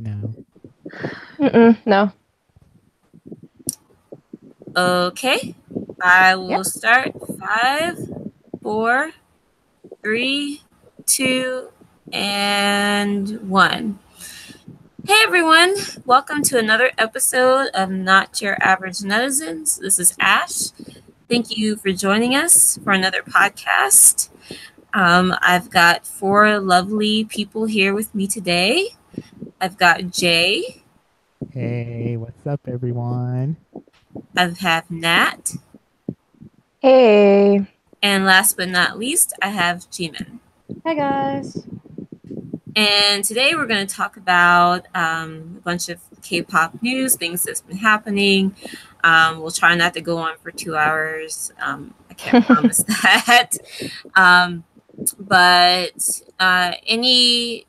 No. No. Okay, I will Yep. start. 5, 4, 3, 2, and 1. Hey everyone, welcome to another episode of Not Your Average Netizens. This is Ash. Thank you for joining us for another podcast. I've got 4 lovely people here with me today. I've got Jay, Hey, what's up, everyone? I have Nat, Hey. and last but not least, I have Jimin. Hi, guys. And today we're going to talk about a bunch of K-pop news, things that's been happening. We'll try not to go on for 2 hours. I can't promise that. But any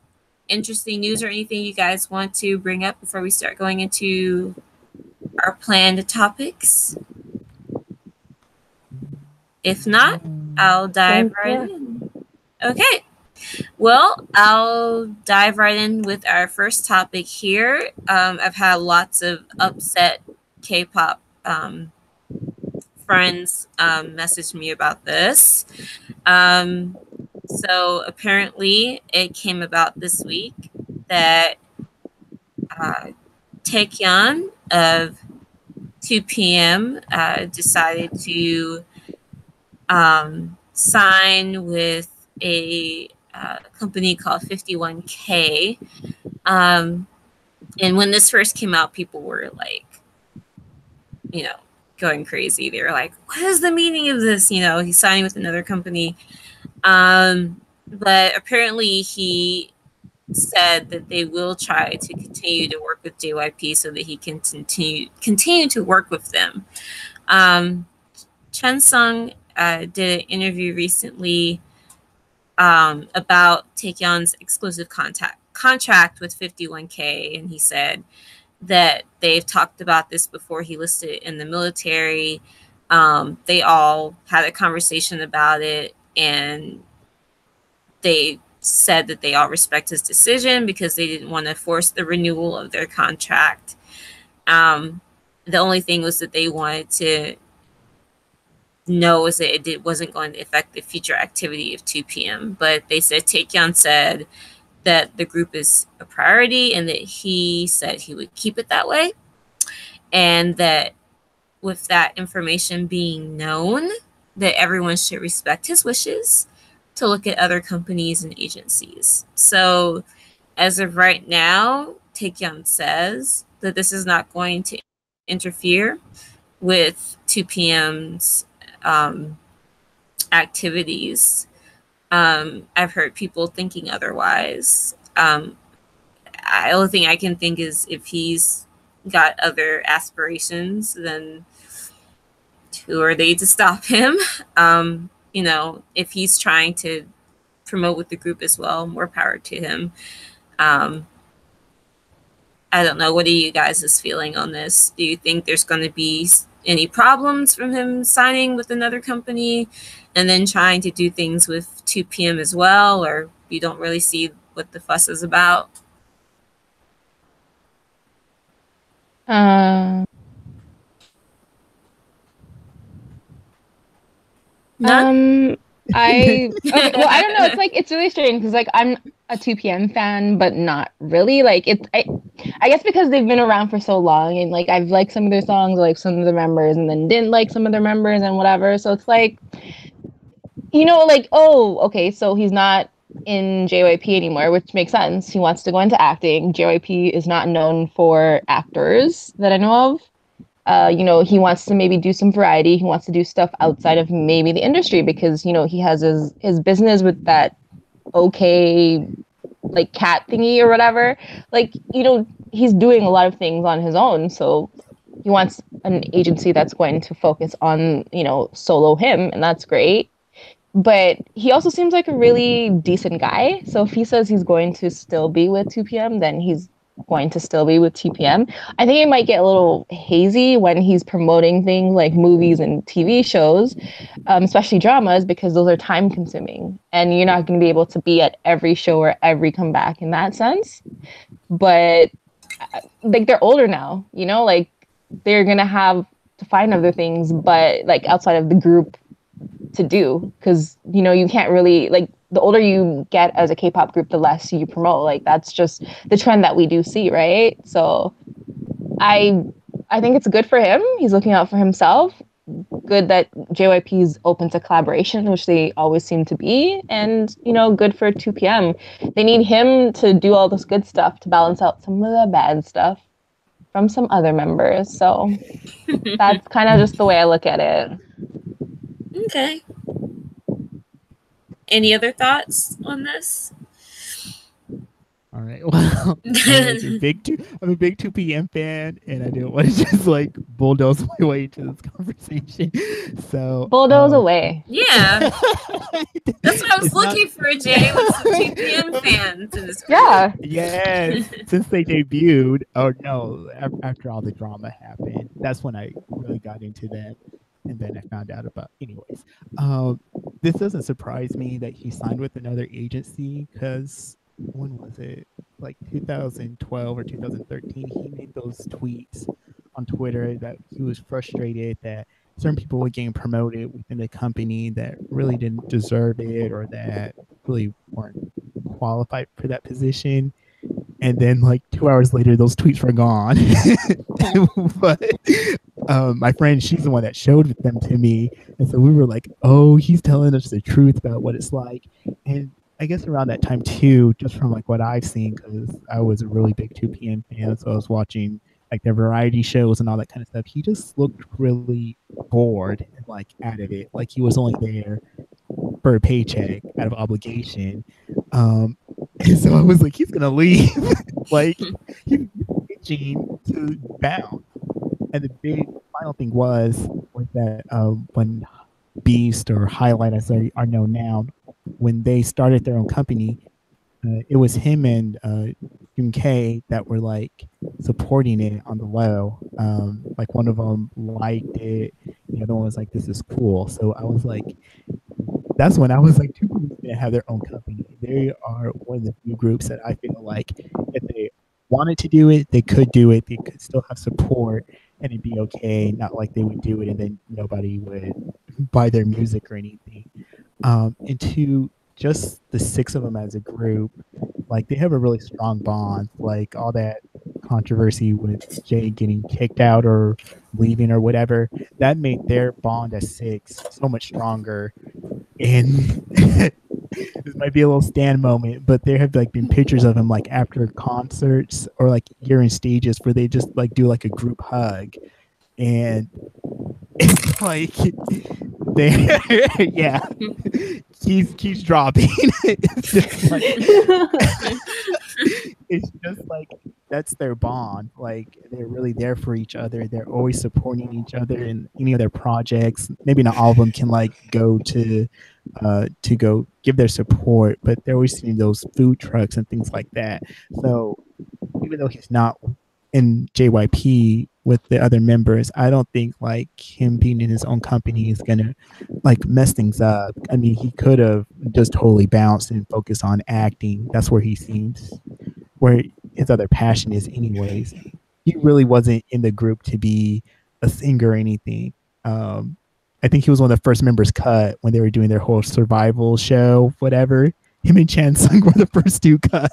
interesting news or anything you guys want to bring up before we start going into our planned topics? If not, I'll dive right in. Okay. Well, I'll dive right in with our first topic here. I've had lots of upset K-pop friends message me about this. So apparently, it came about this week that Taekyeon of 2PM decided to sign with a company called 51K. And when this first came out, people were like, going crazy. They were like, what is the meaning of this? He's signing with another company. But apparently he said that they will try to continue to work with JYP so that he can continue to work with them. Chen Sung did an interview recently about Taekyeon's exclusive contract with 51K, and he said that they've talked about this before he listed in the military. They all had a conversation about it, and they said that they all respect his decision because they didn't want to force the renewal of their contract. The only thing was that they wanted to know is that it wasn't going to affect the future activity of 2PM. But they said Taekyeon said that the group is a priority and that he said he would keep it that way. And that with that information being known, that everyone should respect his wishes to look at other companies and agencies. So as of right now, Taekyeon says that this is not going to interfere with 2PM's activities. I've heard people thinking otherwise. The only thing I can think is if he's got other aspirations, then who are they to stop him? If he's trying to promote with the group as well, more power to him. I don't know. What are you guys' feeling on this? Do you think there's going to be any problems from him signing with another company and then trying to do things with 2PM as well, or you don't really see what the fuss is about? Um, None? I okay. Well, I don't know. It's really strange because I'm a 2PM fan, but not really. I guess because they've been around for so long, and I've liked some of their songs, like some of the members, and then didn't like some of their members and whatever. So it's oh, okay, so he's not in JYP anymore, which makes sense. He wants to go into acting. JYP is not known for actors that I know of. He wants to maybe do some variety. He wants to do stuff outside of maybe the industry because, he has his business with that okay, cat thingy or whatever. He's doing a lot of things on his own. So he wants an agency that's going to focus on, solo him, and that's great. But he also seems like a really decent guy. So if he says he's going to still be with 2PM, then he's going to still be with TPM. I think it might get a little hazy when he's promoting things like movies and TV shows, especially dramas, because those are time consuming and you're not going to be able to be at every show or every comeback in that sense. But like they're older now, you know, like they're going to have to find other things, but like outside of the group to do, because you know you can't really like the older you get as a K-pop group, the less you promote. Like that's just the trend that we do see, right? So I I think it's good for him. He's looking out for himself. Good that JYP is open to collaboration, which they always seem to be, and you know, good for 2PM. They need him to do all this good stuff to balance out some of the bad stuff from some other members. So that's kind of just the way I look at it. Okay. Any other thoughts on this? All right. Well, I'm a big 2PM fan, and I didn't want to just like bulldoze my way into this conversation. So Bulldoze away. Yeah. That's what I was looking for, Jay, with some 2PM fans in this group. Yeah. Yes, since they debuted, or no, after all the drama happened, that's when I really got into them, and then I found out about. Anyways, this doesn't surprise me that he signed with another agency because when was it? Like 2012 or 2013, he made those tweets on Twitter that he was frustrated that certain people were getting promoted within the company that really didn't deserve it or that really weren't qualified for that position. And then like 2 hours later, those tweets were gone. But my friend, she's the one that showed them to me. And so we were like, oh, he's telling us the truth about what it's like. And I guess around that time too, just from like what I've seen, because I was a really big 2PM fan, so I was watching like their variety shows and all that kind of stuff. He just looked really bored and like out of it, like he was only there for a paycheck out of obligation. And so I was like, he's gonna leave. Like he's itching to bounce. And the big final thing was that when Beast or Highlight, as they are known now, when they started their own company, it was him and Jun K that were like supporting it on the low. Like one of them liked it, the other one was like, "This is cool." So I was like, that's when I was like, two people need to have their own company. They are one of the few groups that I feel like if they wanted to do it, they could do it. They could still have support and it'd be okay. Not like they would do it and then nobody would buy their music or anything. And to just the six of them as a group, like they have a really strong bond. Like all that controversy with Jay getting kicked out or leaving or whatever, that made their bond as six so much stronger. And this might be a little stand moment, but there have like been pictures of him like after concerts or like during stages where they just like do like a group hug, and it's like they yeah, keeps dropping. It's just like it's just like that's their bond. Like they're really there for each other. They're always supporting each other in any of their projects. Maybe not all of them can like go to go give their support, but they're always seeing those food trucks and things like that. So even though he's not in JYP with the other members, I don't think like him being in his own company is gonna like mess things up. I mean, he could have just totally bounced and focused on acting. That's where he seems where his other passion is anyways. He really wasn't in the group to be a singer or anything. I think he was one of the first members cut when they were doing their whole survival show, whatever. Him and Chan Sung were the first two cut.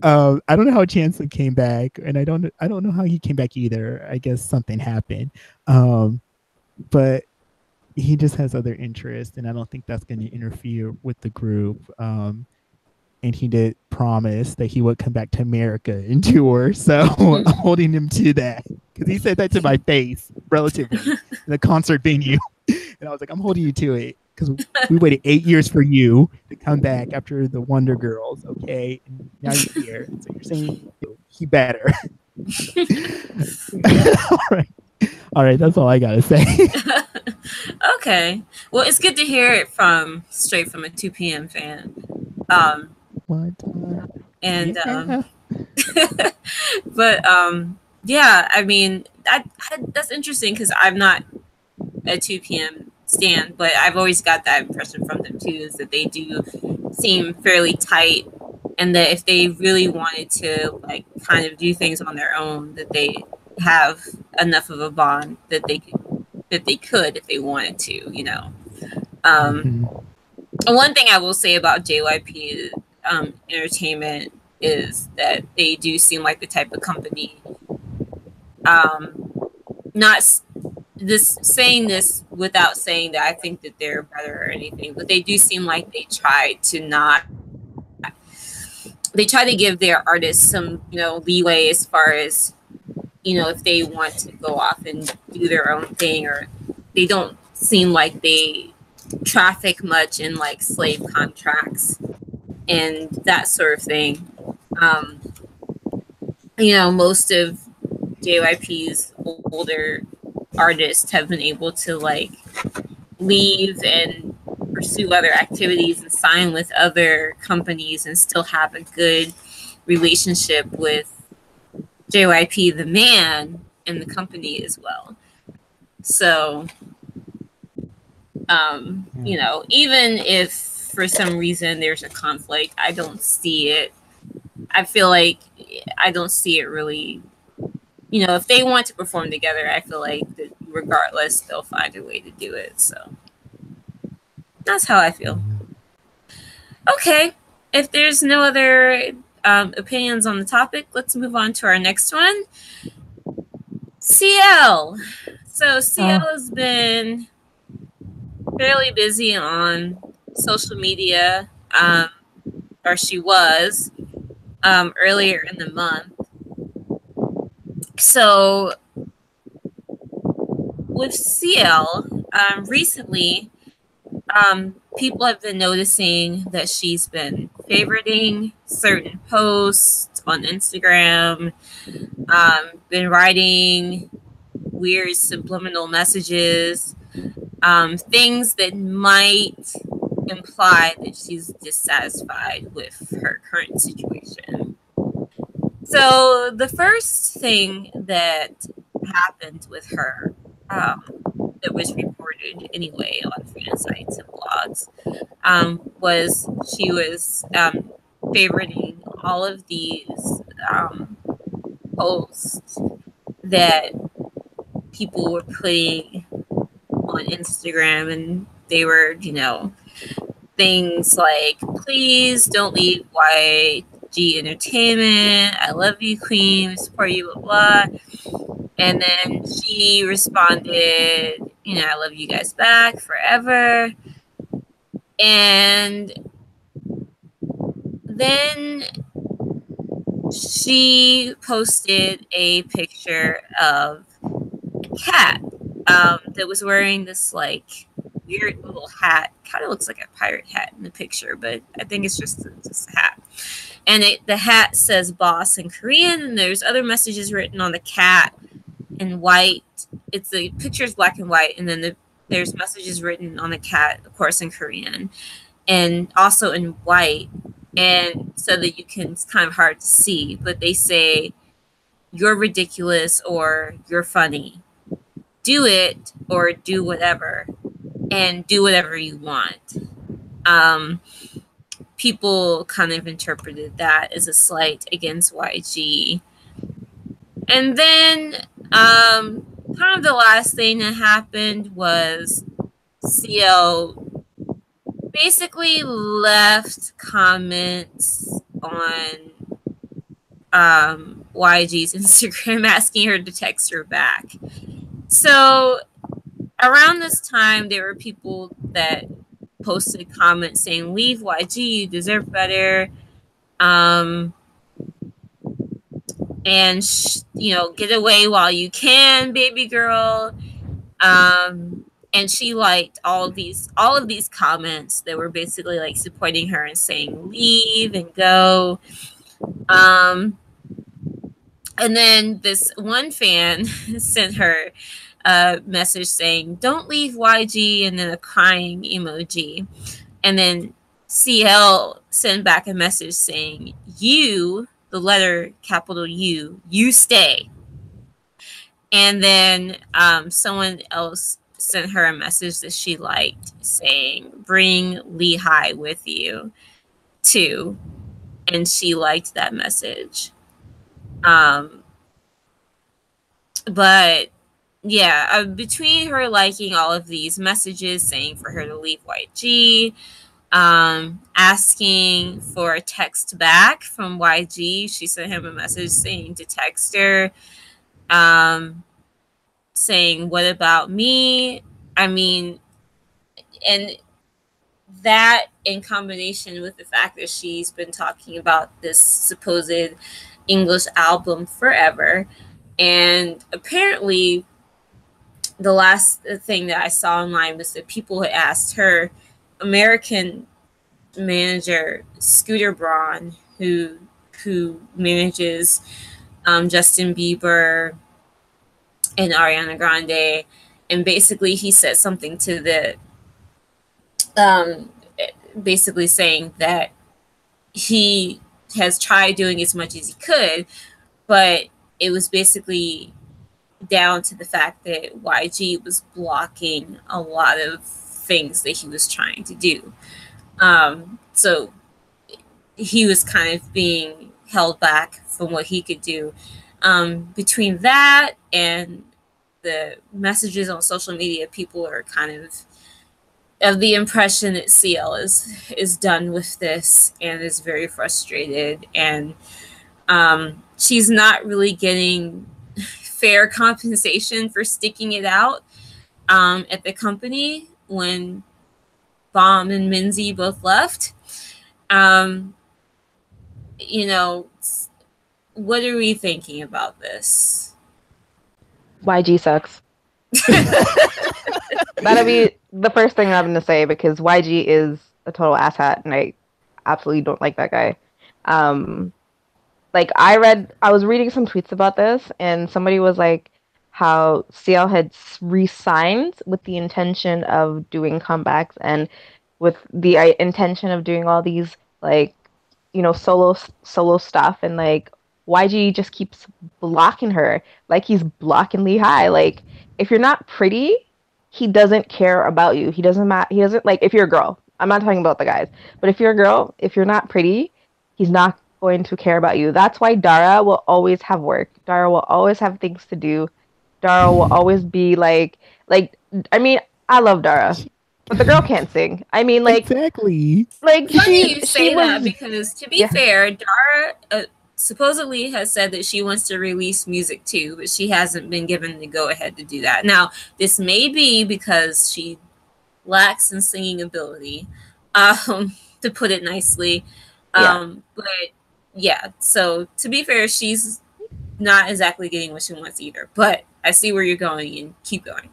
I don't know how Chan Sung came back, and I don't know how he came back either. I guess something happened. But he just has other interests, and I don't think that's going to interfere with the group. And he did promise that he would come back to America and tour. So I'm holding him to that because he said that to my face, relatively, in the concert venue. And I was like, I'm holding you to it because we waited 8 years for you to come back after the Wonder Girls, okay? And now you're here. So you're saying he better. All right, that's all I got to say. Okay. Well, it's good to hear it straight from a 2PM fan. What? And yeah. But yeah, I mean, that's interesting because I'm not a 2 p.m. stand, but I've always got that impression from them too, is that they do seem fairly tight, and that if they really wanted to like kind of do things on their own, that they have enough of a bond that they could if they wanted to, you know. One thing I will say about JYP Entertainment is that they do seem like the type of company, not this saying this without saying that I think that they're better or anything, but they do seem like they try to give their artists some, you know, leeway as far as, you know, if they want to go off and do their own thing, or they don't seem like they traffic much in like slave contracts and that sort of thing. You know, most of JYP's older artists have been able to like leave and pursue other activities and sign with other companies and still have a good relationship with JYP the man and the company as well. So you know, even if for some reason there's a conflict, I don't see it. I feel like I don't see it really. You know, if they want to perform together, I feel like that regardless, they'll find a way to do it. So that's how I feel. Okay, if there's no other opinions on the topic, let's move on to our next one. CL. So CL has been fairly busy on social media, or she was earlier in the month. So with CL, recently, people have been noticing that she's been favoriting certain posts on Instagram, been writing weird subliminal messages, things that might imply that she's dissatisfied with her current situation. So the first thing that happened with her, that was reported anyway on fan sites and blogs, was she was favoriting all of these posts that people were putting on Instagram, and they were, you know, things like, please don't leave YG Entertainment, I love you, queen, support you, blah, blah. And then she responded, you know, I love you guys back forever. And then she posted a picture of a cat that was wearing this like weird little hat. Kind of looks like a pirate hat in the picture, but I think it's just a hat. And the hat says boss in Korean, and there's other messages written on the cat in white. It's the picture is black and white, and then there's messages written on the cat, of course, in Korean, and also in white, and so that you can, it's kind of hard to see, but they say, you're ridiculous or you're funny. Do it or do whatever, and do whatever you want. People kind of interpreted that as a slight against YG. And then kind of the last thing that happened was CL basically left comments on YG's Instagram asking her to text her back. So around this time, there were people that posted comments saying, leave YG, you deserve better. And you know, get away while you can, baby girl. And she liked all of these comments that were basically like supporting her and saying leave and go. And then this one fan sent her a message saying, don't leave YG, and then a crying emoji. And then CL sent back a message saying, you, the letter capital U, you stay. And then someone else sent her a message that she liked saying, bring Lehigh with you too. And she liked that message. But yeah, between her liking all of these messages saying for her to leave YG, asking for a text back from YG, she sent him a message saying to text her, saying, what about me? I mean, and that in combination with the fact that she's been talking about this supposed English album forever. And apparently, the last thing that I saw online was that people had asked her American manager Scooter Braun, who manages Justin Bieber and Ariana Grande, and basically he said something to the basically saying that he has tried doing as much as he could, but it was basically down to the fact that YG was blocking a lot of things that he was trying to do. So he was kind of being held back from what he could do. Between that and the messages on social media, people are kind of the impression that CL is done with this and is very frustrated, and she's not really getting fair compensation for sticking it out at the company when Bomb and Minzy both left. You know, what are we thinking about this? YG sucks. That'll be the first thing I'm going to say, because YG is a total asshat, and I absolutely don't like that guy. Like, I was reading some tweets about this, and somebody was like, how CL had re-signed with the intention of doing comebacks and with the intention of doing all these, like, you know, solo stuff, and like YG just keeps blocking her, like he's blocking Lehigh. Like, if you're not pretty, he doesn't care about you. He doesn't he doesn't, like, if you're a girl, I'm not talking about the guys, but if you're a girl, if you're not pretty, he's not going to care about you. That's why Dara will always have work. Dara will always have things to do. Dara will always be like I mean, I love Dara, but the girl can't sing. I mean, like, exactly. Like, Funny you say was, that, because to be fair, Dara supposedly has said that she wants to release music too, but she hasn't been given the go ahead to do that. Now, this may be because she lacks in singing ability, to put it nicely. But yeah, so to be fair, she's not exactly getting what she wants either. But I see where you're going, and keep going.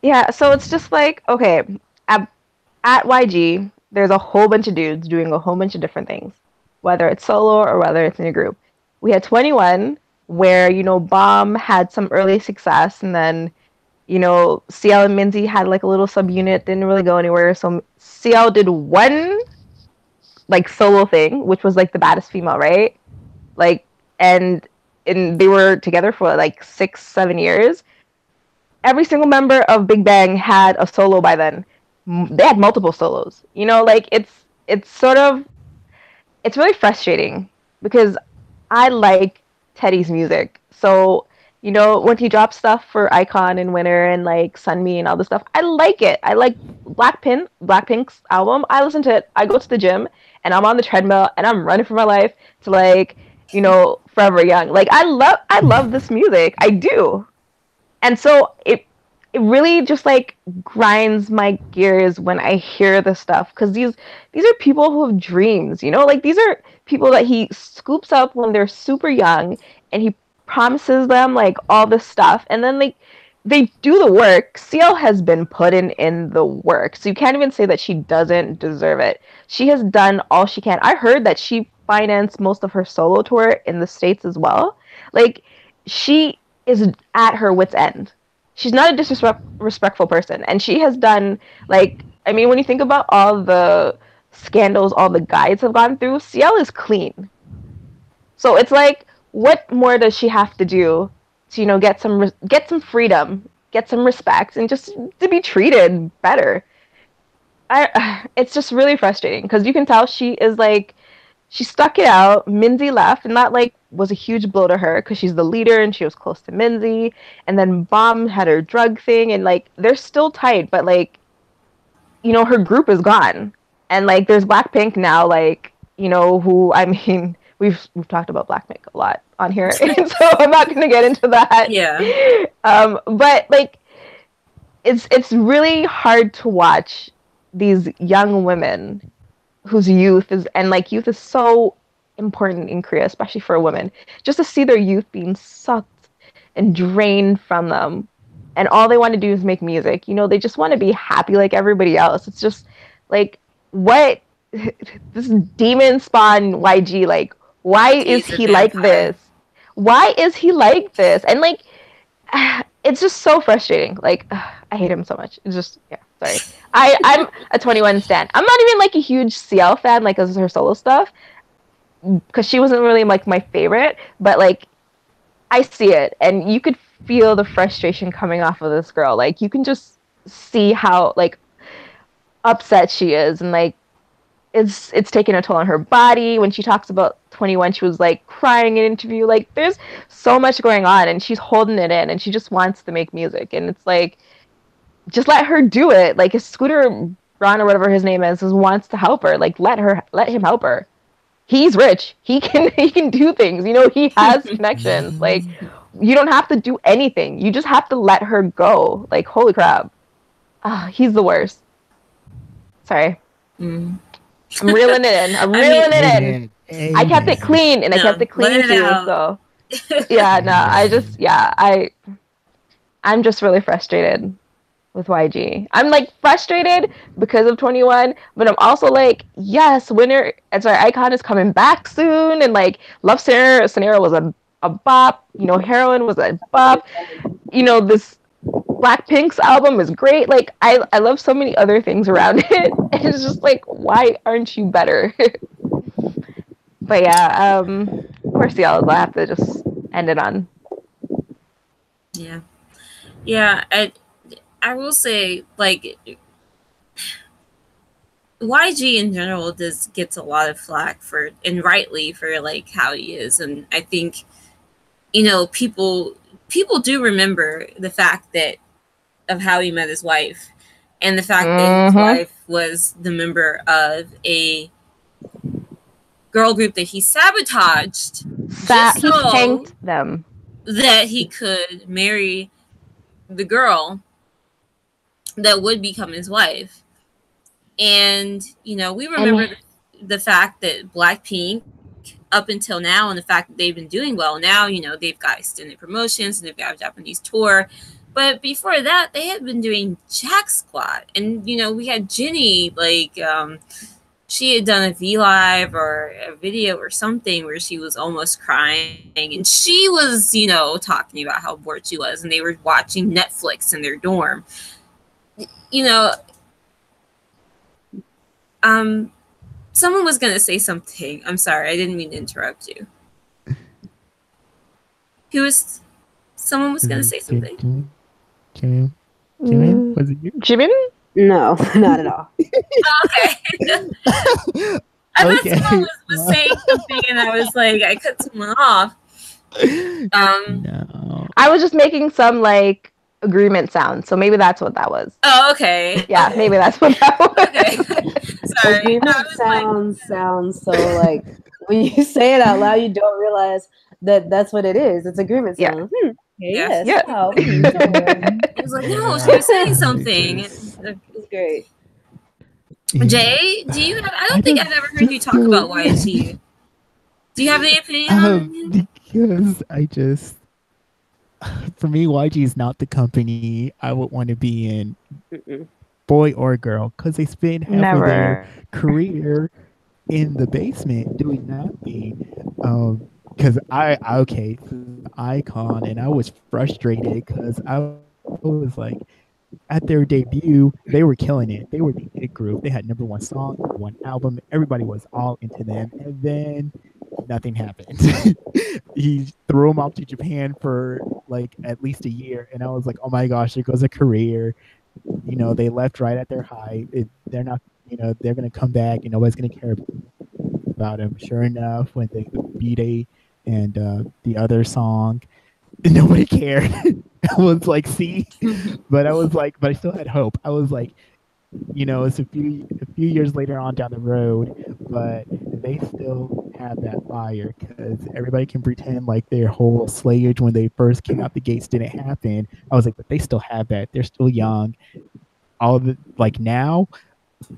Yeah, so it's just like, okay, at YG, there's a whole bunch of dudes doing a whole bunch of different things, whether it's solo or whether it's in a group. We had 21, where, you know, Bomb had some early success, and then, you know, CL and Minzy had like a little subunit, didn't really go anywhere. So CL did one like solo thing, which was like the baddest female, right? Like, and they were together for like 6-7 years. Every single member of Big Bang had a solo by then. They had multiple solos. You know, like, it's sort of, it's really frustrating, because I like Teddy's music. So, you know, when he drops stuff for Icon and Winner and like Sunmi and all this stuff, I like it. I like Blackpink's album. I listen to it. I go to the gym and I'm on the treadmill and I'm running for my life to, like, you know, Forever Young. Like, I love this music. I do. And so it really just like grinds my gears when I hear this stuff, because these are people who have dreams, you know, like, these are people that he scoops up when they're super young, and he promises them like all this stuff, and then like they do the work. CL has been putting in the work, so you can't even say that she doesn't deserve it. She has done all she can. I heard that she financed most of her solo tour in the States as well. Like, she is at her wit's end. She's not a disrespectful person, and she has done, like, I mean, when you think about all the scandals all the guys have gone through, CL is clean. So it's like, what more does she have to do to, get some freedom, get some respect, and just to be treated better? It's just really frustrating because you can tell she is like, she stuck it out. Minzy left, and that like was a huge blow to her because she's the leader and she was close to Minzy. And then Bomb had her drug thing, and like they're still tight, but like, her group is gone, and like there's Blackpink now, like, who, I mean, we've talked about Blackpink a lot on here, and so I'm not gonna get into that. Yeah. But like, it's really hard to watch these young women whose youth is, and like youth is so important in Korea, especially for a woman, just to see their youth being sucked and drained from them. And all they want to do is make music. They just want to be happy like everybody else. It's just like, what this demon spawn YG, like, why is he like this? Why is he like this? And like, it's just so frustrating. Like, I hate him so much. It's just, yeah, sorry. I'm a 21 stan. I'm not even like a huge CL fan, like, as her solo stuff, because she wasn't really like my favorite. But like, I see it, and you could feel the frustration coming off of this girl. Like, you can just see how like upset she is, and like it's taking a toll on her body. When she talks about 21, she was like crying in an interview. Like, there's so much going on, and she's holding it in, and she just wants to make music. And it's like, just let her do it. Like, if Scooter Braun or whatever his name is wants to help her, like, let him help her. He's rich. He can do things. He has connections. Like, you don't have to do anything. You just have to let her go. Like, holy crap. He's the worst. Sorry. I'm reeling it in. I'm reeling it in. Amen. I kept it clean, and I kept it clean too. So, yeah, no, I'm just really frustrated with YG. I'm like frustrated because of 21, but I'm also like, yes, Icon is coming back soon, and like Love Scenario was a bop. Heroin was a bop. This Blackpink's album is great. Like, I love so many other things around it. And it's just like, why aren't you better? But yeah, poor CL, I have to just end it on. Yeah. I will say, like, YG in general gets a lot of flack for, and rightly, for like how he is. And I think, people do remember the fact that of how he met his wife, and the fact that his wife was the member of a girl group that he sabotaged He tanked them that he could marry the girl that would become his wife. And we remember the fact that Blackpink, up until now, and the fact that they've been doing well now, they've got extended promotions and they've got a Japanese tour. But before that, they had been doing Jack Squad. And, we had Jenny, like, she had done a V-Live or a video or something where she was almost crying. And she was, talking about how bored she was. And they were watching Netflix in their dorm. Someone was going to say something. I'm sorry. I didn't mean to interrupt you. Someone was going to say something. Jimin? Was it you? Jimin? No, not at all. Okay. I thought someone was saying something, and I was like, I cut someone off. No. I was just making some like agreement sound, so maybe that's what that was. Oh, okay. Yeah, maybe that's what that was. Okay. Sorry. Agreement sounds so like, when you say it out loud, you don't realize that that's what it is. It's agreement sound. Yeah. Yes. Yeah. Wow. It was like, no, she was saying something. It's great. Jay, I don't think I've ever heard you talk about YG. Do you have any opinion on it? Because for me, YG is not the company I would want to be in, boy or girl, because they spend half of their career in the basement doing nothing. Because Icon, and I was frustrated because I was like, at their debut, they were killing it. They were the hit group. They had #1 song, #1 album. Everybody was all into them. And then nothing happened. He threw him off to Japan for like at least a year, and I was like, oh my gosh, there goes a career. They left right at their height. They're not, they're gonna come back, and nobody's gonna care about him. Sure enough, when they beat A and the other song, nobody cared. I was like, see, but I was like, but I still had hope. I was like, it's a few years later on down the road, but they still have that fire because everybody can pretend like their whole slayage when they first came out the gates didn't happen. I was like, but they still have that. They're still young. All of the like now,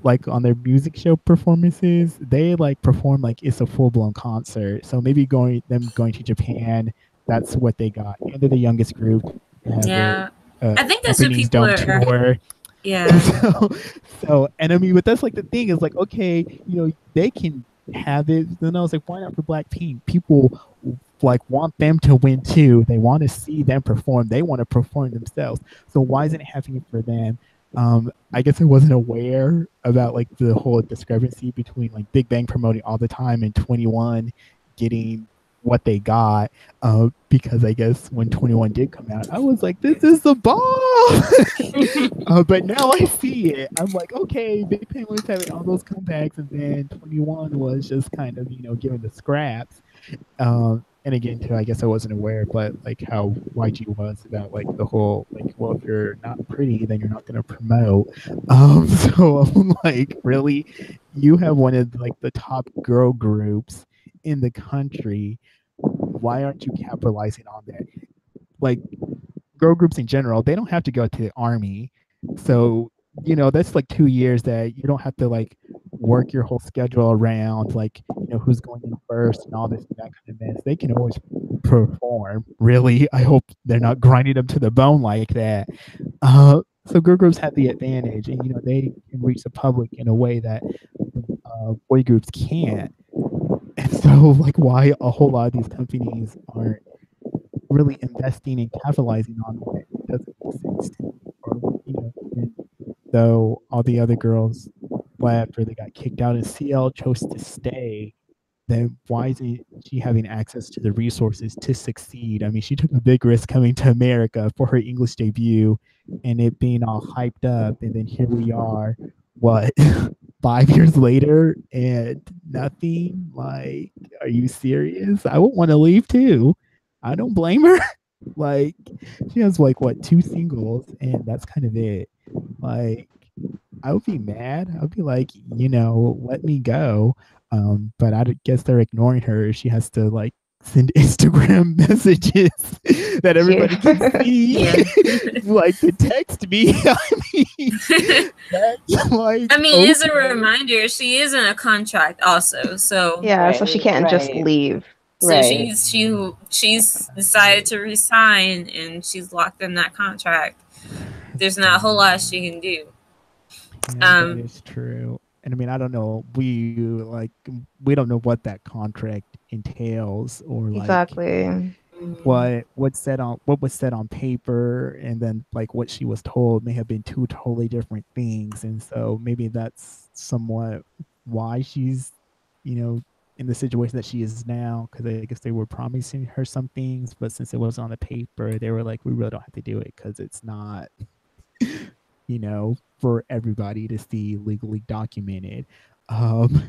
like on their music show performances, they like perform like it's a full blown concert. So maybe going to Japan, that's what they got. And they're the youngest group ever. Yeah, I think that's what Japanese people Dome tour. Yeah. So, and I mean, but that's like the thing is like, okay, they can have it. Then I was like, why not for Blackpink? People like want them to win too. They want to see them perform. They want to perform themselves. So why isn't it happening for them? I guess I wasn't aware about like the whole discrepancy between like Big Bang promoting all the time and 21 getting what they got, because I guess when 21 did come out, I was like, this is the ball. But now I see it. I'm like, okay, Big Bang was having all those comebacks, and then 21 was just kind of, giving the scraps. And again, too, I guess I wasn't aware, but like how YG was about like the whole like, well, if you're not pretty, then you're not going to promote. So I'm like, really, you have one of like the top girl groups in the country. Why aren't you capitalizing on that? Like girl groups in general, they don't have to go to the army, so that's like 2 years that you don't have to like work your whole schedule around like who's going in first and all this and that kind of mess. They can always perform. Really, I hope they're not grinding them to the bone like that. So girl groups have the advantage, and they can reach the public in a way that boy groups can't. And so like why a whole lot of these companies aren't really investing and capitalizing on it doesn't make sense to me. Or, though all the other girls left or they got kicked out and CL chose to stay, then why isn't she having access to the resources to succeed? I mean, she took a big risk coming to America for her English debut and it being all hyped up, and then here we are, what, 5 years later and nothing? Like, are you serious? I would want to leave too. I don't blame her. Like, she has like what, 2 singles, and that's kind of it. Like, I would be mad. I'd be like, let me go. But I guess they're ignoring her. She has to like send Instagram messages that everybody can see, like to text me. That's like, it's a reminder. She is in a contract also, so so she can't just leave. So she's decided to resign, and she's locked in that contract. There's not a whole lot she can do. Yeah, that is true. And I mean, I don't know. We don't know what that contract entails, or like exactly what was said on paper, and then like what she was told may have been 2 totally different things. And so maybe that's somewhat why she's, in the situation that she is now, because I guess they were promising her some things, but since it was on the paper, they were like, we really don't have to do it because it's not, for everybody to see legally documented. But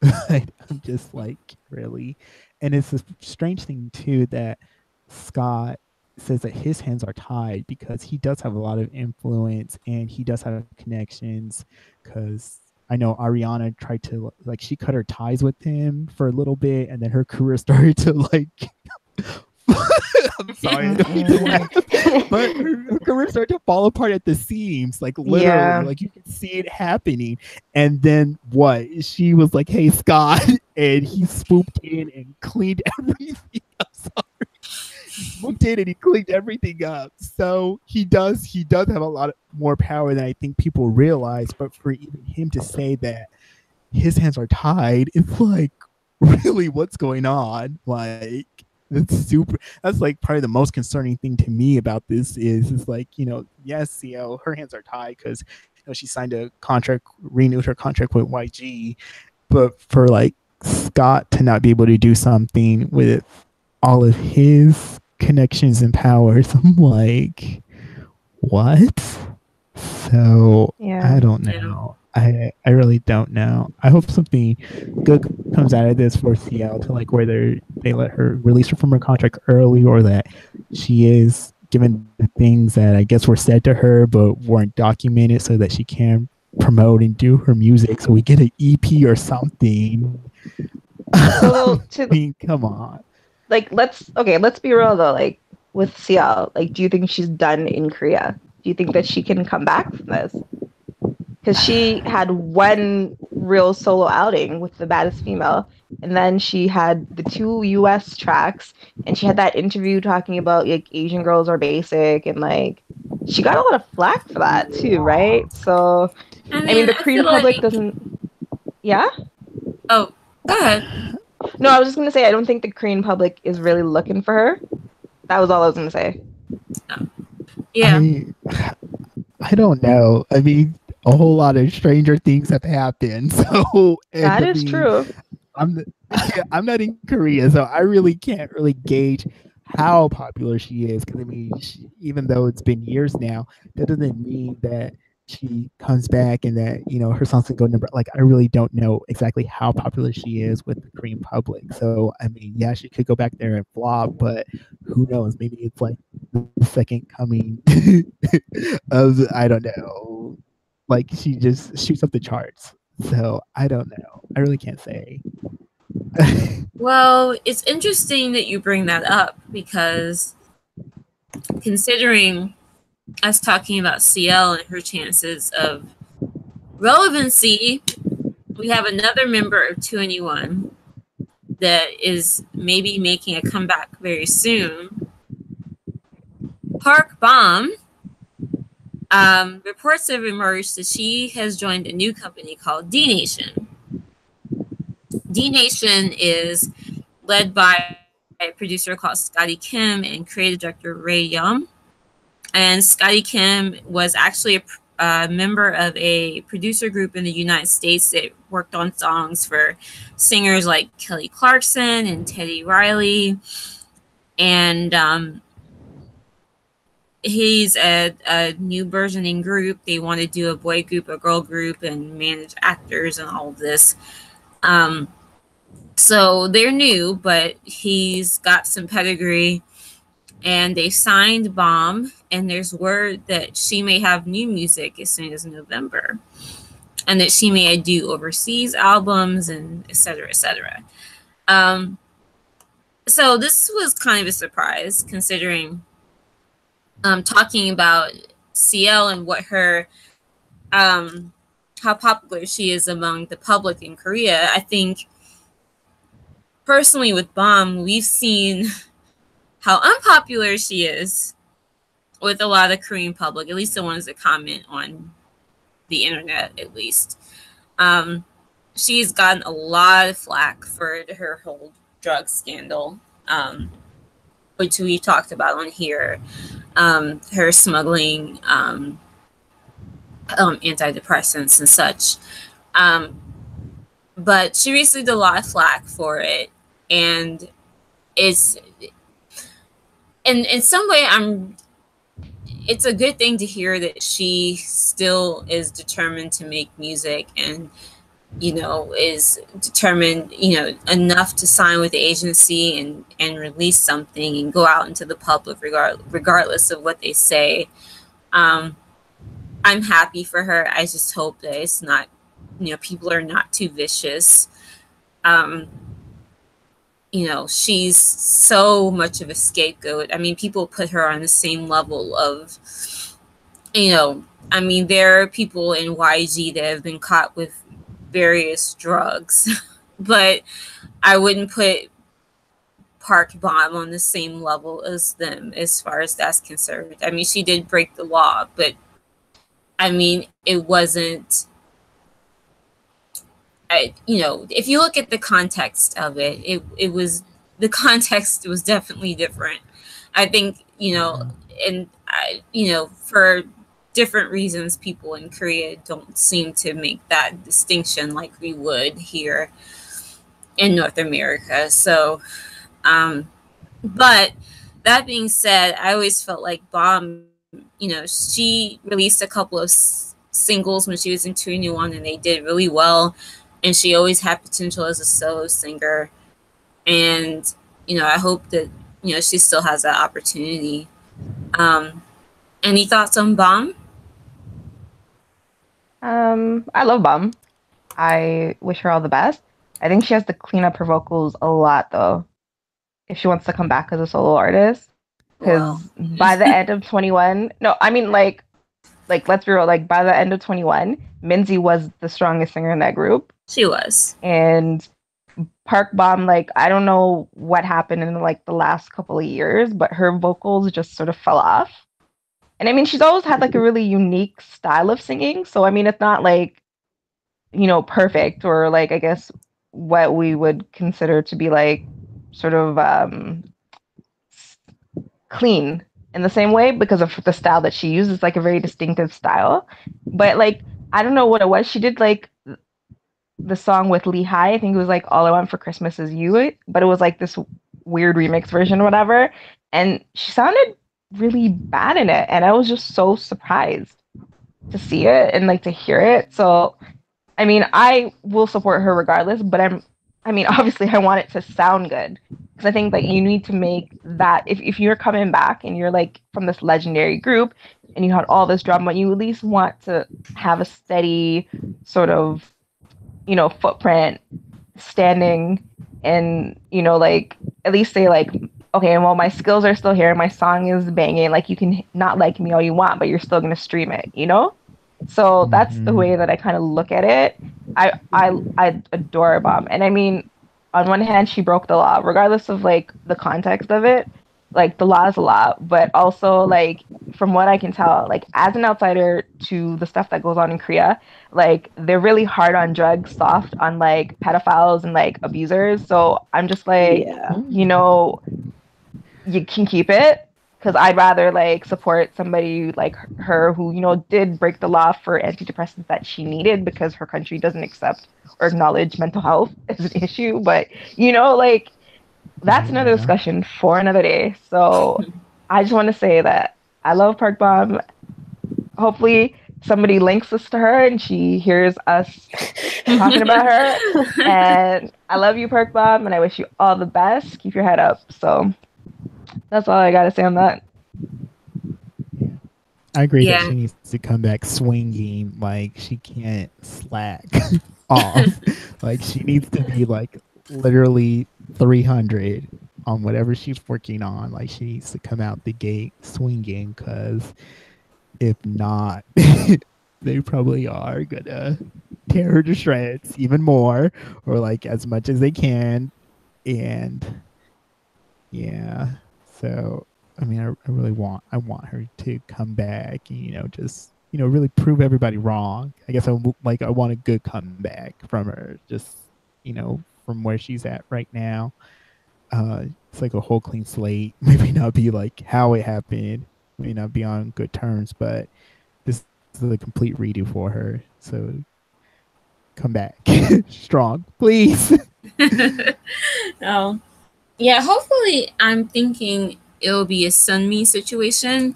I'm just like, really? And it's a strange thing too that Scott says that his hands are tied because he does have a lot of influence and he does have connections, because I know Ariana tried to, like, she cut her ties with him for a little bit, and then her career started to like I'm sorry, but her career started to fall apart at the seams, like literally, like you could see it happening. And then what? She was like, "Hey, Scott," and he swooped in and cleaned everything. I'm sorry, he swooped in and he cleaned everything up. So he does have a lot more power than I think people realize. But for even him to say that his hands are tied, it's like, really, what's going on? Like, that's like probably the most concerning thing to me about this is like, yes, her hands are tied because she signed a contract, renewed her contract with YG, but for like Scott to not be able to do something with all of his connections and powers. I'm like, what? So Yeah. I don't know. I really don't know. I hope something good comes out of this for CL to like whether they let her release her from her contract early or that she is given the things that I guess were said to her but weren't documented so that she can promote and do her music so we get an EP or something. So I mean, come on. like let's be real though, like with CL, like do you think she's done in Korea? Do you think that she can come back from this? Because she had one real solo outing with The Baddest Female, and then she had the 2 US tracks, and she had that interview talking about like Asian girls are basic, and like she got a lot of flack for that too, right? So I I mean mean, the I Korean feel public like. doesn't. Yeah. Oh, go ahead. No, I was just gonna say I don't think the Korean public is really looking for her. That was all I was gonna say. Yeah. I don't know. I mean, a whole lot of stranger things have happened. So, and That I is mean, true. I'm not in Korea, so I really can't really gauge how popular she is. Because I mean, even though it's been years now, that doesn't mean that she comes back and that her songs can go number. Like I really don't know exactly how popular she is with the Korean public. So I mean, yeah, she could go back there and flop, but who knows? Maybe it's like the second coming of I don't know. Like she just shoots up the charts. So I don't know. I really can't say. Well, it's interesting that you bring that up because considering us talking about CL and her chances of relevancy, we have another member of 2NE1 that is maybe making a comeback very soon. Park Bom. Reports have emerged that she has joined a new company called D Nation. D Nation is led by a producer called Scotty Kim and creative director Ray Yum. And Scotty Kim was actually a member of a producer group in the United States that worked on songs for singers like Kelly Clarkson and Teddy Riley. And he's a new burgeoning group. They want to do a boy group, a girl group, and manage actors and all of this. So they're new, but he's got some pedigree. And they signed Bomb, and there's word that she may have new music as soon as November, and that she may do overseas albums and et cetera, et cetera. So this was kind of a surprise, considering talking about CL and what her how popular she is among the public in Korea. I think personally with Bomb, we've seen how unpopular she is with a lot of Korean public, at least the ones that comment on the internet, at least. She's gotten a lot of flack for her whole drug scandal, which we talked about on here. Her smuggling antidepressants and such. But she received a lot of flack for it. And it's in some way it's a good thing to hear that she still is determined to make music and is determined enough to sign with the agency and release something and go out into the public regardless of what they say. I'm happy for her. I just hope that it's not people are not too vicious. She's so much of a scapegoat. I mean, people put her on the same level of, there are people in YG that have been caught with various drugs, but I wouldn't put Park Bom on the same level as them as far as that's concerned. I mean, she did break the law, but I mean, it wasn't. If you look at the context of it, it was the context was definitely different. I think and for different reasons, people in Korea don't seem to make that distinction like we would here. in North America. So, but that being said, I always felt like Bomb, she released a couple of singles when she was in 2NE1 and they did really well. And she always had potential as a solo singer. And, I hope that, she still has that opportunity. Any thoughts on Bomb? I love Bum. I wish her all the best. I think she has to clean up her vocals a lot though, if she wants to come back as a solo artist. Because by the end of 21, no, I mean like let's be real, like by the end of 21, Minzy was the strongest singer in that group. She was. And Park Bom, like I don't know what happened in like the last couple of years, but her vocals just sort of fell off. And I mean, she's always had like a really unique style of singing. So I mean, it's not like, perfect or like I guess what we would consider to be like sort of clean in the same way because of the style that she uses, like a very distinctive style. But like I don't know what it was. She did like the song with Lehigh. I think it was like All I Want for Christmas Is You, but it was like this weird remix version or whatever. And she sounded really bad in it. And I was just so surprised to see it and like to hear it. So, I mean, I will support her regardless, but obviously I want it to sound good. Because I think that you need to make that, if you're coming back and you're like from this legendary group and you had all this drama, you at least want to have a steady sort of footprint standing and like at least say like, okay, well my skills are still here, my song is banging, like you can not like me all you want, but you're still gonna stream it, so that's the way that I kind of look at it. I adore Bomb, and I mean, on one hand she broke the law regardless of like the context of it. Like the law is a law, but also like from what I can tell, like as an outsider to the stuff that goes on in Korea, like they're really hard on drugs, soft on like pedophiles and like abusers. So I'm just like, you can keep it, because I'd rather like support somebody like her who did break the law for antidepressants that she needed because her country doesn't accept or acknowledge mental health as an issue. But like that's another discussion for another day. So I just want to say that I love Park Bom. Hopefully somebody links us to her and she hears us talking about her. And I love you, Park Bom, and I wish you all the best. Keep your head up. So that's all I got to say on that. I agree that she needs to come back swinging. Like she can't slack off. Like she needs to be like literally 300 on whatever she's working on. Like she needs to come out the gate swinging, because if not, they probably are gonna tear her to shreds even more, or like as much as they can. And yeah, so I mean, I really want her to come back and just really prove everybody wrong. I guess I want a good comeback from her, just from where she's at right now. It's like a whole clean slate. Maybe not be like how it happened, may not be on good terms, but this is a complete redo for her. So come back strong, please. Oh, yeah. Hopefully, I'm thinking it'll be a Sunmi situation.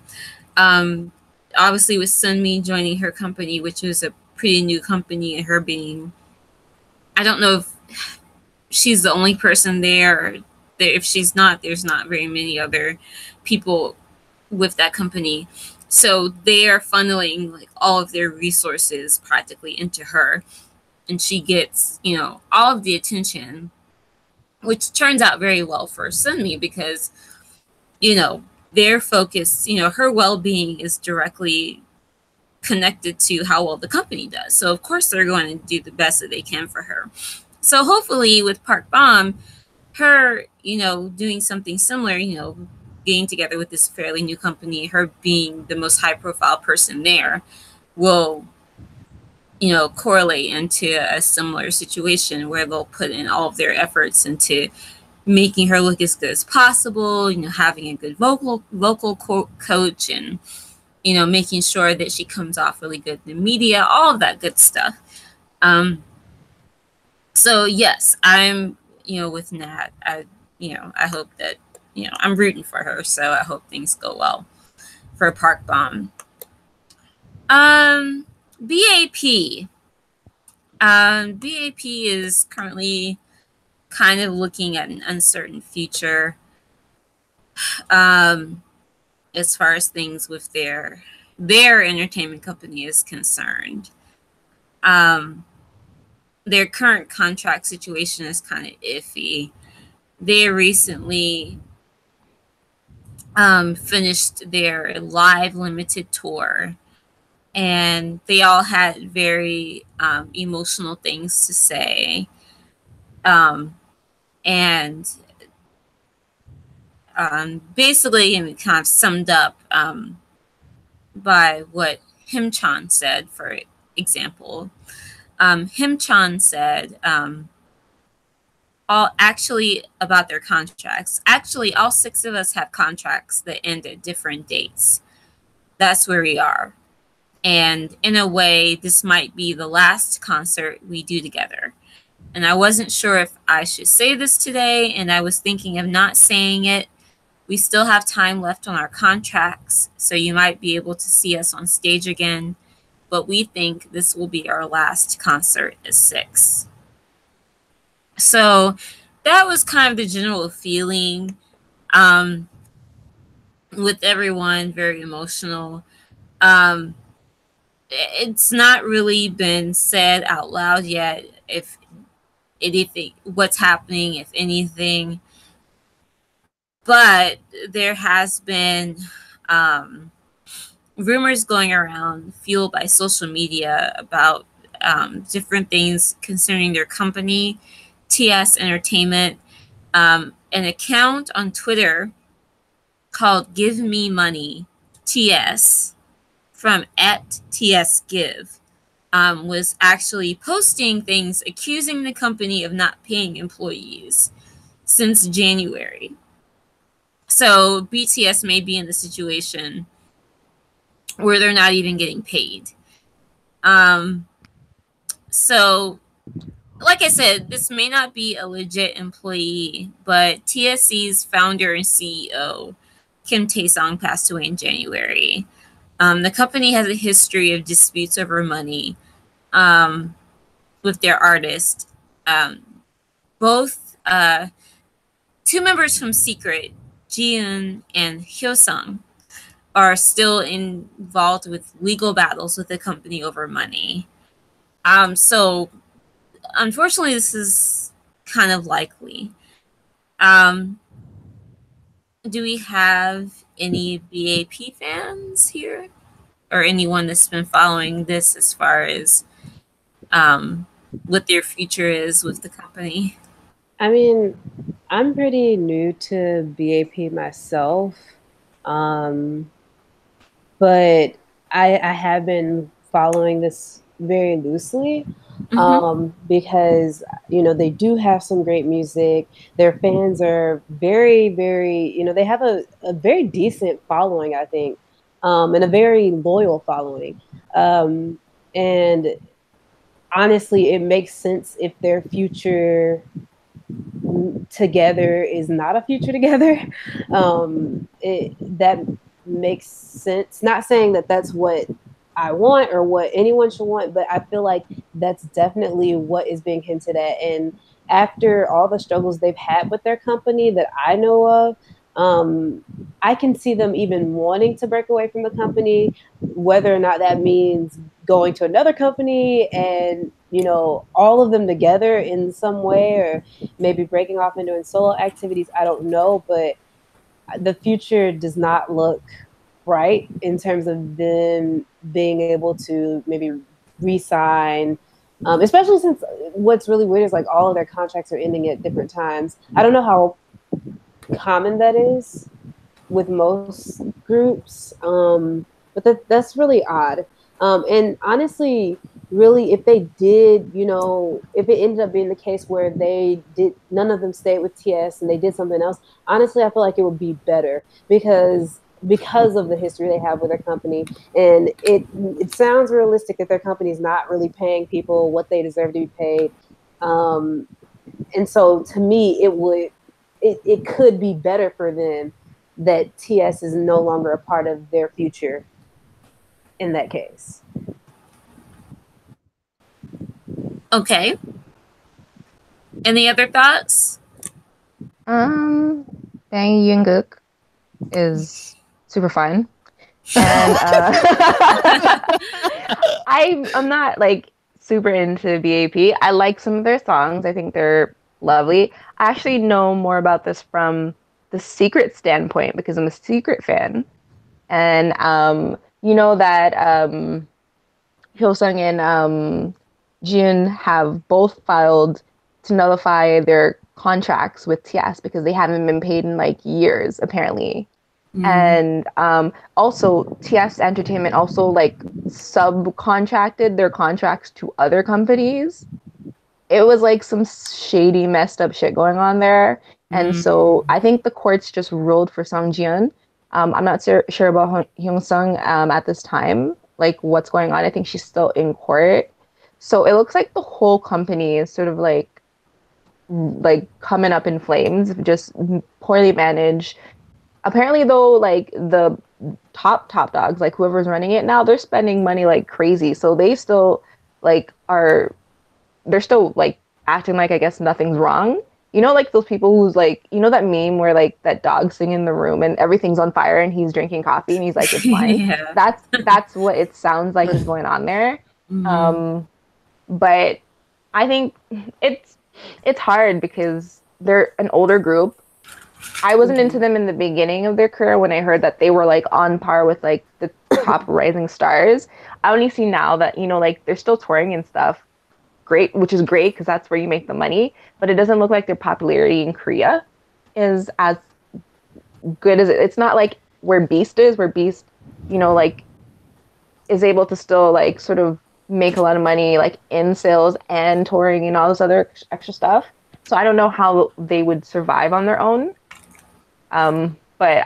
Obviously, with Sunmi joining her company, which was a pretty new company, and her being, I don't know if she's the only person there. If she's not, there's not very many other people with that company. So they are funneling like all of their resources practically into her, and she gets all of the attention, which turns out very well for Sunmi because their focus, her well-being is directly connected to how well the company does. So of course they're going to do the best that they can for her. So hopefully with Park Bom, her doing something similar, getting together with this fairly new company, her being the most high profile person there, will correlate into a similar situation where they'll put in all of their efforts into making her look as good as possible, having a good vocal coach, and making sure that she comes off really good in the media, all of that good stuff. So yes, I'm with Nat, I hope that, I'm rooting for her, so I hope things go well for Park Bom. BAP. BAP is currently kind of looking at an uncertain future as far as things with their entertainment company is concerned. Their current contract situation is kind of iffy. They recently finished their live limited tour, and they all had very emotional things to say. And basically, and kind of summed up by what Him Chan said, for example. Him Chan said, about their contracts. Actually, all 6 of us have contracts that end at different dates. That's where we are. And in a way, this might be the last concert we do together. And I wasn't sure if I should say this today, and I was thinking of not saying it. We still have time left on our contracts, so you might be able to see us on stage again, but we think this will be our last concert as 6. So that was kind of the general feeling with everyone, very emotional. It's not really been said out loud yet if anything, what's happening, if anything, but there has been rumors going around fueled by social media about different things concerning their company, TS Entertainment. An account on Twitter called Give Me Money TS from @TSGive was actually posting things accusing the company of not paying employees since January. So BTS may be in the situation where they're not even getting paid. So, like I said, this may not be a legit employee, but TSC's founder and CEO, Kim Tae-sung, passed away in January. The company has a history of disputes over money with their artist. Both 2 members from Secret, Jiun and Hyosung, are still involved with legal battles with the company over money. So unfortunately, this is kind of likely. Do we have any BAP fans here, or anyone that's been following this as far as what their future is with the company? I mean, I'm pretty new to BAP myself, but I have been following this very loosely because, they do have some great music. Their fans are very, very, they have a very decent following, I think, and a very loyal following. And honestly, it makes sense if their future together is not a future together. That makes sense. Not saying that that's what I want or what anyone should want, but I feel like that's definitely what is being hinted at. And after all the struggles they've had with their company that I know of, I can see them even wanting to break away from the company, whether or not that means going to another company and, all of them together in some way, or maybe breaking off and doing solo activities. I don't know, but the future does not look bright in terms of them being able to maybe re-sign, especially since what's really weird is like all of their contracts are ending at different times. I don't know how common that is with most groups, but that's really odd. And honestly, really, if they did, if it ended up being the case where none of them stayed with TS and they did something else, honestly, I feel like it would be better because of the history they have with their company. And it sounds realistic that their company is not really paying people what they deserve to be paid. And so to me, it could be better for them that TS is no longer a part of their future in that case. Okay. Any other thoughts? Bang Yinguk is super fun. And I'm not like super into BAP. I like some of their songs. I think they're lovely. I actually know more about this from the Secret standpoint because I'm a Secret fan. And you know that Hyosung and Jun have both filed to nullify their contracts with TS because they haven't been paid in like years, apparently. And also TS Entertainment also like subcontracted their contracts to other companies. It was like some shady, messed up shit going on there. And so I think the courts just ruled for Song Jian. I'm not sure about Hyung Sung at this time, like what's going on. I think she's still in court. So it looks like the whole company is sort of like coming up in flames, just poorly managed. Apparently, though, like the top dogs, like whoever's running it now, they're spending money like crazy. So they still like are they're still like acting like I guess nothing's wrong. You know, like those people who's like, you know, that meme where like that dog sing in the room and everything's on fire and he's drinking coffee and he's like, it's fine. Yeah. That's what it sounds like is going on there. But I think it's hard because they're an older group. I wasn't into them in the beginning of their career when I heard that they were like on par with like the top rising stars. I only see now that, you know, like they're still touring and stuff. Great, which is great because that's where you make the money. But it doesn't look like their popularity in Korea is as good as it's not like where Beast is, where Beast, you know, like is able to still like sort of make a lot of money like in sales and touring and all this other extra stuff. So I don't know how they would survive on their own. But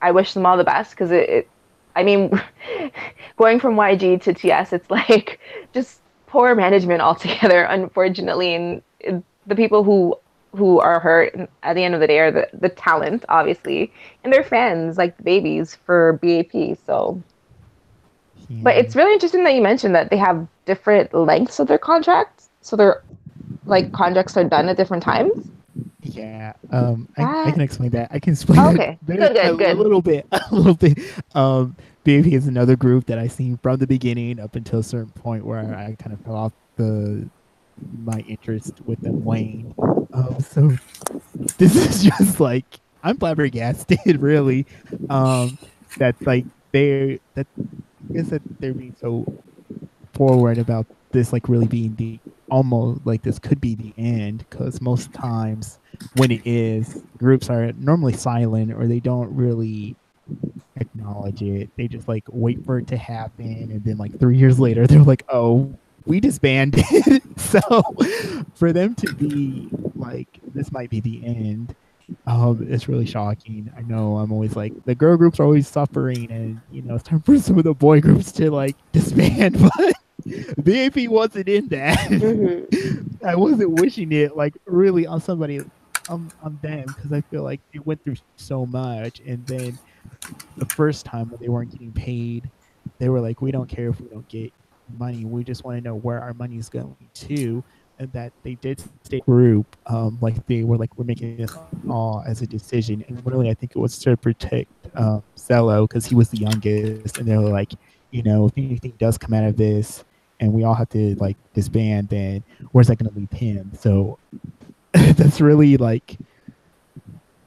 I wish them all the best because I mean, going from YG to TS, it's like just poor management altogether, unfortunately. And the people who are hurt at the end of the day are the talent, obviously, and their fans, like the babies for BAP. So, but it's really interesting that you mentioned that they have different lengths of their contracts. So their like contracts are done at different times. Yeah, I can explain that. I can explain okay. that Good. A little bit. BAP is another group that I seen from the beginning up until a certain point where I kind of fell off my interest with them wane. So this is just like I'm flabbergasted, really. That like I guess that they're being so forward about this like really being the almost like this could be the end because most times when it is groups are normally silent or they don't really acknowledge it. They just like wait for it to happen and then like 3 years later they're like, oh, we disbanded. So for them to be like this might be the end, it's really shocking. I know I'm always like the girl groups are always suffering and you know it's time for some of the boy groups to like disband, but BAP wasn't in that. I wasn't wishing it like really on somebody on them because I feel like they went through so much and then the first time when they weren't getting paid, they were like, we don't care if we don't get money. We just want to know where our money is going to. And that they did stay group. Like they were like, we're making this all as a decision. And really, I think it was to protect Cello because he was the youngest. And they were like, you know, if anything does come out of this and we all have to like disband, then where's that going to leave him? So that's really like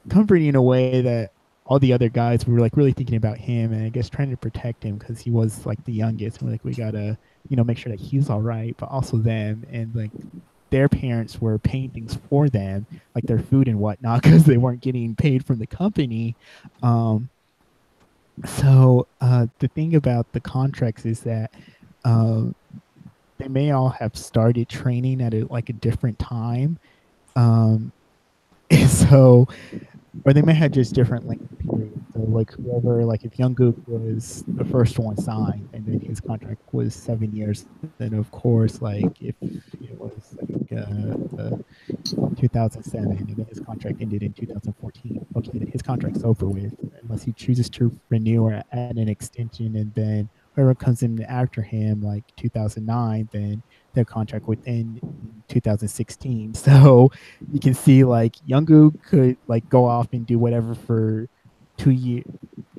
comforting in a way that all the other guys were like really thinking about him and I guess trying to protect him because he was like the youngest. And we're like, we gotta, you know, make sure that he's all right, but also them. And like their parents were paying things for them, like their food and whatnot, because they weren't getting paid from the company. So the thing about the contracts is that they may all have started training at like a different time. So or they may have just different length periods So like whoever, like if Jungkook was the first one signed, and then his contract was 7 years, then of course like if it was like 2007, and then his contract ended in 2014. Okay, then his contract's over with unless he chooses to renew or add an extension, and then whoever comes in after him, like 2009, then their contract would end in 2016. So you can see like Youngoo could like go off and do whatever for 2 years,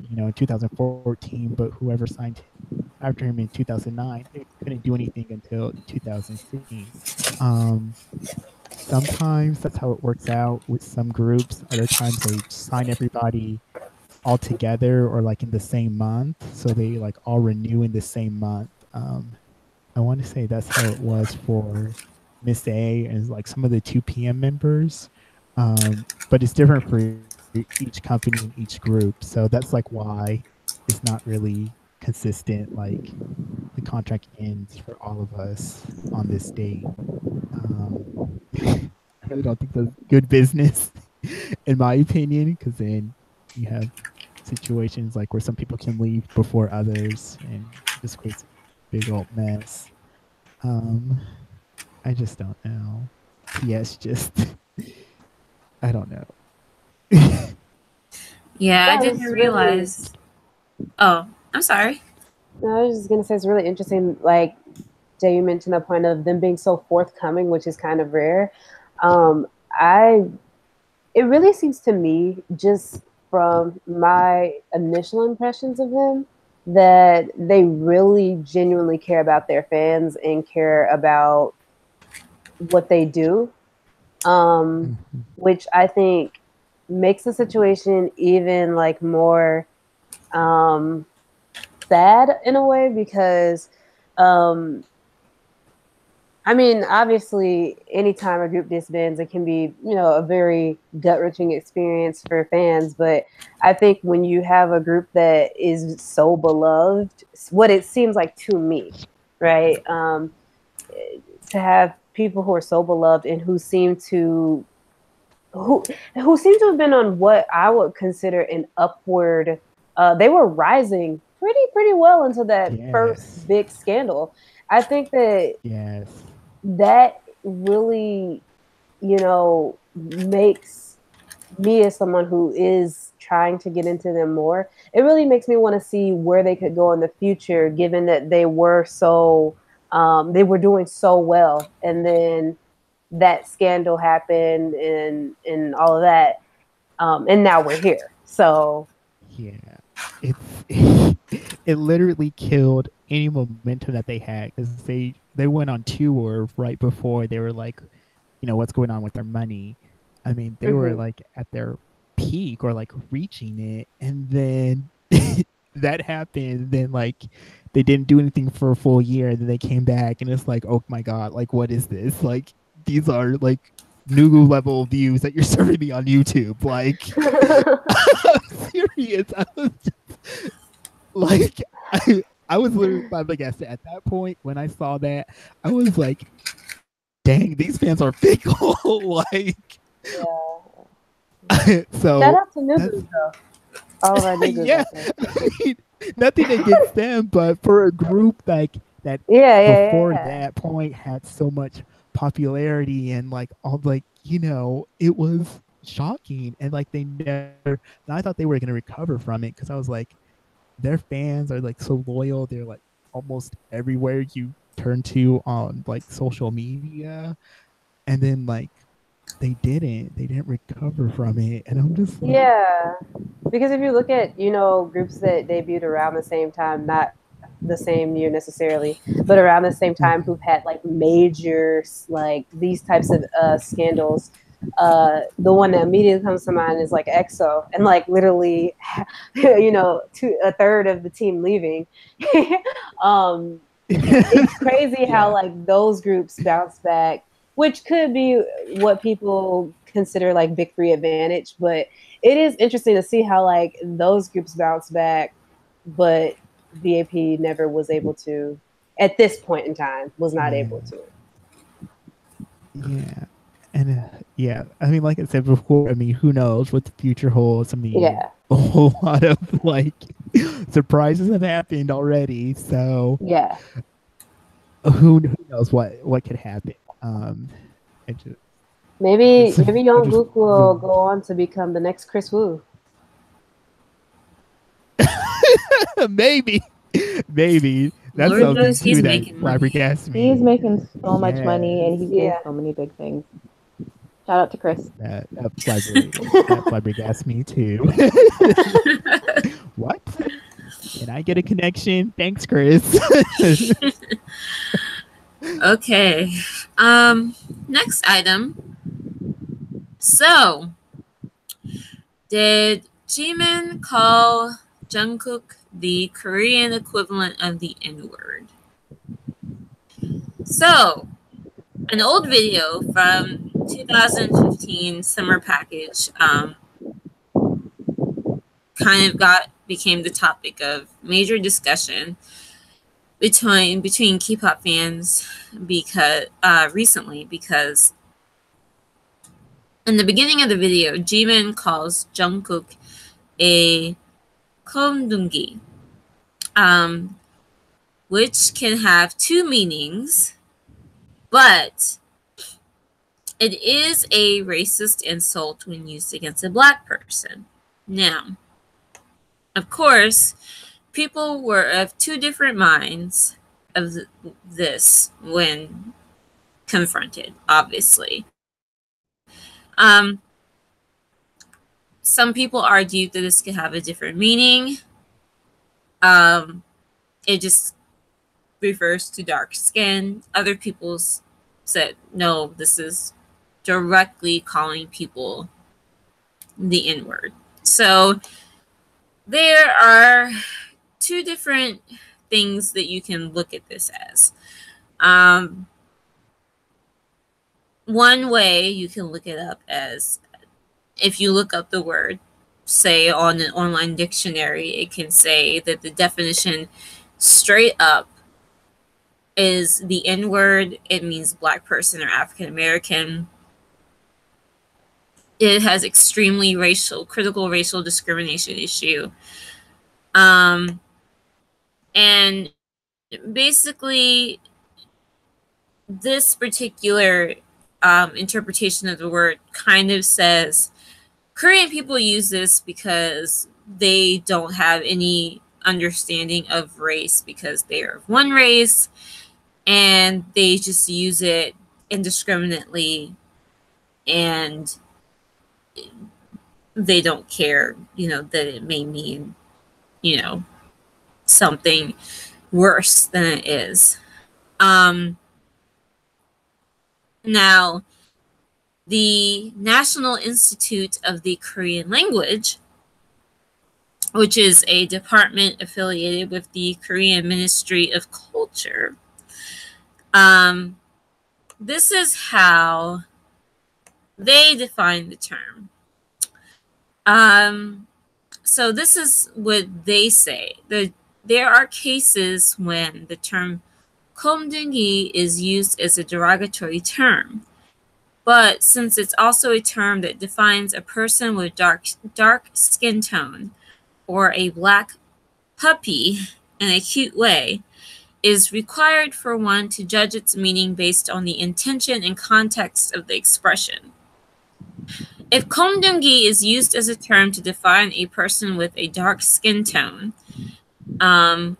in 2014, but whoever signed after him in 2009, they couldn't do anything until 2016. Um, Sometimes that's how it works out with some groups. Other times they sign everybody all together or like in the same month, so they like all renew in the same month. I want to say that's how it was for Miss A and like some of the 2 p.m. members, but it's different for each company and each group. So that's like why it's not really consistent. Like the contract ends for all of us on this date. I really don't think that's good business, in my opinion, because then you have situations like where some people can leave before others, and just creates a big old mess. Um, I just don't know. TS just, I don't know. Yeah, I That didn't was really. realize. Oh, I'm sorry. No, I was just gonna say it's really interesting. Like Jay, you mentioned the point of them being so forthcoming, which is kind of rare. I It really seems to me, just from my initial impressions of them, that they really genuinely care about their fans and care about what they do, which I think makes the situation even like more um, sad in a way because um, I mean, obviously, anytime a group disbands, it can be, a very gut-wrenching experience for fans. But I think when you have a group that is so beloved, what it seems like to me, right? To have people who are so beloved and who seem to have been on what I would consider an upward. They were rising pretty well until that first Yes. big scandal. I think that Yes. that really, makes me as someone who is trying to get into them more, it really makes me want to see where they could go in the future, given that they were doing so well. And then that scandal happened and all of that. And now we're here. So Yeah. It's it literally killed any momentum that they had because they went on tour right before they were like, what's going on with their money. I mean, they were mhm. like at their peak or like reaching it, and then that happened. Then like they didn't do anything for a full year, and then they came back, and it's like, oh my god, like what is this? Like these are like new level views that you're serving me on YouTube. Like I'm serious. I was just like I was literally flabbergasted at that point when I saw that. I was like, dang, these fans are fickle. Like, Yeah. Shout so out to that's Nugu though. All of our Nugus yeah. out there. I mean, nothing against them, but for a group like that before Yeah. that point had so much popularity and like all like it was shocking, and like they never. And I thought they were gonna recover from it because I was like, their fans are like so loyal. They're like almost everywhere you turn to on like social media, and then like they didn't recover from it, and I'm just like, Yeah, because if you look at, groups that debuted around the same time, not the same year necessarily, but around the same time who've had like major, like these types of scandals, the one that immediately comes to mind is like EXO and like literally, a third of the team leaving. um, it's crazy how yeah, like those groups bounce back, which could be what people consider like big three advantage, but it is interesting to see how like those groups bounce back, but VAP never was able to at this point in time was not able yeah, to. yeah. And yeah, I mean, like I said before, I mean, who knows what the future holds? I mean, Yeah. a whole lot of like surprises have happened already. So Yeah. who knows what could happen? I just, Maybe I Young just Gook will go on to become the next Chris Wu. maybe, maybe that's Lord something knows he's too that making money. flabbergasts me. He's making so much money and Yes, he's doing Yeah. so many big things. Shout out to Chris. that flabbergasts me too. What? Can I get a connection? Thanks, Chris. Okay. Next item. So, did Jimin call Jungkook the Korean equivalent of the N-word? So, an old video from 2015 summer package kind of became the topic of major discussion between K-pop fans because recently, because in the beginning of the video, Jimin calls Jungkook a komdungi, which can have two meanings, but it is a racist insult when used against a black person. Now, of course, people were of two different minds of this when confronted, obviously. Some people argued that this could have a different meaning. It just refers to dark skin. Other people said, no, this is directly calling people the N-word. So there are two different things that you can look at this as. One way you can look it up as, if you look up the word, say on an online dictionary, it can say that the definition straight up is the N-word. It means black person or African American. It has extremely critical racial discrimination issue. And basically, this particular interpretation of the word kind of says Korean people use this because they don't have any understanding of race because they are of one race, and they just use it indiscriminately, and they don't care, that it may mean, something worse than it is. Now, the National Institute of the Korean Language, which is a department affiliated with the Korean Ministry of Culture, this is how they define the term. So this is what they say. There are cases when the term komdungi is used as a derogatory term. But since it's also a term that defines a person with dark skin tone or a black puppy in a cute way, is required for one to judge its meaning based on the intention and context of the expression. If komdungi is used as a term to define a person with a dark skin tone, and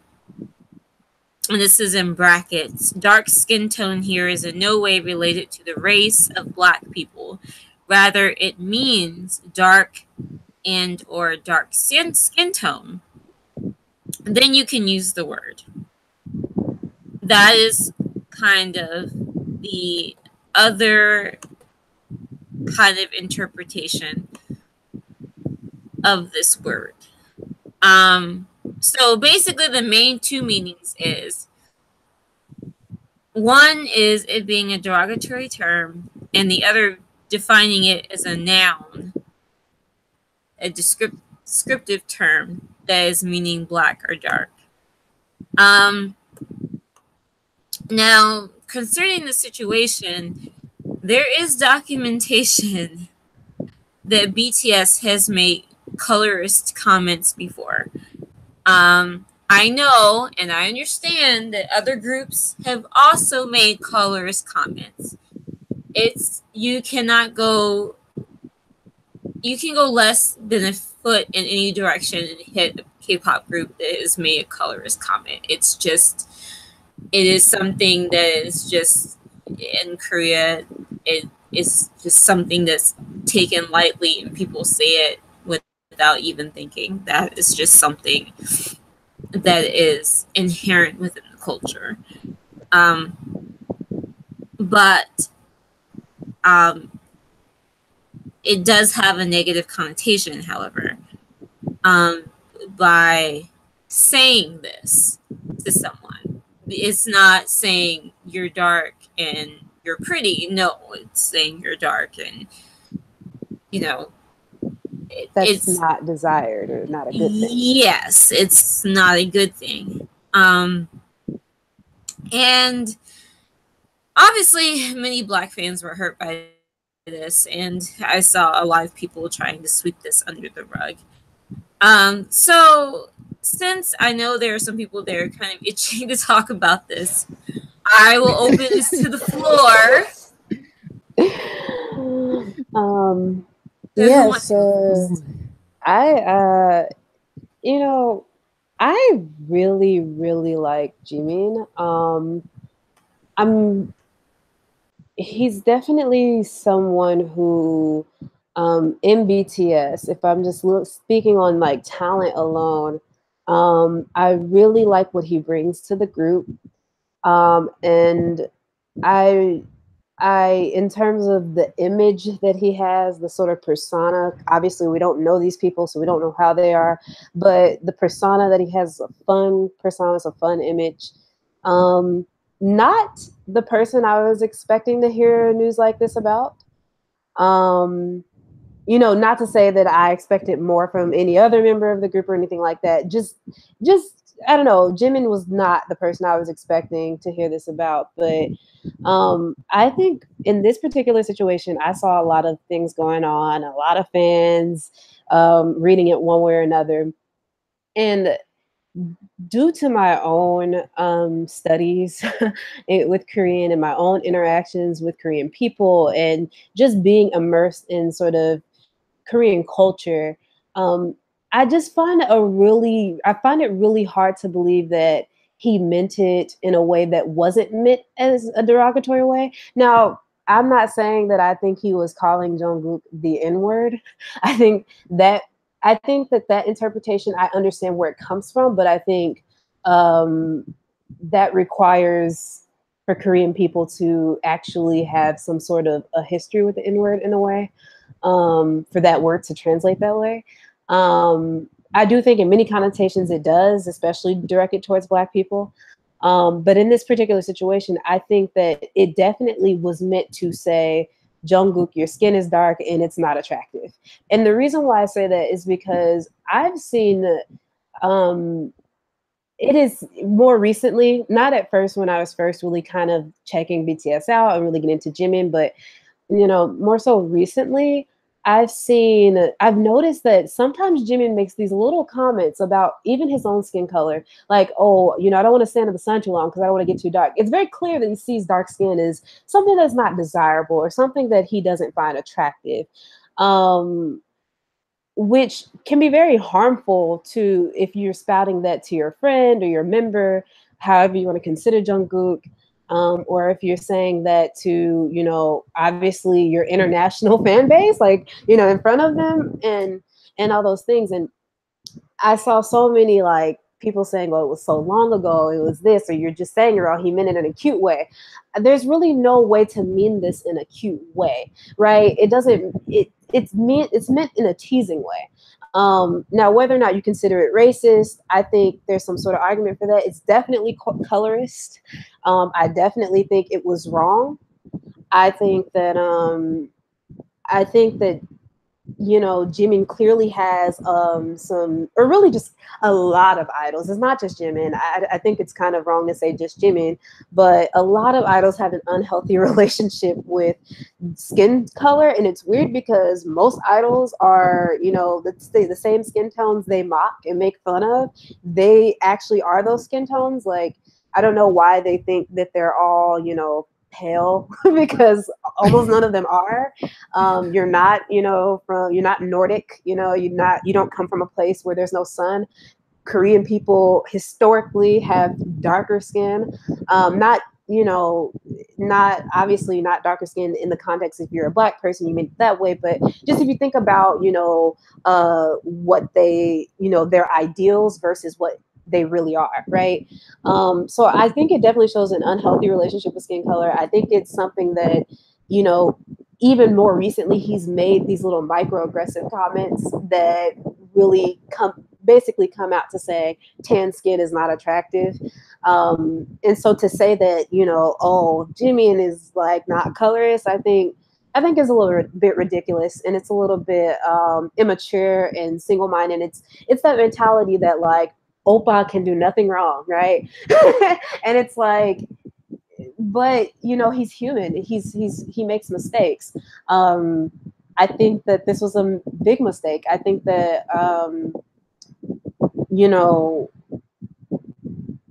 this is in brackets, dark skin tone here is in no way related to the race of black people. Rather, it means dark and or dark skin tone. Then you can use the word. That is kind of the other kind of interpretation of this word. So basically the main two meanings is, one is it being a derogatory term, and the other defining it as a noun, a descriptive term that is meaning black or dark. Now, concerning the situation, there is documentation that BTS has made colorist comments before. I know and I understand that other groups have also made colorist comments. You can go less than a foot in any direction and hit a K-pop group that has made a colorist comment. It is something that is just in Korea. It is just something that's taken lightly, and people say it without even thinking. That is just something that is inherent within the culture. But it does have a negative connotation, however, by saying this to someone. It's not saying you're dark and you're pretty. No, it's saying you're dark and, That's not desired or not a good thing. Yes, it's not a good thing. And obviously, many Black fans were hurt by this, and I saw a lot of people trying to sweep this under the rug. So since I know there are some people that are kind of itching to talk about this, I will open this to the floor. Yeah, so I I really, really like Jimin. He's definitely someone who, in BTS, if I'm just speaking on like talent alone, I really like what he brings to the group. And I in terms of the image that he has, the sort of persona, obviously we don't know these people, so we don't know how they are, but the persona that he has, a fun persona, it's a fun image. Not the person I was expecting to hear news like this about. Not to say that I expected more from any other member of the group or anything like that. Just I don't know. Jimin was not the person I was expecting to hear this about, but I think in this particular situation, I saw a lot of things going on, a lot of fans reading it one way or another, and due to my own studies with Korean and my own interactions with Korean people, and just being immersed in sort of Korean culture, um, I find it really hard to believe that he meant it in a way that wasn't meant as a derogatory way. Now, I'm not saying that I think he was calling Jungkook the N word. I think that that interpretation, I understand where it comes from, but I think that requires for Korean people to actually have some sort of a history with the N word in a way, for that word to translate that way. I do think in many connotations it does, especially directed towards Black people. But in this particular situation, I think that it definitely was meant to say, Jungkook, your skin is dark and it's not attractive. And the reason why I say that is because I've seen it is more recently, not at first when I was first really kind of checking BTS out and really getting into Jimin, but more so recently, I've noticed that sometimes Jimin makes these little comments about even his own skin color, like, oh, I don't want to stand in the sun too long because I don't want to get too dark. It's very clear that he sees dark skin as something that's not desirable or something that he doesn't find attractive. Which can be very harmful to if you're spouting that to your friend or your member, however you want to consider Jungkook, or if you're saying that to, obviously your international fan base, like, in front of them and all those things. And I saw so many like people saying, "Oh, it was so long ago. It was this," or "You're just saying it wrong. He meant it in a cute way." There's really no way to mean this in a cute way, right? It doesn't. It's meant in a teasing way. Now, whether or not you consider it racist, I think there's some sort of argument for that. It's definitely colorist. I definitely think it was wrong. I think that Jimin clearly has some, or really just a lot of idols. It's not just Jimin. I think it's kind of wrong to say just Jimin, but a lot of idols have an unhealthy relationship with skin color, and it's weird because most idols are, the same skin tones they mock and make fun of. They actually are those skin tones. Like, I don't know why they think that they're all, pale because almost none of them are. You're not, you're not Nordic, you don't come from a place where there's no sun. Korean people historically have darker skin. Not, not obviously not darker skin in the context if you're a black person, you mean it that way, but just if you think about, what they, their ideals versus what they really are, right? So I think it definitely shows an unhealthy relationship with skin color. I think it's something that, you know, even more recently, he's made these little microaggressive comments that really basically come out to say tan skin is not attractive. And so to say that, oh, Jimin is like not colorist, I think is a little bit ridiculous, and it's a little bit immature and single-minded. It's that mentality that like Oppa can do nothing wrong, right? And it's like, but he's human. He makes mistakes. I think that this was a big mistake. I think that you know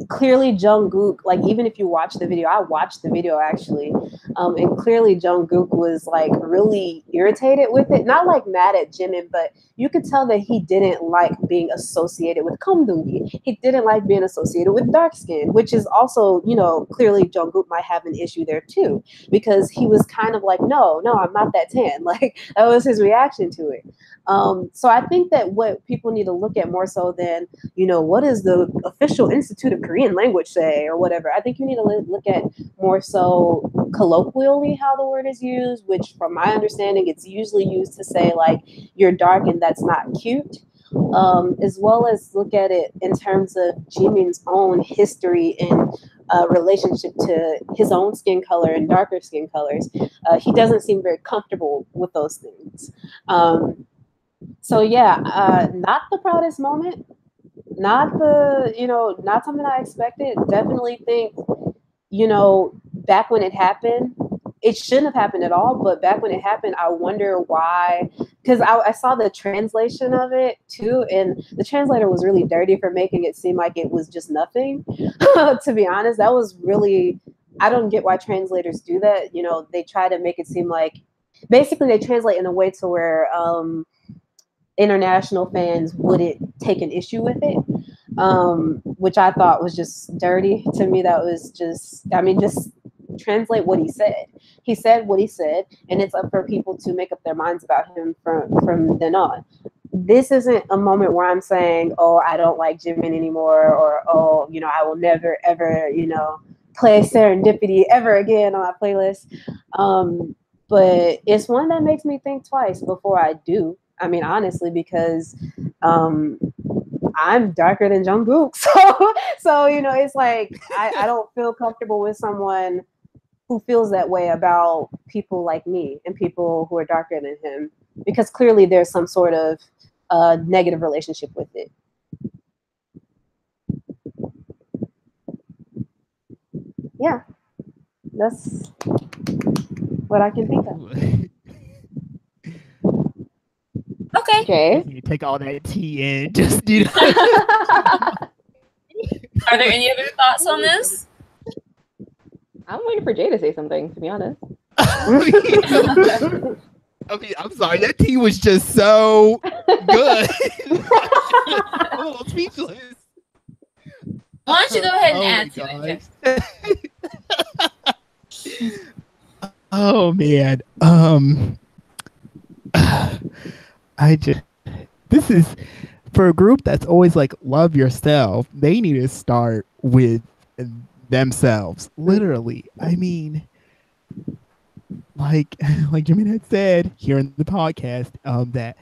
clearly Jungkook, like, even if you watch the video, I watched the video actually, and clearly Jungkook was like really irritated with it, not like mad at Jimin, but you could tell that he didn't like being associated with Kumdungi. He didn't like being associated with dark skin, which is also, clearly Jungkook might have an issue there too, because he was kind of like, no, I'm not that tan. Like, that was his reaction to it. So I think that what people need to look at more so than, what does the official Institute of Korean Language say or whatever. I think you need to look at more so colloquially how the word is used, which from my understanding, it's usually used to say like you're dark and that's not cute. As well as look at it in terms of Jimin's own history and relationship to his own skin color and darker skin colors. He doesn't seem very comfortable with those things. So yeah, not the proudest moment, not the, not something I expected. Definitely think, back when it happened, it shouldn't have happened at all. But back when it happened, I wonder why, because I saw the translation of it too, and the translator was really dirty for making it seem like it was just nothing. To be honest, that was really, I don't get why translators do that. They try to make it seem like, basically they translate in a way to where international fans wouldn't take an issue with it, which I thought was just dirty. To me, that was just, just translate what he said. He said what he said, and it's up for people to make up their minds about him from then on. This isn't a moment where I'm saying, oh, I don't like Jimin anymore, or, oh, I will never, ever, play Serendipity ever again on my playlist. But it's one that makes me think twice before I do. Honestly, because I'm darker than Jungkook, so it's like I don't feel comfortable with someone who feels that way about people like me and people who are darker than him, because clearly there's some sort of negative relationship with it. Yeah, that's what I can think of. Okay. Jay? You take all that tea in, just Are there any other thoughts on this? I'm waiting for Jay to say something, to be honest. I'm sorry, that tea was just so good. I'm a little speechless. Why don't you go ahead and add to it? Oh man. This is for a group that's always like love yourself. They need to start with themselves, literally. Like Jimmy had said here in the podcast, that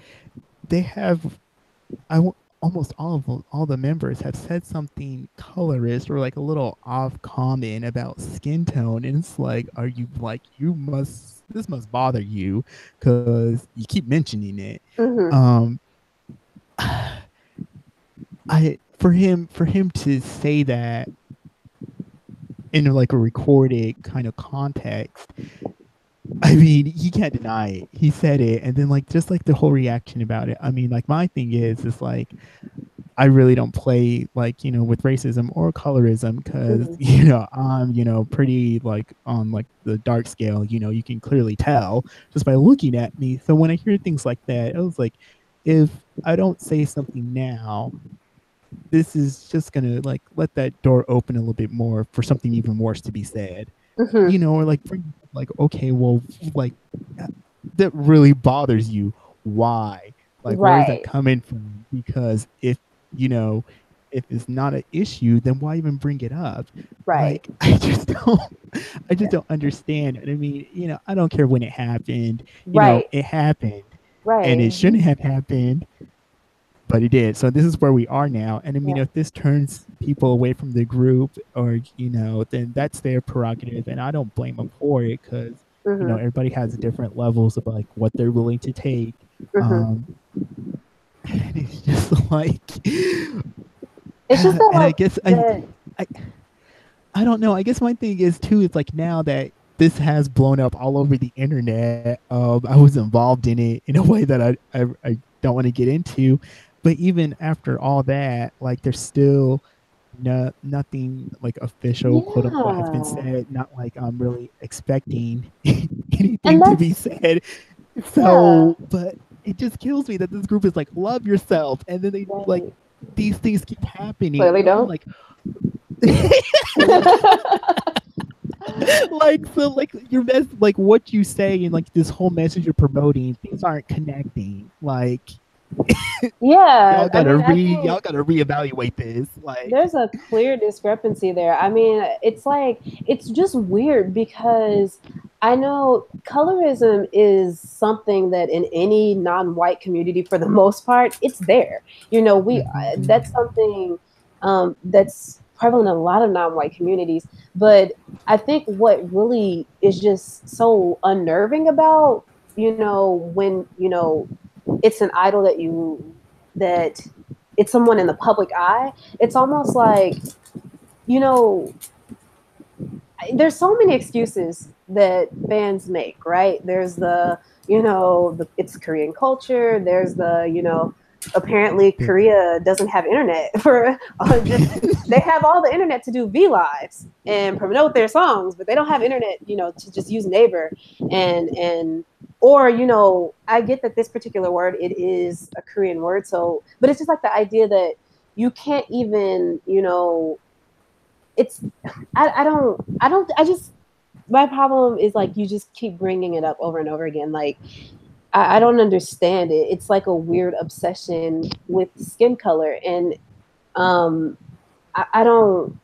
they have almost all the members have said something colorist or like a little off comment about skin tone, and it's like, are you like, this must bother you because you keep mentioning it. Mm-hmm. I for him to say that in like a recorded kind of context, I mean, he can't deny it. He said it, and then like just like the whole reaction about it. I mean, like my thing is like I really don't play like, with racism or colorism because Mm-hmm. I'm pretty like on like the dark scale. You can clearly tell just by looking at me. So when I hear things like that, I was like, if I don't say something now, this is just gonna like let that door open a little bit more for something even worse to be said. Mm-hmm. Or like like, okay, well, like that really bothers you. Why? Like, where is that Right. coming from? Because you know if it's not an issue, then why even bring it up? Right. Like, I just Yeah. don't understand. And I mean, I don't care when it happened. Right. It happened, and Right. it shouldn't have happened, but it did. So this is where we are now. And I mean, Yeah. if this turns people away from the group, or then that's their prerogative, and I don't blame them for it because Mm-hmm. everybody has different levels of like what they're willing to take. Mm-hmm. Um, and it's just like, It's just that and I like guess the I I don't know. I guess my thing is too. It's like now that this has blown up all over the internet. I was involved in it in a way that I don't want to get into. But even after all that, like there's still nothing like official, quote unquote, has been yeah. said. Not like I'm really expecting And anything to be that's said. yeah. So, but it just kills me that this group is like, love yourself, and then they like Right. these things keep happening. Clearly I'm don't. like, like, so like your best, like what you say and like this whole message you're promoting, things aren't connecting. Like, Yeah. I mean, I y'all think gotta reevaluate this. Like, there's a clear discrepancy there. I mean, it's like it's just weird because I know colorism is something that in any non-white community, for the most part, it's there. We that's mhm. something that's prevalent in a lot of non-white communities. But I think what really is just so unnerving about when it's an idol that it's someone in the public eye. It's almost like you know there's so many excuses that fans make, right? There's it's Korean culture. There's apparently Korea doesn't have internet for just they have all the internet to do V lives and promote their songs, but they don't have internet, to just use Neighbor and or I get that this particular word, it is a Korean word, so but it's just like the idea that you can't even, it's I just my problem is like you just keep bringing it up over and over again. Like I don't understand it. It's like a weird obsession with skin color, and um, I don't.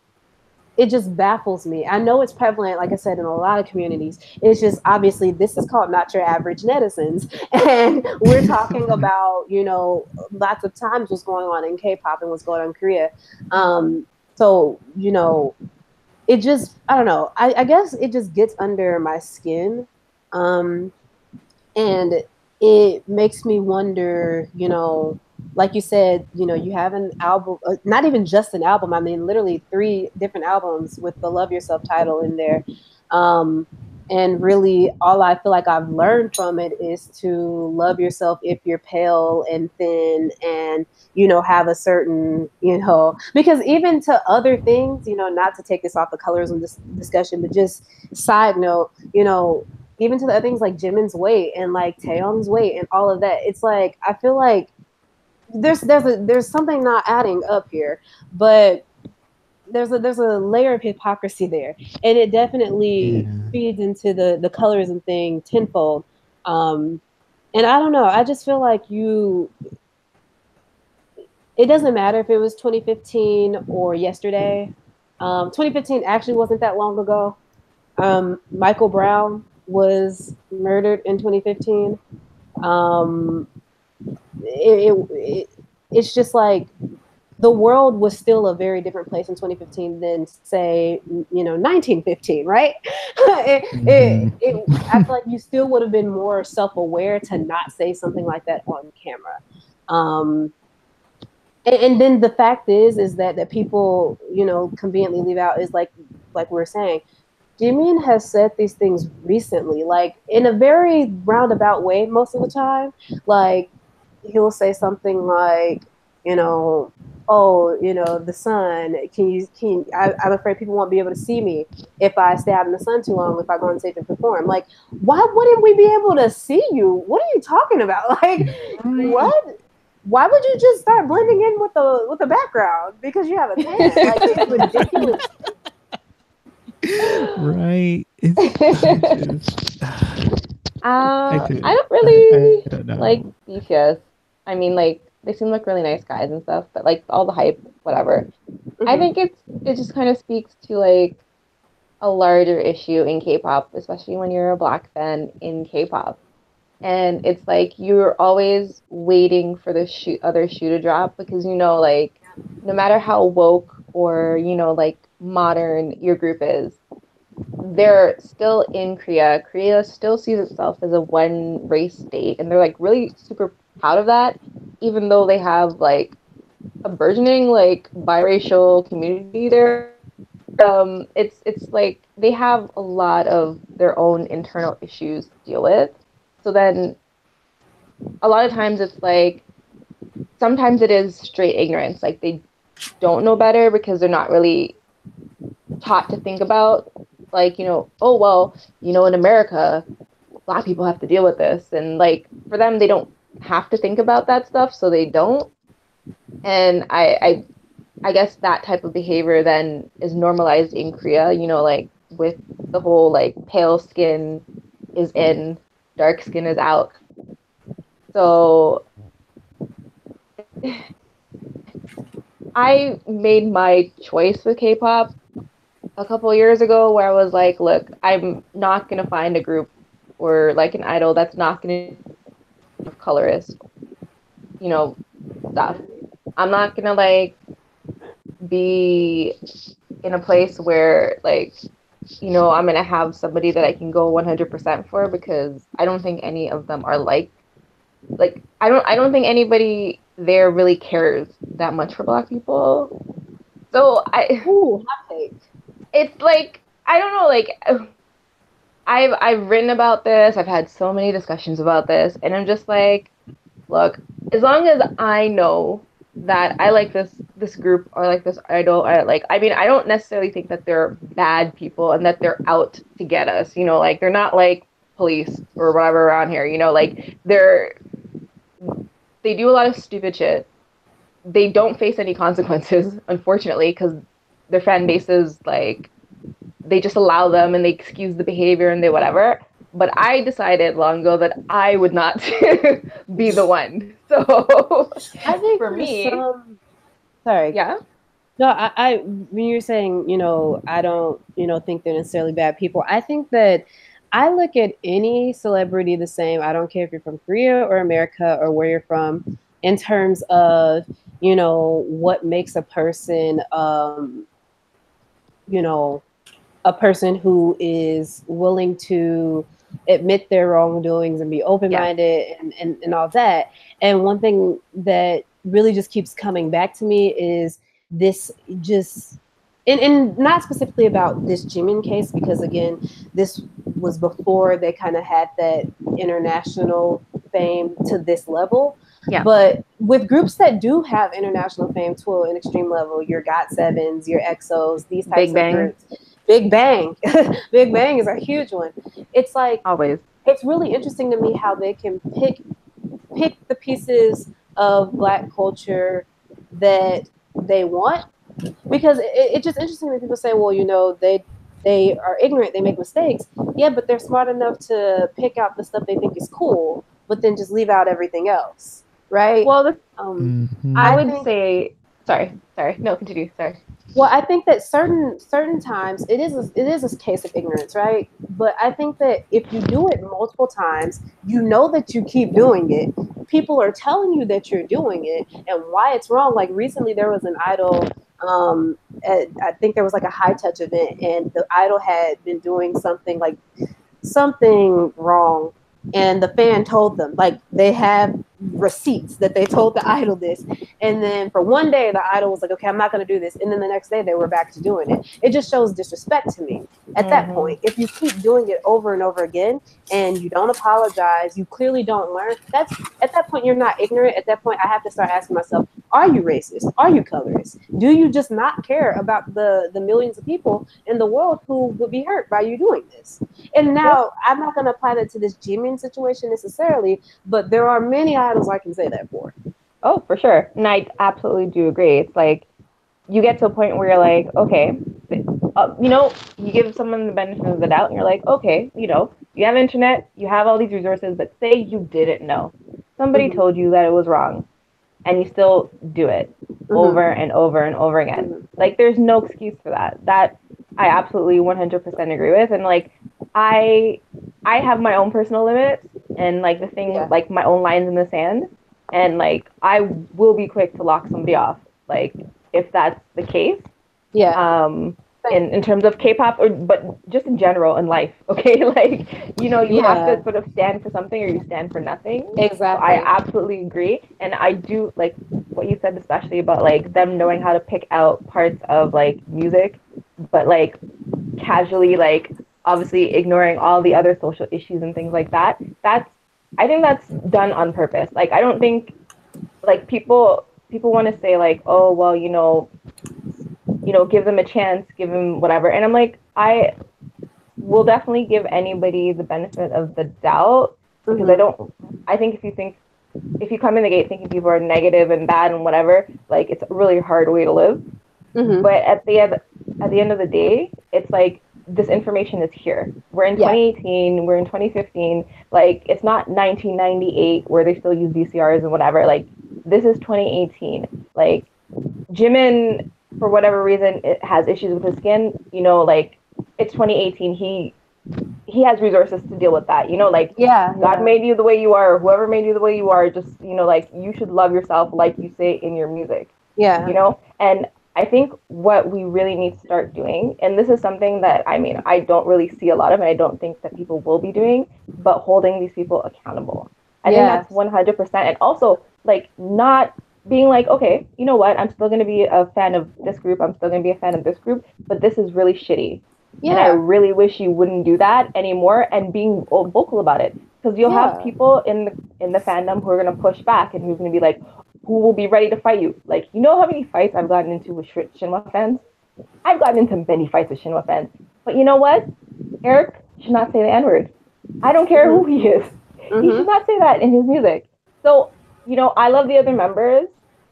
It just baffles me. I know it's prevalent, like I said, in a lot of communities. It's just obviously this is called not your average netizens, and we're talking about lots of times what's going on in K-pop and what's going on in Korea. So it just I don't know. I guess it just gets under my skin. Um, and it makes me wonder, like you said, you have an album, not even just an album. I mean, literally 3 different albums with the Love Yourself title in there. Um, and really, all I feel like I've learned from it is to love yourself if you're pale and thin and, have a certain, because even to other things, not to take this off the colorism discussion, but just side note, even to the other things like Jimin's weight and like Taeyong's weight and all of that. It's like I feel like there's something not adding up here, but there's a layer of hypocrisy there, and it definitely Yeah. feeds into the colorism thing tenfold. And I don't know. I just feel like it doesn't matter if it was 2015 or yesterday. 2015 actually wasn't that long ago. Michael Brown was murdered in 2015. Um, it, it, it's just like the world was still a very different place in 2015 than say 1915, right? I feel like you still would have been more self-aware to not say something like that on camera. And then the fact is that people conveniently leave out is like we're saying, Jimin has said these things recently, like in a very roundabout way most of the time. Like he'll say something like, oh, the sun, I'm afraid people won't be able to see me if I stay out in the sun too long, if I go on stage and perform. Like, why wouldn't we be able to see you? What are you talking about? Like, what? Why would you just start blending in with the background because you have a tan? Like, it's ridiculous. Right. I don't really like BTS. I mean, like they seem like really nice guys and stuff, but like all the hype, whatever. Mm-hmm. I think it just kind of speaks to like a larger issue in K-pop, especially when you're a Black fan in K-pop. And it's like you're always waiting for the other shoe to drop because like no matter how woke or like modern your group is, they're still in Korea. Korea still sees itself as a one race state, and they're like really super proud of that, even though they have like a burgeoning like biracial community there. It's like they have a lot of their own internal issues to deal with. So then a lot of times it's like sometimes it is straight ignorance. Like they don't know better because they're not really taught to think about like, oh, well, in America, Black people have to deal with this. And like for them, they don't have to think about that stuff. So they don't. And I guess that type of behavior then is normalized in Korea, like with the whole like pale skin is in, dark skin is out. So I made my choice with K-pop a couple years ago where I was like, look, I'm not going to find a group or like an idol that's not going to colorist, stuff. I'm not going to like be in a place where like, I'm going to have somebody that I can go 100% for because I don't think any of them are like I don't think anybody there really cares that much for Black people. So hot take. It's like I don't know, like I've written about this. I've had so many discussions about this, and I'm just like, look, as long as I know that I like this group or like this idol, I don't necessarily think that they're bad people and that they're out to get us. Like they're not like police or whatever around here. Like they do a lot of stupid shit. They don't face any consequences, unfortunately, because their fan bases like they just allow them and they excuse the behavior and they whatever. But I decided long ago that I would not be the one. So I think for me, sorry, yeah. No, I when you're saying I don't think they're necessarily bad people. I think that I look at any celebrity the same. I don't care if you're from Korea or America or where you're from, in terms of what makes a person a person who is willing to admit their wrongdoings and be open-minded and all that. And one thing that really just keeps coming back to me is this just and not specifically about this Jimin case, because again, this was before they kind of had that international fame to this level. Yeah. But with groups that do have international fame to an extreme level, your GOT7s, your EXOs, these types of groups. Big Bang. Big Bang is a huge one. It's like always. It's really interesting to me how they can pick the pieces of Black culture that they want, because it's just interesting when people say, well, they are ignorant, they make mistakes. Yeah, but they're smart enough to pick out the stuff they think is cool, but then just leave out everything else, right? Well, Mm-hmm. I would say, sorry, no, continue. Sorry. Well, I think that certain times it is a case of ignorance, right? But I think that if you do it multiple times, you know that you keep doing it. People are telling you that you're doing it and why it's wrong. Like recently, there was an idol. I think there was like a high touch event, and the idol had been doing something wrong, and the fan told them, like, they have receipts that they told the idol this, and then for one day the idol was like, okay, I'm not going to do this, and then the next day they were back to doing it. It just shows disrespect to me at that point. If you keep doing it over and over again and you don't apologize, you clearly don't learn. That's At that point, you're not ignorant. At that point, I have to start asking myself, are you racist? Are you colorist? Do you just not care about the millions of people in the world who would be hurt by you doing this? And now I'm not going to apply that to this Jimin situation necessarily, but there are many idols I can say that for. Oh, for sure. And I absolutely do agree. It's like you get to a point where you're like, okay, you give someone the benefit of the doubt and you're like, okay, you have internet, you have all these resources, but say you didn't know. Somebody told you that it was wrong and you still do it over and over and over again. Like, there's no excuse for that. That I absolutely 100% agree with. And like, I have my own personal limits and like the thing, like my own lines in the sand. And like, I will be quick to lock somebody off, like if that's the case. Yeah. In terms of K-pop, but just in general in life, okay? Like, you have to sort of stand for something or you stand for nothing. Exactly. So I absolutely agree. And I do like what you said, especially about like them knowing how to pick out parts of like music, but like casually, like obviously ignoring all the other social issues and things like that. I think that's done on purpose. Like, I don't think like people want to say like, oh, well, give them a chance, give them whatever. And I'm like, I will definitely give anybody the benefit of the doubt, because I think if you come in the gate thinking people are negative and bad and whatever, like, it's a really hard way to live. But at the end of the day, it's like, this information is here. We're in 2018, we're in 2015. Like, it's not 1998 where they still use VCRs and whatever. Like, this is 2018. Like, Jimin, for whatever reason, it has issues with his skin. Like, it's 2018. He has resources to deal with that. Like, God made you the way you are, or whoever made you the way you are. Just, like, you should love yourself, like you say in your music. Yeah. And I think what we really need to start doing, and this is something that, I don't really see a lot of, and I don't think that people will be doing, but holding these people accountable. I think that's 100%. And also, like, not being like, okay, you know what? I'm still going to be a fan of this group. I'm still going to be a fan of this group, but this is really shitty. Yeah. And I really wish you wouldn't do that anymore, and being vocal about it. Because you'll have people in the fandom who are going to push back and who's going to be like, who will be ready to fight you. Like, you know how many fights I've gotten into with Shinhwa fans? I've gotten into many fights with Shinhwa fans. But you know what? Eric should not say the N-word. I don't care who he is. He should not say that in his music. So, I love the other members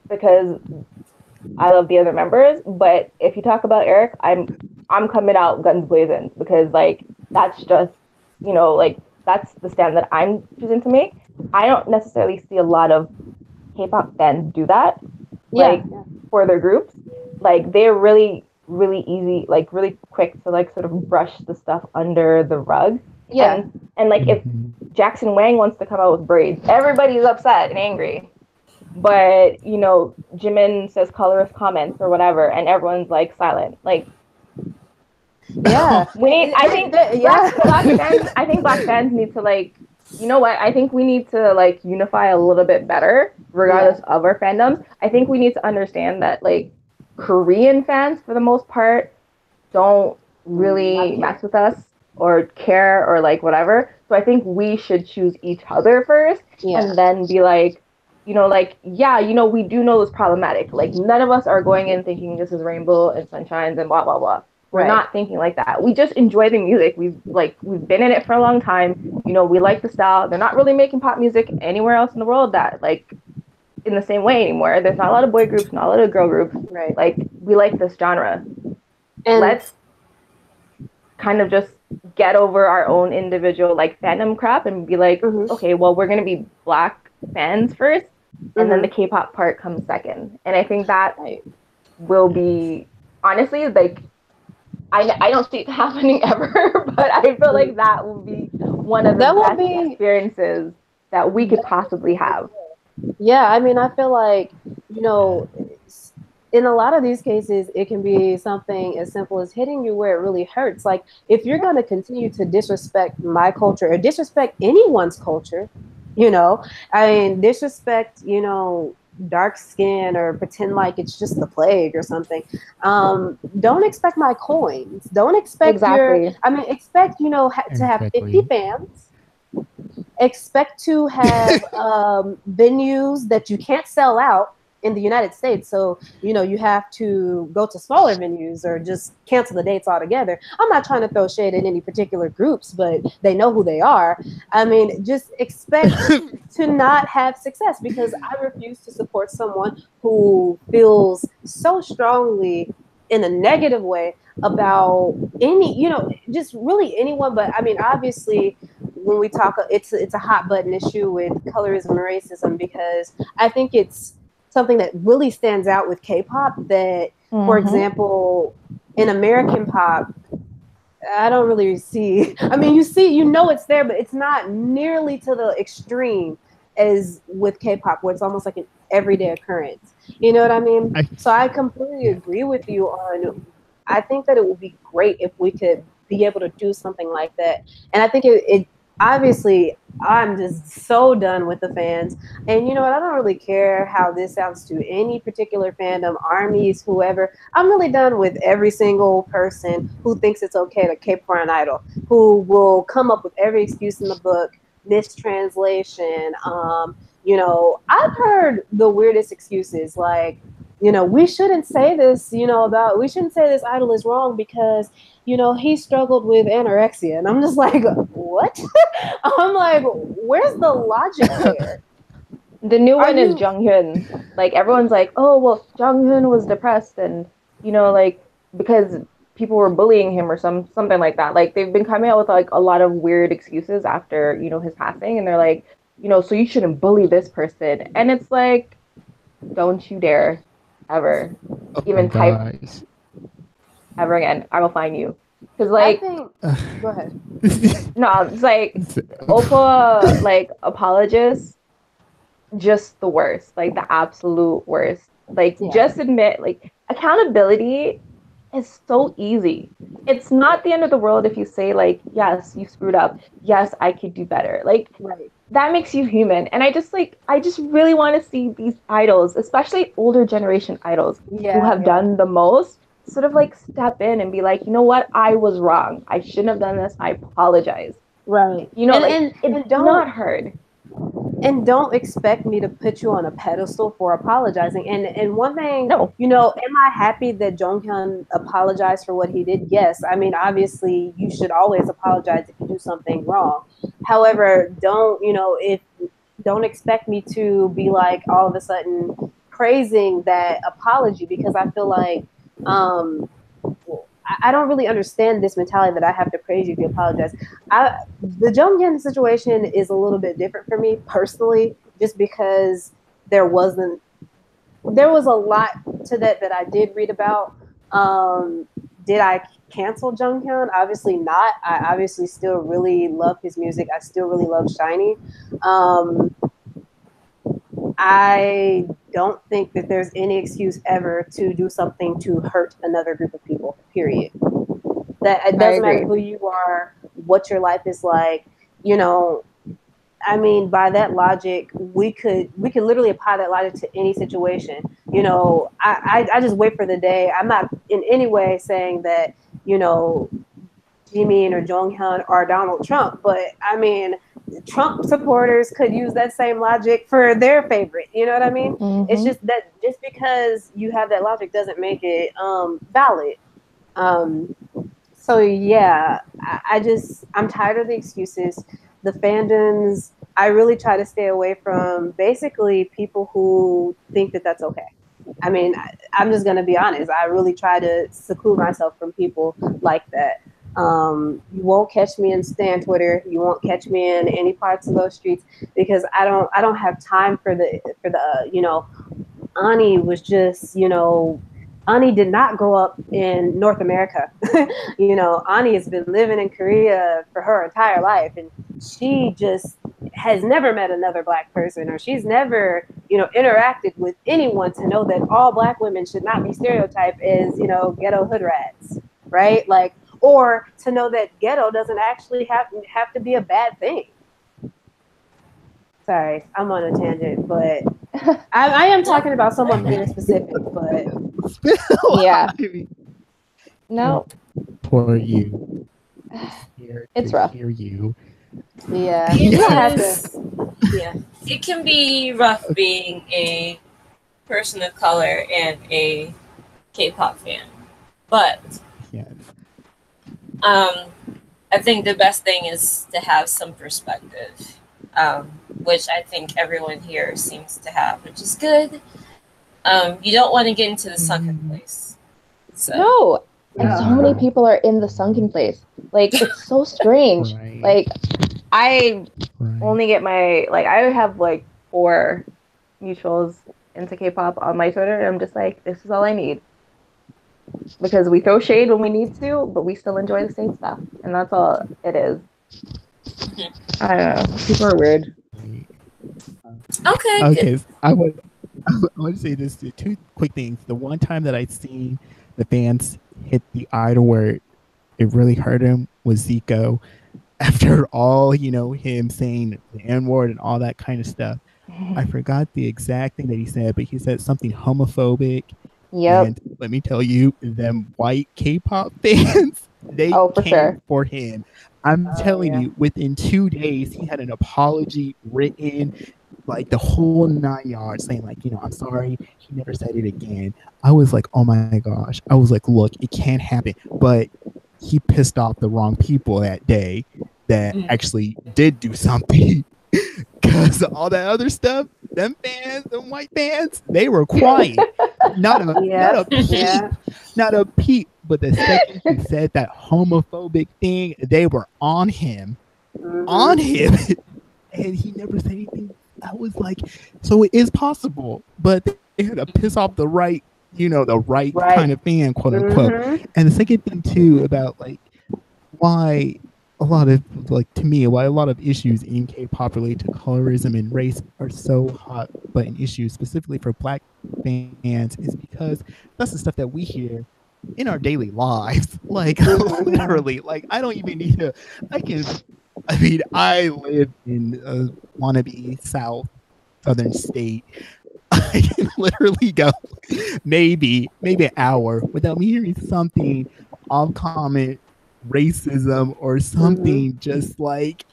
because I love the other members. But if you talk about Eric, I'm coming out guns blazing, because, like, that's just, like, that's the stand that I'm choosing to make. I don't necessarily see a lot of K-pop fans do that, for their groups. Like, they're really, really easy, like, really quick to, like, sort of brush the stuff under the rug. Yeah. And like, if Jackson Wang wants to come out with braids, everybody's upset and angry. But, Jimin says colorist comments or whatever, and everyone's, like, silent. Like, we need, I think, black fans need to, like, you know what? I think we need to, like, unify a little bit better, regardless of our fandoms. I think we need to understand that, like, Korean fans, for the most part, don't really mess with us or care or, like, whatever. So I think we should choose each other first, and then be like, we do know it's problematic. Like, none of us are going in thinking this is rainbow and sunshines and blah, blah, blah. We're not thinking like that. We just enjoy the music. We've been in it for a long time. We like the style. They're not really making pop music anywhere else in the world that, like, in the same way anymore. There's not a lot of boy groups, not a lot of girl groups. Right. Like, we like this genre. And let's kind of just get over our own individual, like, fandom crap and be like, okay, well, we're going to be black fans first, and then the K-pop part comes second. And I think that will be honestly, like I don't see it happening ever, but I feel like that will be one of the That will best be experiences that we could possibly have. Yeah, I mean, I feel like, you know, in a lot of these cases, it can be something as simple as hitting you where it really hurts. Like, if you're going to continue to disrespect my culture or disrespect anyone's culture, I mean, disrespect, dark skin or pretend like it's just the plague or something. Don't expect my coins. Don't expect Exactly. expect, to have 50 Exactly. fans, expect to have venues that you can't sell out in the United States. So, you have to go to smaller venues or just cancel the dates altogether. I'm not trying to throw shade at any particular groups, but they know who they are. I mean, just expect to not have success because I refuse to support someone who feels so strongly in a negative way about just really anyone. But I mean, obviously, when we talk, it's a hot button issue with colorism and racism because I think it's something that really stands out with K-pop. That, for example, in American pop, I don't really see. I mean, it's there, but it's not nearly to the extreme as with K-pop, where it's almost like an everyday occurrence. You know what I mean? I So I completely yeah. agree with you on. I think that it would be great if we could be able to do something like that, and I think it obviously. I'm just so done with the fans. And you know what? I don't really care how this sounds to any particular fandom, armies, whoever. I'm really done with every single person who thinks it's okay to cape for an idol, who will come up with every excuse in the book, mistranslation. I've heard the weirdest excuses like, we shouldn't say this, we shouldn't say this idol is wrong because, he struggled with anorexia. And I'm just like, what? I'm like, where's the logic there? The new Are one is you Junghyun. Like everyone's like, oh well, Junghyun was depressed, and like because people were bullying him or something like that. Like they've been coming out with like a lot of weird excuses after his passing, and they're like, so you shouldn't bully this person, and it's like, don't you dare, ever, Oh my even type gosh. ever again. I will find you, because I like think go ahead. no, it's like Opa like apologists just the worst, like the absolute worst. Like, Yeah. just admit, like, accountability is so easy. It's not the end of the world if you say, like, yes, you screwed up. Yes, I could do better. Like, Right. that makes you human. And I just really want to see these idols, especially older generation idols who Yeah, have yeah. done the most, sort of like step in and be like, you know what? I was wrong. I shouldn't have done this. I apologize. Right. Like, it's not hard. And don't expect me to put you on a pedestal for apologizing. And one thing, No. am I happy that Jonghyun apologized for what he did? Yes. I mean, obviously, you should always apologize if you do something wrong. However, don't expect me to be like all of a sudden praising that apology because I feel like I don't really understand this mentality that I have to praise you if you apologize. The Junghyun situation is a little bit different for me personally, just because there was a lot to that I did read about. Did I cancel Junghyun? Obviously not. I obviously still really love his music. I still really love Shiny. I don't think that there's any excuse ever to do something to hurt another group of people, period. That it I doesn't matter agree. who you are, what your life is like. You know, I mean, by that logic, we could literally apply that logic to any situation. I just wait for the day. I'm not in any way saying that Jimin or Jonghyun or Donald Trump, but I mean, Trump supporters could use that same logic for their favorite. You know what I mean? It's just that just because you have that logic doesn't make it valid. Um, so yeah, I'm tired of the excuses, the fandoms. I really try to stay away from basically people who think that that's okay. I mean, I'm just gonna be honest. I really try to seclude myself from people like that. You won't catch me in Stan Twitter. You won't catch me in any parts of those streets because I don't have time for the Ani was just Ani did not grow up in North America. Ani has been living in Korea for her entire life, and she just has never met another Black person, or she's never, interacted with anyone to know that all Black women should not be stereotyped as, ghetto hood rats, right? Like, or to know that ghetto doesn't actually have to be a bad thing. Sorry, I'm on a tangent, but I am talking about someone very specific, but Yeah. I mean, No, poor you. it's rough. Hear you. Yeah. It You don't have is- yeah, it can be rough being a person of color and a K-pop fan, but Yes. I think the best thing is to have some perspective, which I think everyone here seems to have, which is good. You don't want to get into the sunken place. So. No. And so many people are in the sunken place. Like, it's so strange. Right. Like, I Right. only get my, like, I have like 4 mutuals into K-pop on my Twitter, and I'm just like, this is all I need. Because we throw shade when we need to, but we still enjoy the same stuff. And that's all it is. I don't know. People are weird. Okay. Okay. I want to say this. 2 quick things. The one time that I'd seen the fans hit the idol where it really hurt him was Zico. After all, him saying the N-word and all that kind of stuff. I forgot the exact thing that he said, but he said something homophobic. Yep. And let me tell you, them white K-pop fans, they Oh, for came sure. for him. I'm telling yeah. you, within 2 days, he had an apology written, like the whole 9 yards, saying like, I'm sorry. He never said it again. I was like, oh my gosh. I was like, look, it can't happen. But he pissed off the wrong people that day that actually did do something. Because all that other stuff, them white fans, they were quiet. Not a peep. Not a peep. But the second he said that homophobic thing, they were on him. On him. And he never said anything. I was like, so it is possible. But they had to piss off the right, the right kind of fan, quote unquote. And the second thing too about like why a lot of issues in K-pop related to colorism and race are so hot button issues, specifically for Black fans, is because that's the stuff that we hear in our daily lives. Like literally, like I don't even need to. I live in a wannabe southern state. I can literally go maybe an hour without me hearing something off comment racism or something. Just like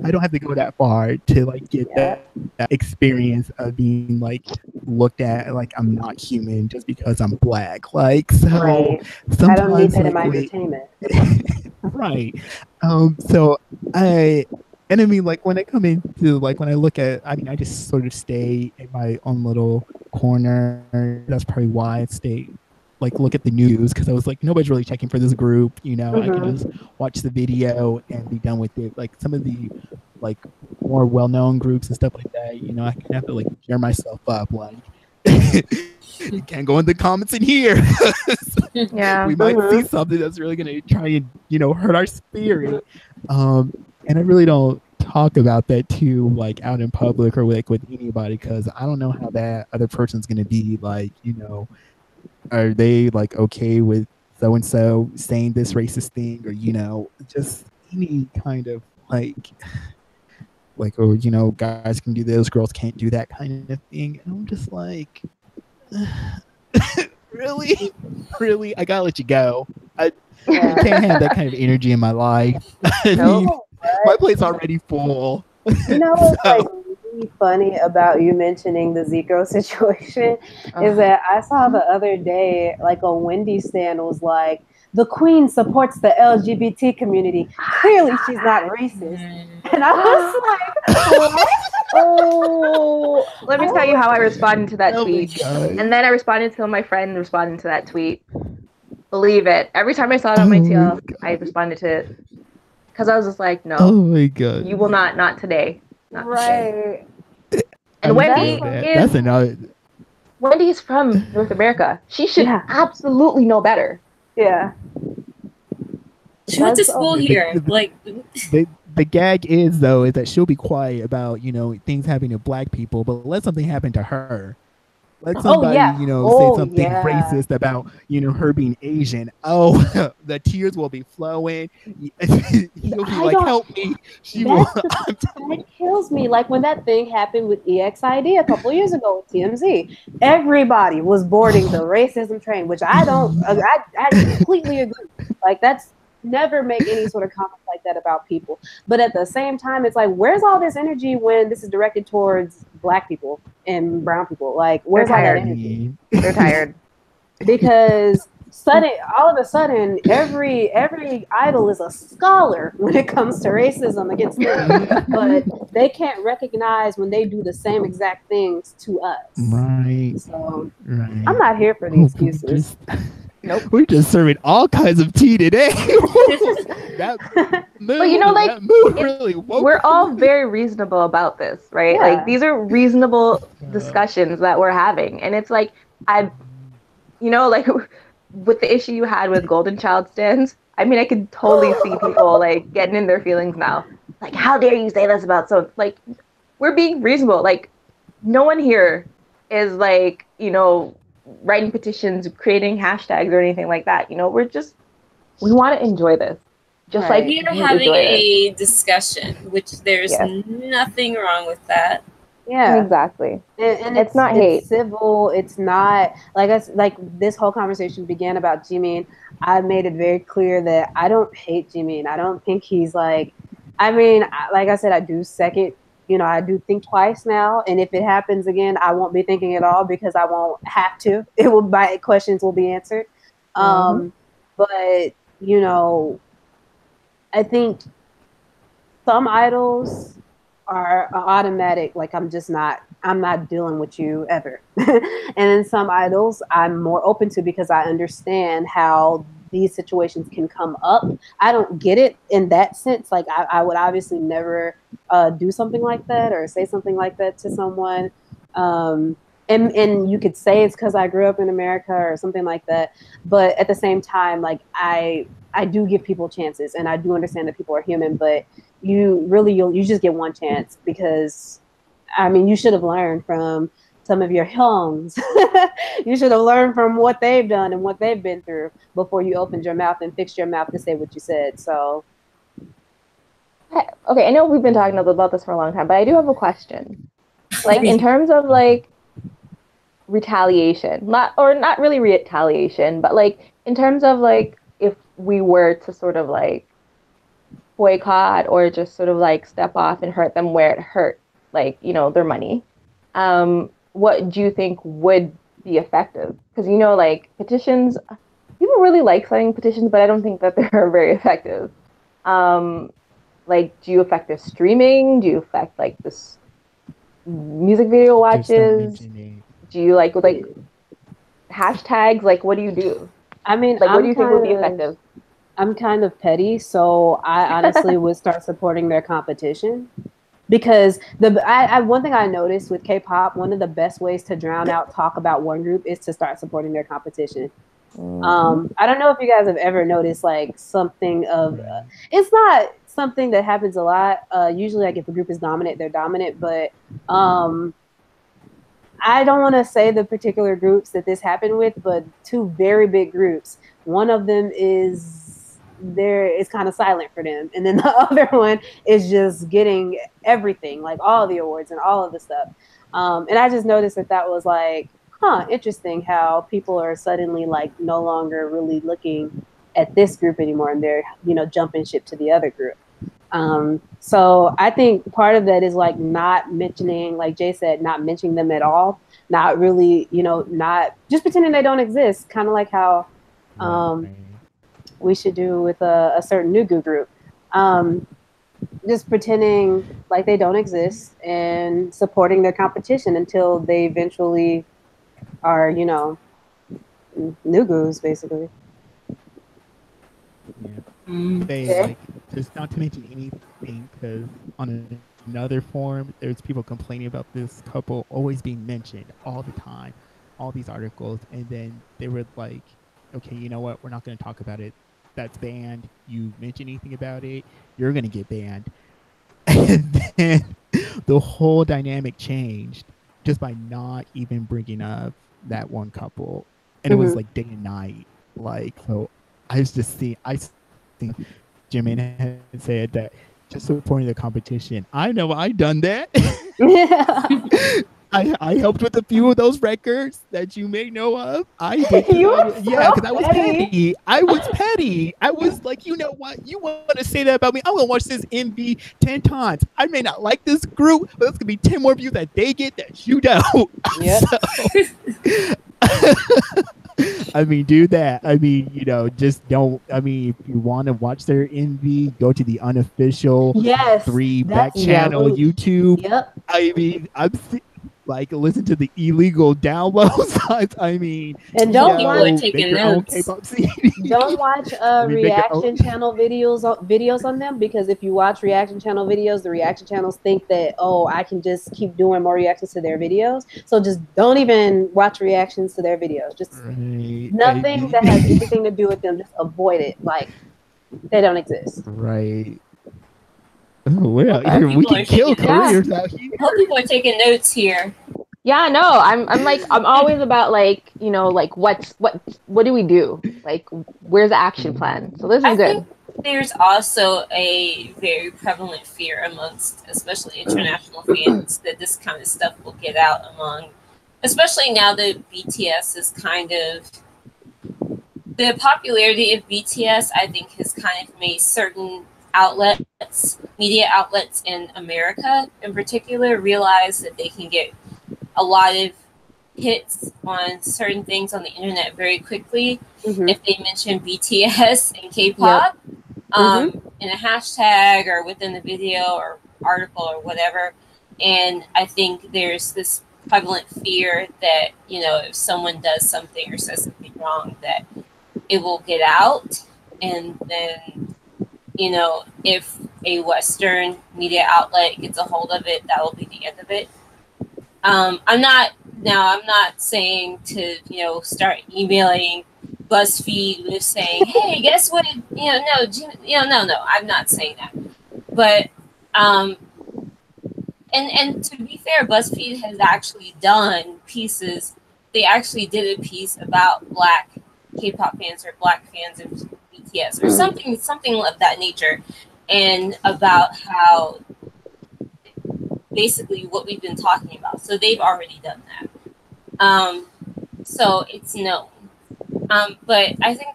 I don't have to go that far to like get that experience of being like looked at like I'm not human just because I'm Black. Like so sometimes I don't need that in my entertainment. Right. So I mean, like when I come into like when I look at, I just sort of stay in my own little corner. That's probably why I stay like look at the news, because I was like, nobody's really checking for this group. I can just watch the video and be done with it. Like some of the like more well-known groups and stuff like that, I can have to like gear myself up. Like you can't go in the comments in here. Yeah. We might see something that's really going to try and hurt our spirit. And I really don't talk about that too, like out in public or like with anybody, because I don't know how that other person's going to be like. Are they like okay with so and so saying this racist thing, or just any kind of like oh guys can do this, girls can't do that kind of thing, and I'm just like really I gotta let you go. I can't have that kind of energy in my life. My plate's already full. What's like really funny about you mentioning the Zico situation is that I saw the other day like a Wendy stand was like, the Queen supports the LGBT community. Clearly she's not racist. And I was like, what? Oh, let me tell you how I responded to that tweet. And then I responded to my friend responding to that tweet. Believe it. Every time I saw it on my TL, I responded to it. Because I was just like, no. Oh my God. You will not today. Not right. today. And Wendy is... That's another... Wendy's from North America. She should Yeah. absolutely know better. Yeah. She went to That's school The, here. the, Like, the gag is though is that she'll be quiet about things happening to black people, but let something happen to her. Let Oh somebody yeah. say Oh something yeah. racist about her being Asian. Oh, the tears will be flowing. She'll be I like, don't. "Help me!" She will. That's the that kills me. Like when that thing happened with EXID a couple years ago with TMZ, everybody was boarding the racism train, which I don't. I completely agree. Like that's never make any sort of comments like that about people. But at the same time, it's like, where's all this energy when this is directed towards black people and brown people? Like, They're where's all that tired. energy? They're tired. Because all of a sudden every idol is a scholar when it comes to racism against them, but they can't recognize when they do the same exact things to us. Right. So Right. I'm not here for the excuses. Nope. We're just serving all kinds of tea today. that mood, But like, that mood really woke we're me. all very reasonable about this, right? Yeah. Like, these are reasonable discussions that we're having. And it's like, like, with the issue you had with Golden Child stands, I mean, I could totally see people, like, getting in their feelings now. Like, how dare you say this about so, like, we're being reasonable. Like, no one here is, like, writing petitions, creating hashtags or anything like that. We want to enjoy this. Just like we are you having enjoy a discussion, which there's Yes. nothing wrong with that. Yeah, Exactly. and It's not hate. It's civil. It's not like this whole conversation began about Jimin. I made it very clear that I don't hate Jimin. I don't think he's like. I mean, like I said, I do second. I do think twice now, and if it happens again, I won't be thinking at all because I won't have to. It will. My questions will be answered. But I think some idols are automatic, like I'm not dealing with you ever. And then some idols I'm more open to because I understand how these situations can come up. I don't get it in that sense. Like I would obviously never do something like that or say something like that to someone. And you could say it's because I grew up in America or something like that. But at the same time, like I do give people chances, and I do understand that people are human, but you just get one chance because I mean you should have learned from some of your Hyungs. You should have learned from what they've done and what they've been through before you opened your mouth and fixed your mouth to say what you said. So Okay, I know we've been talking about this for a long time, but I do have a question. Like, in terms of like retaliation, not really retaliation, but like in terms of like if we were to sort of like boycott or just sort of like step off and hurt them where it hurt, like, their money. What do you think would be effective? Because, like petitions, people really like signing petitions, but I don't think that they're very effective. Like, do you affect their streaming? Do you affect like this music video watches? Do you like hashtags? Like, what do you do? I mean, like, what do you think would be effective? I'm kind of petty, so I honestly would start supporting their competition because one thing I noticed with K-pop, one of the best ways to drown out talk about one group is to start supporting their competition. I don't know if you guys have ever noticed like something of it's not something that happens a lot. Usually, like if a group is dominant, they're dominant, but I don't want to say the particular groups that this happened with, but two very big groups. One of them is it's kind of silent for them, and then the other one is just getting everything, like all the awards and all of the stuff. And I just noticed that was like, interesting how people are suddenly like no longer really looking at this group anymore, and they're jumping ship to the other group. So I think part of that is like not mentioning, like Jay said, not mentioning them at all, not really, not just pretending they don't exist, kind of like how we should do with a certain Nugu group. Just pretending like they don't exist and supporting their competition until they eventually are, Nugus, basically. They like just not to mention anything because on another forum there's people complaining about this couple always being mentioned all the time. all these articles, and then they were like, okay, you know what? We're not going to talk about it. That's banned. You mention anything about it, you're going to get banned. And then the whole dynamic changed just by not even bringing up that one couple. And it was like day and night. Like, so I was just seeing, I think Jimin had said that just supporting the competition. I know I done that. I helped with a few of those records that you may know of. I did. Because I was petty. I was petty. I was like, you know what? You want to say that about me? I'm going to watch this MV 10 times. I may not like this group, but it's going to be 10 more views that they get that you don't. Yep. I mean, do that. I mean, you know, just don't. I mean, if you want to watch their MV, go to the unofficial 3 back channel YouTube. Yep. I mean, like listen to the illegal downloads. I mean, and don't watch taking notes. Don't watch reaction channel videos on them, because if you watch reaction channel videos, the reaction channels think that, oh, I can just keep doing more reactions to their videos. So just don't even watch reactions to their videos. Just nothing that has anything to do with them. Just avoid it. Like they don't exist. Right. Oh, well, we can kill careers out here. I hope people are taking notes here. Yeah, no, I'm always about like, you know, like what do we do? Like, where's the action plan? So this is good. There's also a very prevalent fear amongst, especially international fans, that this kind of stuff will get out among, especially now that BTS is kind of, the popularity of BTS, I think, has kind of made certain outlets, media outlets in America in particular, realize that they can get a lot of hits on certain things on the internet very quickly if they mention BTS and K-pop in a hashtag or within the video or article or whatever. And I think there's this prevalent fear that, you know, if someone does something or says something wrong, that it will get out, and then, you know, if a Western media outlet gets a hold of it, that will be the end of it. I'm not saying to, you know, start emailing BuzzFeed with saying, hey, guess what? No, I'm not saying that. But, and to be fair, BuzzFeed has actually done pieces. They actually did a piece about Black K-pop fans or Black fans of BTS or something of that nature, and about how basically what we've been talking about. So they've already done that. So it's known. But I think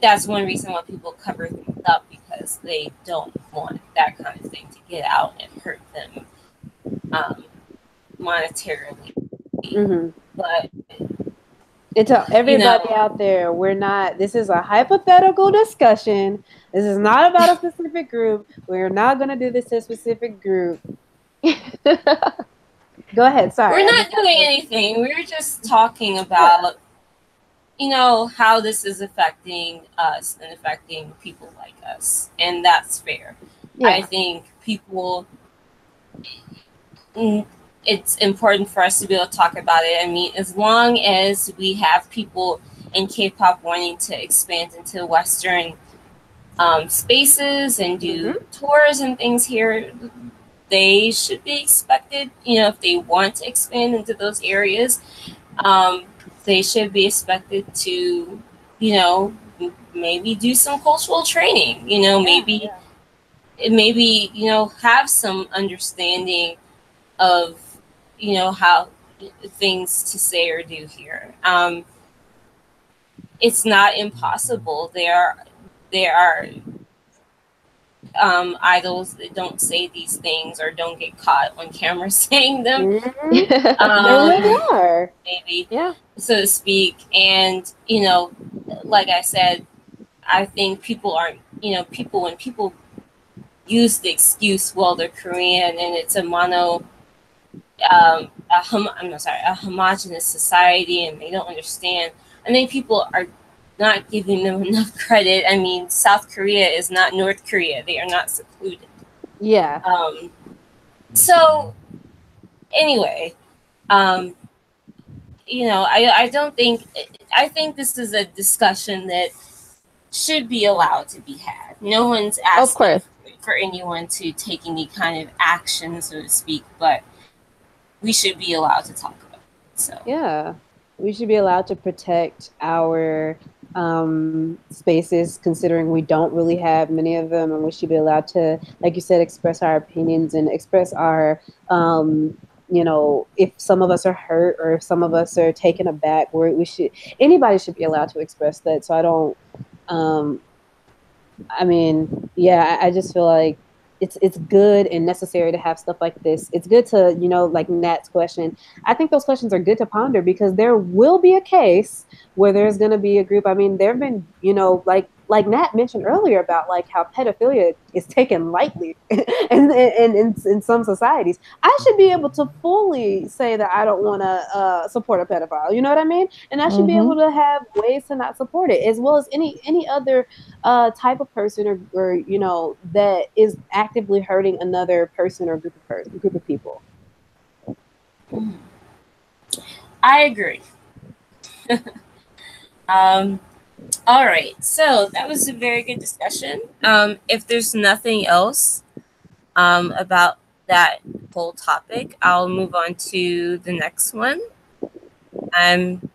that's one reason why people cover things up, because they don't want that kind of thing to get out and hurt them monetarily. But and to everybody out there, this is a hypothetical discussion. This is not about a specific group. We're not going to do this to a specific group. Go ahead. Sorry. We're not doing anything. We're just talking about, you know, how this is affecting us and affecting people like us. And that's fair. Yeah. I think it's important for us to be able to talk about it. I mean, as long as we have people in K-pop wanting to expand into Western spaces and do tours and things here, they should be expected, you know, if they want to expand into those areas, they should be expected to, you know, maybe do some cultural training, you know, maybe, you know, have some understanding of, you know, how things to say or do here. It's not impossible. There are idols that don't say these things or don't get caught on camera saying them. Maybe, so to speak. And, you know, like I said, I think people aren't, you know, when people use the excuse, well, they're Korean and it's a homogenous society and they don't understand. I think people are not giving them enough credit. I mean, South Korea is not North Korea. They are not secluded. Yeah. So anyway, You know, I don't think, I think this is a discussion that should be allowed to be had. No one's Of asking course. for anyone to take any kind of action, so to speak, but we should be allowed to talk about it. So Yeah, we should be allowed to protect our spaces, considering we don't really have many of them, and we should be allowed to, like you said, express our opinions and express our, you know, if some of us are hurt or if some of us are taken aback, we should, anybody should be allowed to express that. So I don't, um, I mean, yeah, I just feel like it's good and necessary to have stuff like this. It's good to, you know, like Nat's question. I think those questions are good to ponder because there will be a case where there's going to be a group. I mean, there have been, you know, like Nat mentioned earlier about like how pedophilia is taken lightly in some societies. I should be able to fully say that I don't want to support a pedophile. You know what I mean? And I should be able to have ways to not support it, as well as any other type of person or you know that is actively hurting another person or group of people. I agree. um, all right, so that was a very good discussion. If there's nothing else about that whole topic, I'll move on to the next one. I'm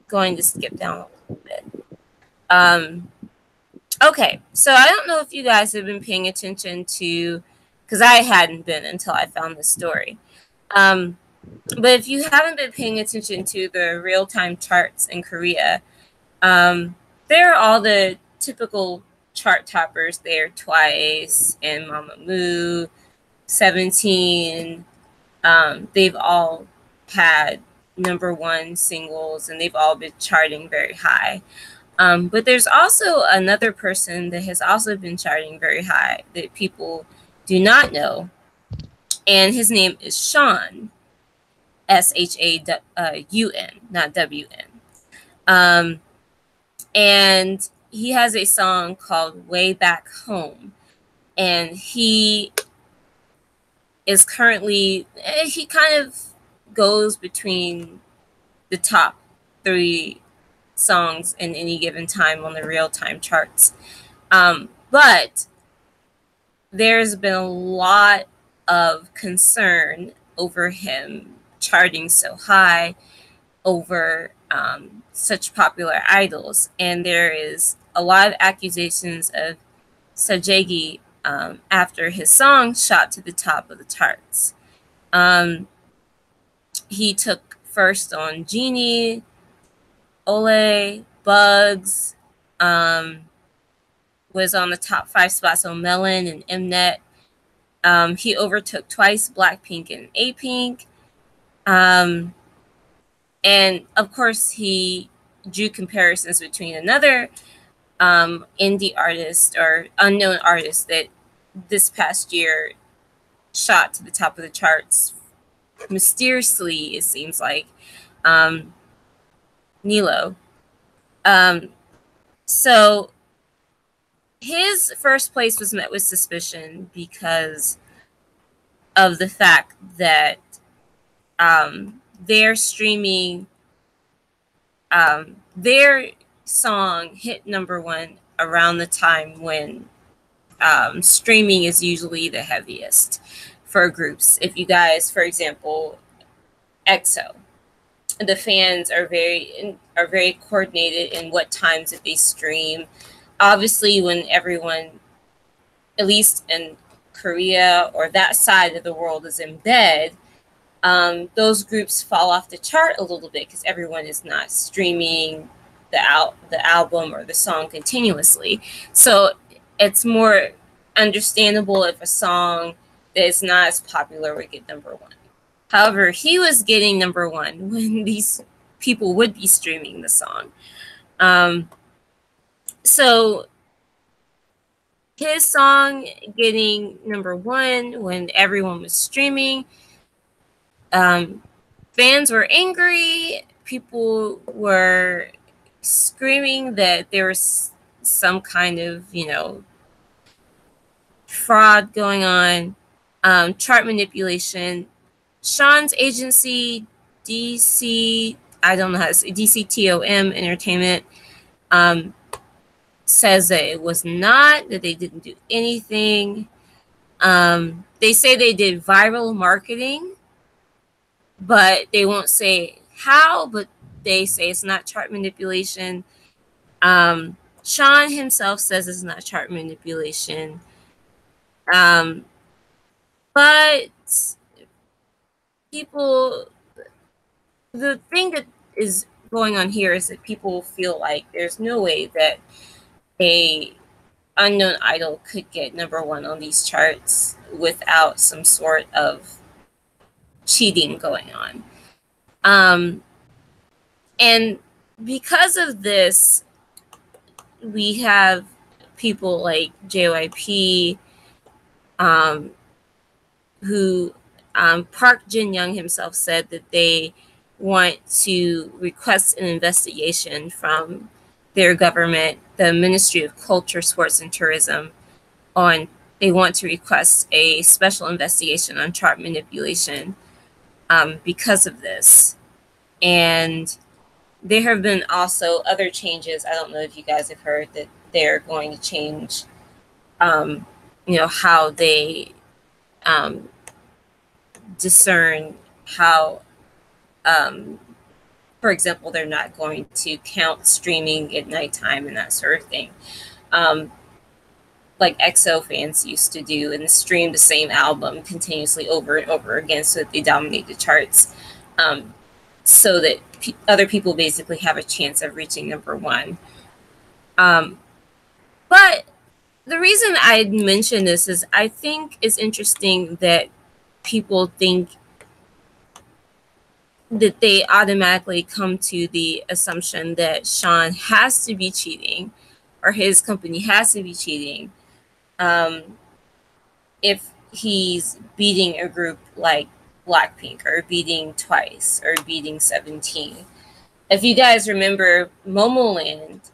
going to skip down a little bit. Okay, so I don't know if you guys have been paying attention to, because I hadn't been until I found this story. But if you haven't been paying attention to the real-time charts in Korea, there are all the typical chart toppers there: Twice and Mamamoo, 17. They've all had #1 singles, and they've all been charting very high. But there's also another person that has also been charting very high that people do not know, and his name is Sean, SHAUN, not WN. And he has a song called Way Back Home, and he is currently, he kind of goes between the top 3 songs in any given time on the real-time charts. But there's been a lot of concern over him charting so high over such popular idols. And there is a lot of accusations of Sajegi after his song shot to the top of the charts. He took first on Genie, Ole, Bugs, was on the top 5 spots on Melon and Mnet. He overtook Twice, Blackpink, and A-Pink. And of course, he drew comparisons between another indie artist or unknown artist that this past year shot to the top of the charts mysteriously, it seems like, Nilo. So his first place was met with suspicion because of the fact that their streaming, their song hit #1 around the time when streaming is usually the heaviest for groups. If you guys, for example, EXO, the fans are very coordinated in what times that they stream. Obviously, when everyone, at least in Korea or that side of the world, is in bed, those groups fall off the chart a little bit because everyone is not streaming the album or the song continuously. So it's more understandable if a song that is not as popular would get #1. However, he was getting #1 when these people would be streaming the song. So his song getting #1 when everyone was streaming, fans were angry. People were screaming that there was some kind of, fraud going on, chart manipulation. Sean's agency DC, I don't know how to say, DCTOM Entertainment says that it was not, that they didn't do anything. They say they did viral marketing, but they won't say how, but they say it's not chart manipulation. Sean himself says it's not chart manipulation. But people, the thing that is going on here is that people feel like there's no way that a unknown idol could get #1 on these charts without some sort of cheating going on. And because of this, we have people like JYP, who Park Jin-young himself said that they want to request an investigation from their government, the Ministry of Culture, Sports, and Tourism, on they want to request a special investigation on chart manipulation because of this. And there have been also other changes. I don't know if you guys have heard that they're going to change, how they discern how, for example, they're not going to count streaming at nighttime and that sort of thing. Like EXO fans used to do, and stream the same album continuously over and over again so that they dominate the charts, so that other people basically have a chance of reaching #1. But the reason I mention this is I think it's interesting that people think that they automatically come to the assumption that Sean has to be cheating, or his company has to be cheating, if he's beating a group like Blackpink, or beating Twice, or beating 17. If you guys remember, Momoland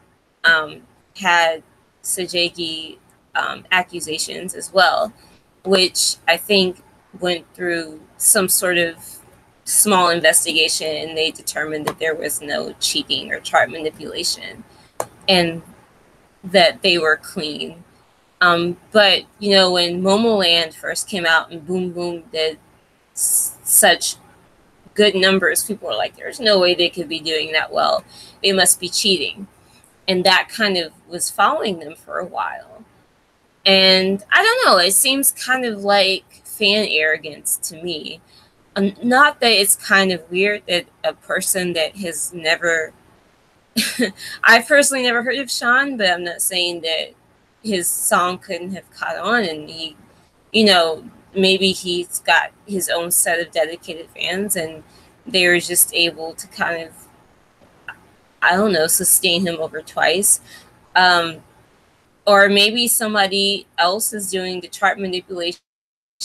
had Sejegi accusations as well, which I think went through some sort of small investigation, and they determined that there was no cheating or chart manipulation, and that they were clean. But when Momoland first came out and Boom Boom did such good numbers, people were like, there's no way they could be doing that well. They must be cheating. And that kind of was following them for a while. And I don't know, it seems kind of like fan arrogance to me. Not that it's kind of weird that a person that has never I've personally never heard of Sean, but I'm not saying that his song couldn't have caught on, and he, maybe he's got his own set of dedicated fans, and they were just able to kind of, I don't know, sustain him over Twice. Or maybe somebody else is doing the chart manipulation.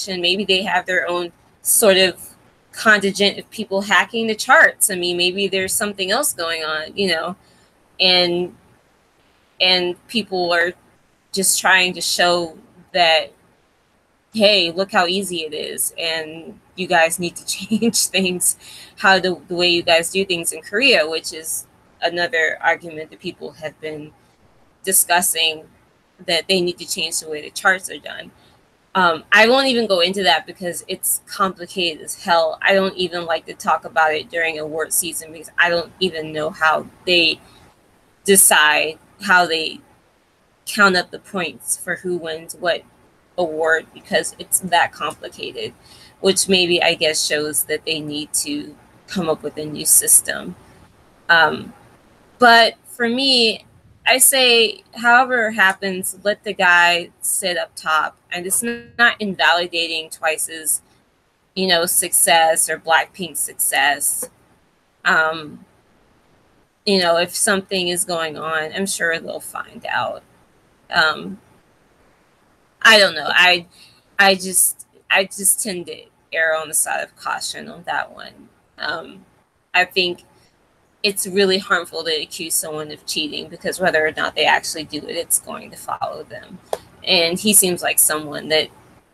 Maybe they have their own sort of contingent of people hacking the charts. I mean, maybe there's something else going on, and people are just trying to show that, hey, look how easy it is, and you guys need to change things, the way you guys do things in Korea, which is another argument that people have been discussing, that they need to change the way the charts are done. I won't even go into that because it's complicated as hell. I don't even like to talk about it during award season because I don't even know how they decide, how they count up the points for who wins what award, because it's that complicated, which maybe I guess shows that they need to come up with a new system. But for me, I say, however it happens, let the guy sit up top. And it's not invalidating Twice's, success, or Blackpink's success. If something is going on, I'm sure they'll find out. I don't know. I just tend to err on the side of caution on that one. I think it's really harmful to accuse someone of cheating, because whether or not they actually do it, it's going to follow them. And he seems like someone that,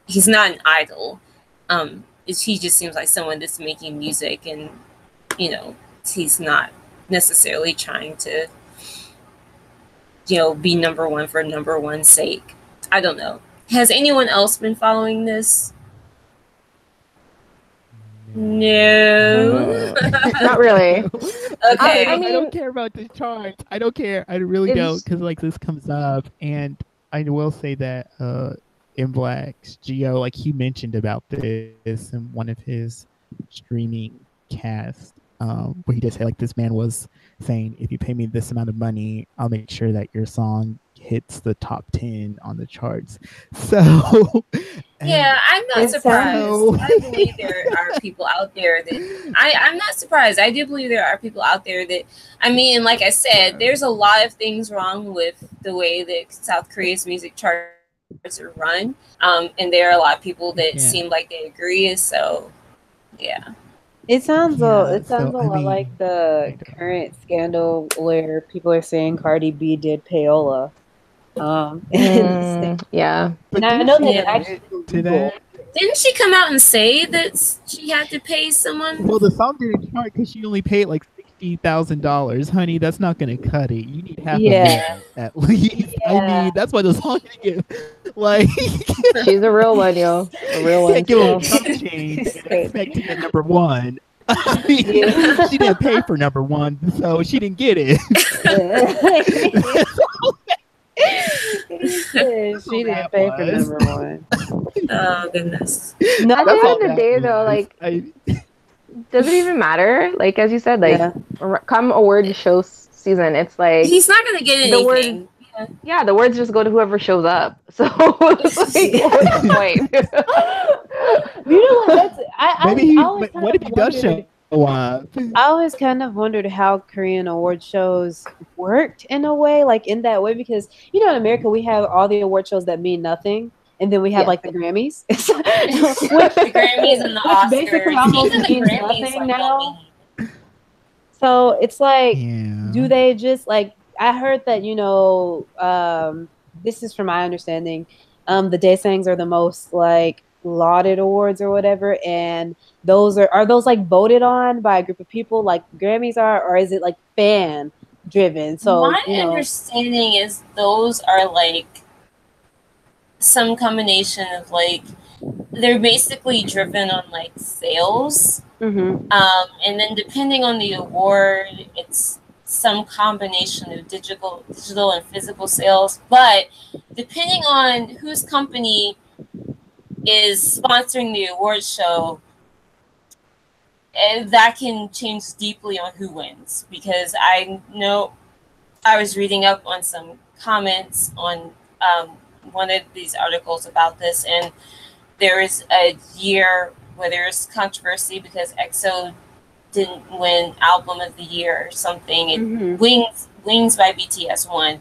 he's not an idol. He just seems like someone that's making music and you know, he's not necessarily trying to, be number one for number one's sake. I don't know. Has anyone else been following this? No. Not really. Okay. I mean, I don't care about the charts. I don't care. I really don't, because like this comes up, and I will say that in Black's Geo, like he mentioned about this in one of his streaming casts, where he just said like this man was saying, if you pay me this amount of money, I'll make sure that your song hits the top 10 on the charts. So yeah, I'm not surprised. So... I believe there are people out there that I'm not surprised. I do believe there are people out there that, I mean, like I said, there's a lot of things wrong with the way that South Korea's music charts are run. And there are a lot of people that seem like they agree. So yeah. It sounds a so, lot like the current scandal where people are saying Cardi B did payola. Yeah. But I know that it actually didn't she come out and say that she had to pay someone? Well, the song didn't chart because she only paid like $60,000. Honey, that's not going to cut it. You need half a million at least. Yeah. I mean, that's why the song didn't get like. She's a real one, yo. A real one. Can't give her a change and expect to get number one. I mean, she didn't pay for number one, so she didn't get it. She didn't pay for number one. Oh goodness. No, at the end of the day, though, like, does it even matter? Like, as you said, like, come award show season, it's like he's not gonna get anything. Yeah, the words just go to whoever shows up. So, like, what's the point? You know what? What if he does show? I always kind of wondered how Korean award shows worked in a way, like in that way, because in America we have all the award shows that mean nothing, and then we have like the Grammys, the Grammys and the Oscars. Basically, almost means nothing now. So it's like, do they just like? I heard that this is from my understanding, the Daesangs are the most like lauded awards or whatever, and those are those like voted on by a group of people like Grammys are, or is it like fan driven? So my understanding is those are like some combination of like they're basically driven on like sales, and then depending on the award, it's some combination of digital and physical sales, but depending on whose company is sponsoring the award show, and that can change deeply on who wins, because I know I was reading up on some comments on one of these articles about this, and there is a year where there's controversy because EXO didn't win album of the year or something, and Wings by BTS won,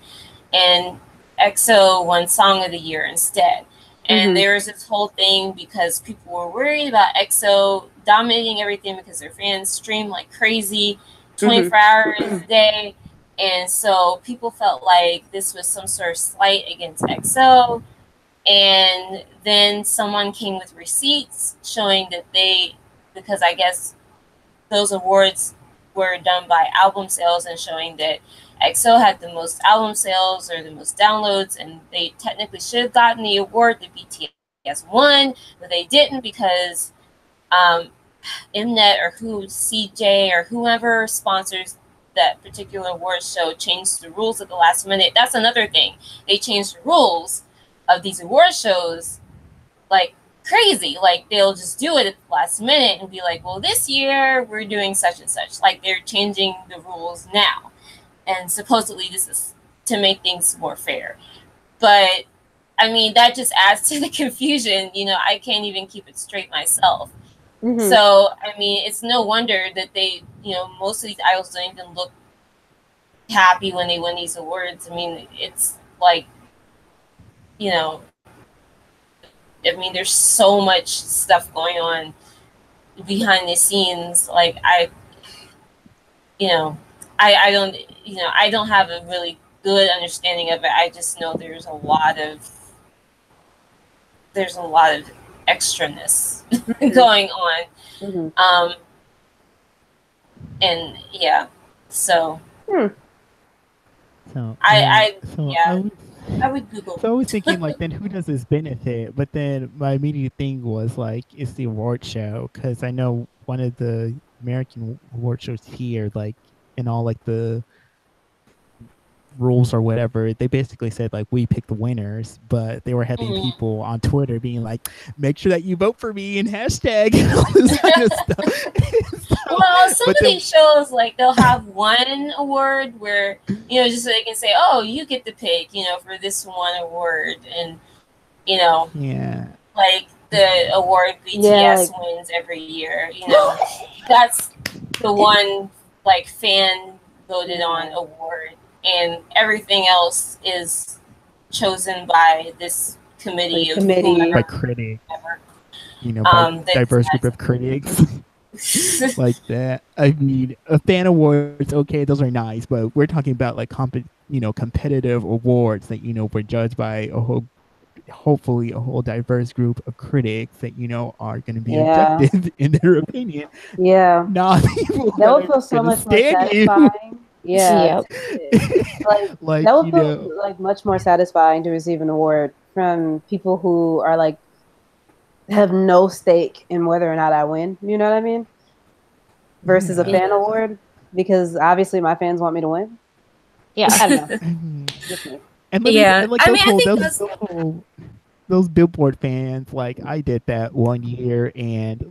and EXO won song of the year instead. And there was this whole thing because people were worried about EXO dominating everything because their fans stream like crazy 24 hours a day. And so people felt like this was some sort of slight against EXO. And then someone came with receipts showing that because I guess those awards were done by album sales, and showing that EXO had the most album sales or the most downloads, and they technically should have gotten the award. The BTS won, but they didn't because Mnet or CJ or whoever sponsors that particular award show changed the rules at the last minute. That's another thing. They changed the rules of these award shows like crazy. Like they'll just do it at the last minute and be like, well, this year we're doing such and such. Like they're changing the rules now. And supposedly this is to make things more fair. But I mean, that just adds to the confusion. I can't even keep it straight myself. So, I mean, it's no wonder that they, most of these idols don't even look happy when they win these awards. I mean, it's like, I mean, there's so much stuff going on behind the scenes. Like I don't, I don't have a really good understanding of it. I just know there's a lot of extraness going on. And yeah, so So I I yeah, was, I would Google. so I was thinking like, then who does this benefit? But then my immediate thing was like, it's the award show, because I know one of the American award shows here, like in all like the rules or whatever, they basically said like we pick the winners, but they were having Mm. people on Twitter being like, make sure that you vote for me and hashtag and all this kind of stuff. Well, some but of then, these shows, like they'll have one award where, you know, just so they can say, oh, you get to pick, you know, for this one award. And, you know, yeah, like the award Yeah, BTS wins every year, you know, that's the one like fan voted on award. And everything else is chosen by this committee Like of committee. by whomever. critics, you know, by That diverse group of critics. Like that. I mean, fan awards, okay, those are nice, but we're talking about like competitive awards that were judged by hopefully a whole diverse group of critics that are going to be Yeah. objective in their opinion, Yeah. not people That would that feel are so going to much more stand you. satisfying. Yeah. Yep. Like that would feel like much more satisfying to receive an award from people who are like have no stake in whether or not I win. You know what I mean? Versus a Yeah. fan award, because obviously my fans want me to win. Yeah. I don't know. Mhm. Just me. And Yeah. like I mean, I think that's those Billboard fans, like I did that one year, and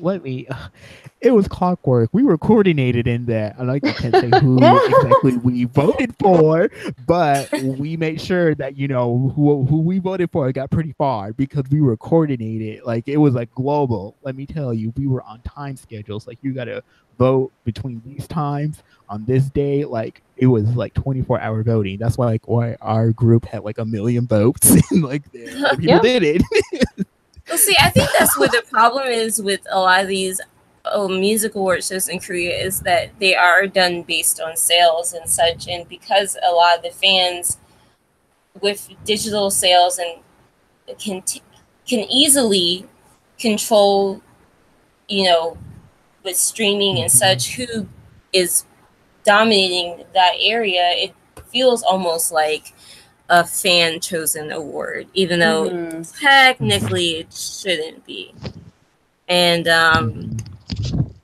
it was clockwork. We were coordinated in that. I can't say who exactly we voted for, but we made sure that who we voted for got pretty far because we were coordinated. Like it was like global. Let me tell you, we were on time schedules. Like you got to vote between these times on this day. Like it was like 24-hour voting. That's why our group had like 1 million votes, and like the other people did it. Well, see, I think that's what the problem is with a lot of these music award shows in Korea, is that they are done based on sales and such, and because a lot of the fans with digital sales and can easily control, you know, with streaming and such, who is dominating that area, it feels almost like a fan chosen award, even though technically it shouldn't be. And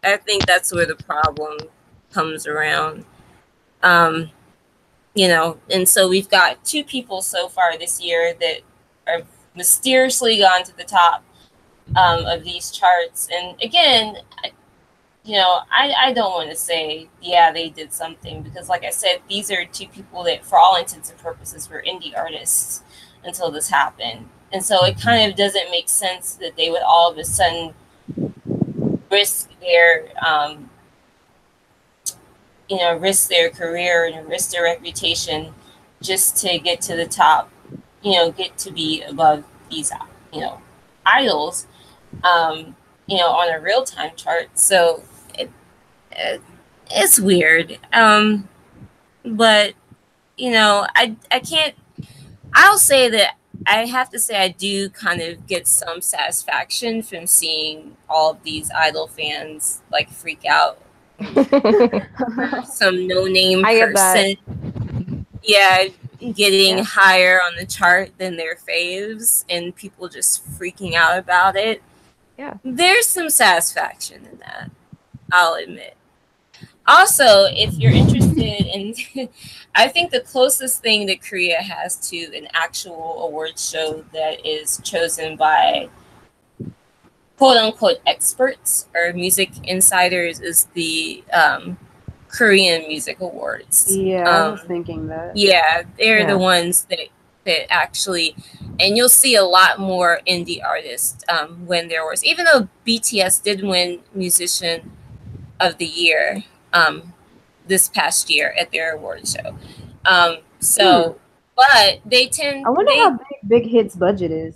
I think that's where the problem comes around. And so we've got 2 people so far this year that are mysteriously gone to the top of these charts. And again, I don't want to say, yeah, they did something, because like I said, these are 2 people that for all intents and purposes were indie artists until this happened. And so it kind of doesn't make sense that they would all of a sudden risk their career and risk their reputation just to get to the top, get to be above these idols on a real-time chart. So it's weird. But I can't. I'll say that I have to say I do kind of get some satisfaction from seeing all of these idol fans like freak out. Some no-name I get that. person, yeah, getting higher on the chart than their faves, and people just freaking out about it. Yeah. There's some satisfaction in that, I'll admit. Also, if you're interested in, I think the closest thing that Korea has to an actual award show that is chosen by quote unquote experts or music insiders is the Korean Music Awards. Yeah, I was thinking that. Yeah, they're the ones that actually, and you'll see a lot more indie artists win their awards. Even though BTS did win Musician of the Year this past year at their award show. But they tend. I wonder how Big Hit's budget is.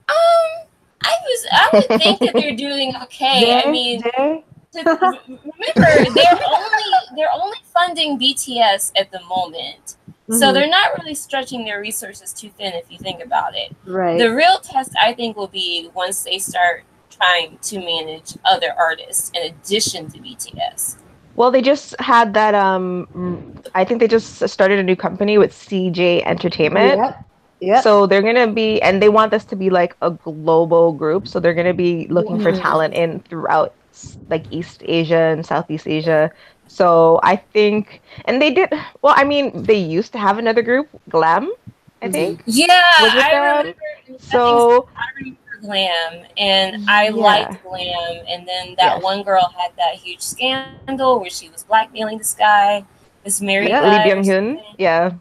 I would think that they're doing okay. I mean, remember they're only funding BTS at the moment, so they're not really stretching their resources too thin. If you think about it, right? The real test, I think, will be once they start trying to manage other artists in addition to BTS. Well, they just had that. I think they just started a new company with CJ Entertainment. Yep. Yep. So they're gonna be, and they want this to be like a global group. So they're gonna be looking for talent in throughout like East Asia and Southeast Asia. So I think, and they did. Well, I mean, they used to have another group, Glam, I think, Yeah, was with I them. remember. So I remember Glam, and I yeah, liked Glam. And then that yes, one girl had that huge scandal where she was blackmailing this guy, this married Yep. Lee guy or Byung-hun, something. yeah.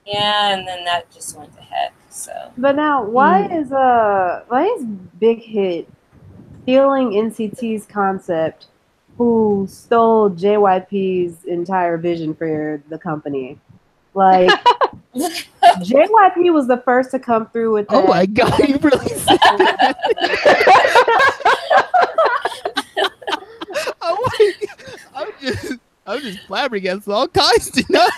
Yeah, and then that just went to heck. So But now, why is Big Hit stealing NCT's concept, who stole JYP's entire vision for the company? Like, JYP was the first to come through with that. Oh my god, you really said that? I'm just flabbergasted all kinds tonight.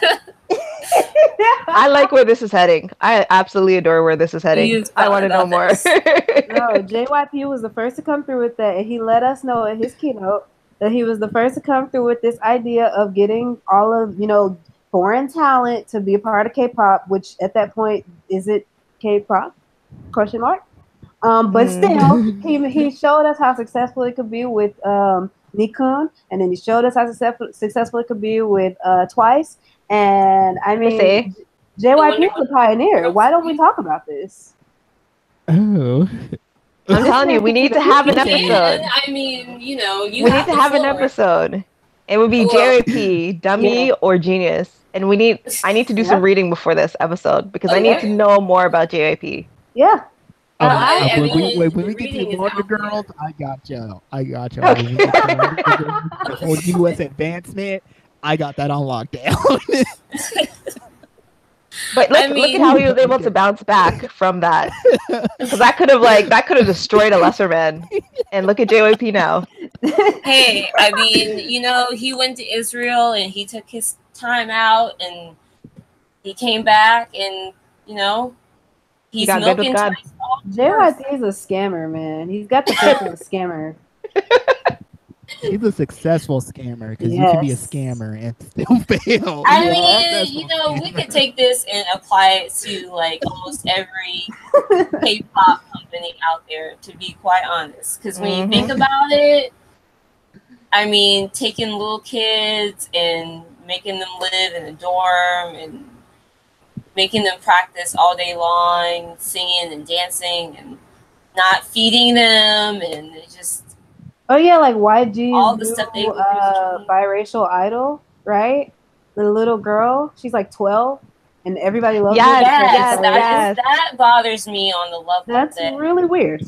I like where this is heading. I absolutely adore where this is heading. You've I thought want to know about more. this. No, JYP was the first to come through with that, and he let us know in his keynote that he was the first to come through with this idea of getting all of foreign talent to be a part of K-pop, which at that point is it K-pop? Question mark. But still, he showed us how successful it could be with Nikun, and then he showed us how successful it could be with Twice. And I mean, JYP is a pioneer. Why don't we talk about this? Oh. I'm telling you, we need to have an episode. I mean, we need to have an episode. It would be JYP, Dummy, or Genius. And I need to do some reading before this episode because I need to know more about JYP. Yeah. When we get to the Wonder Girls, I got you. Okay. When we get to the whole U.S. advancement, I got that on lockdown. But look at how he was able to bounce back from that. Because that could have destroyed a lesser man. And look at JYP now. Hey, I mean, he went to Israel and he took his time out and he came back and he's got good with milking God. JYP is a scammer, man. He's got the face of a scammer. He's a successful scammer because you can be a scammer and still fail. I mean, we could take this and apply it to like almost every K-pop company out there, to be quite honest. Because when you think about it, I mean, taking little kids and making them live in a dorm and making them practice all day long, singing and dancing and not feeding them, and it just... Oh yeah, like YG, all the stuff they biracial idol, right? The little girl, she's like 12, and everybody loves her. Yes, that bothers me on the level. That's really weird.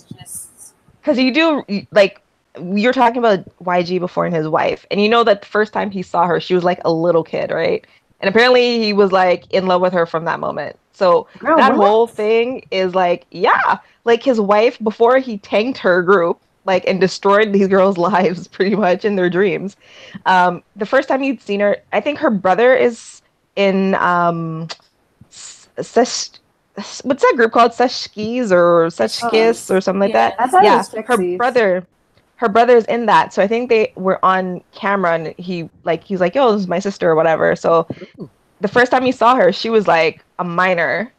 Because you're talking about YG before and his wife, and you know that the first time he saw her, she was like a little kid, right? And apparently he was like in love with her from that moment. So that whole thing is like, like his wife, before he tanked her group, and destroyed these girls' lives pretty much in their dreams. The first time you'd seen her, I think her brother is in what's that group called? Seshkis or Seshkis or something like that. Her brother's in that. So I think they were on camera and he's like, yo, this is my sister or whatever. So the first time he saw her, she was like a minor.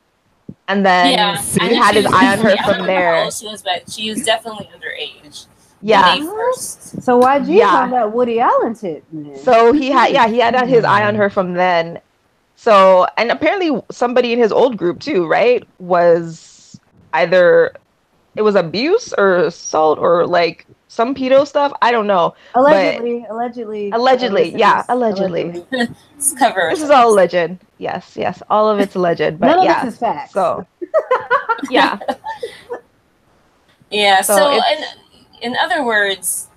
And then he had his eye on her from there. How old she was, but she was definitely underage. Yeah. So YG found that Woody Allen tip, man. So he had his eye on her from then. So, and apparently somebody in his old group too, right? Was either it was abuse or assault or like some pedo stuff. I don't know. Allegedly. Yeah, allegedly. This is all alleged. Yes, all of it's alleged. But none of this is facts. So, yeah. Yeah. So in other words,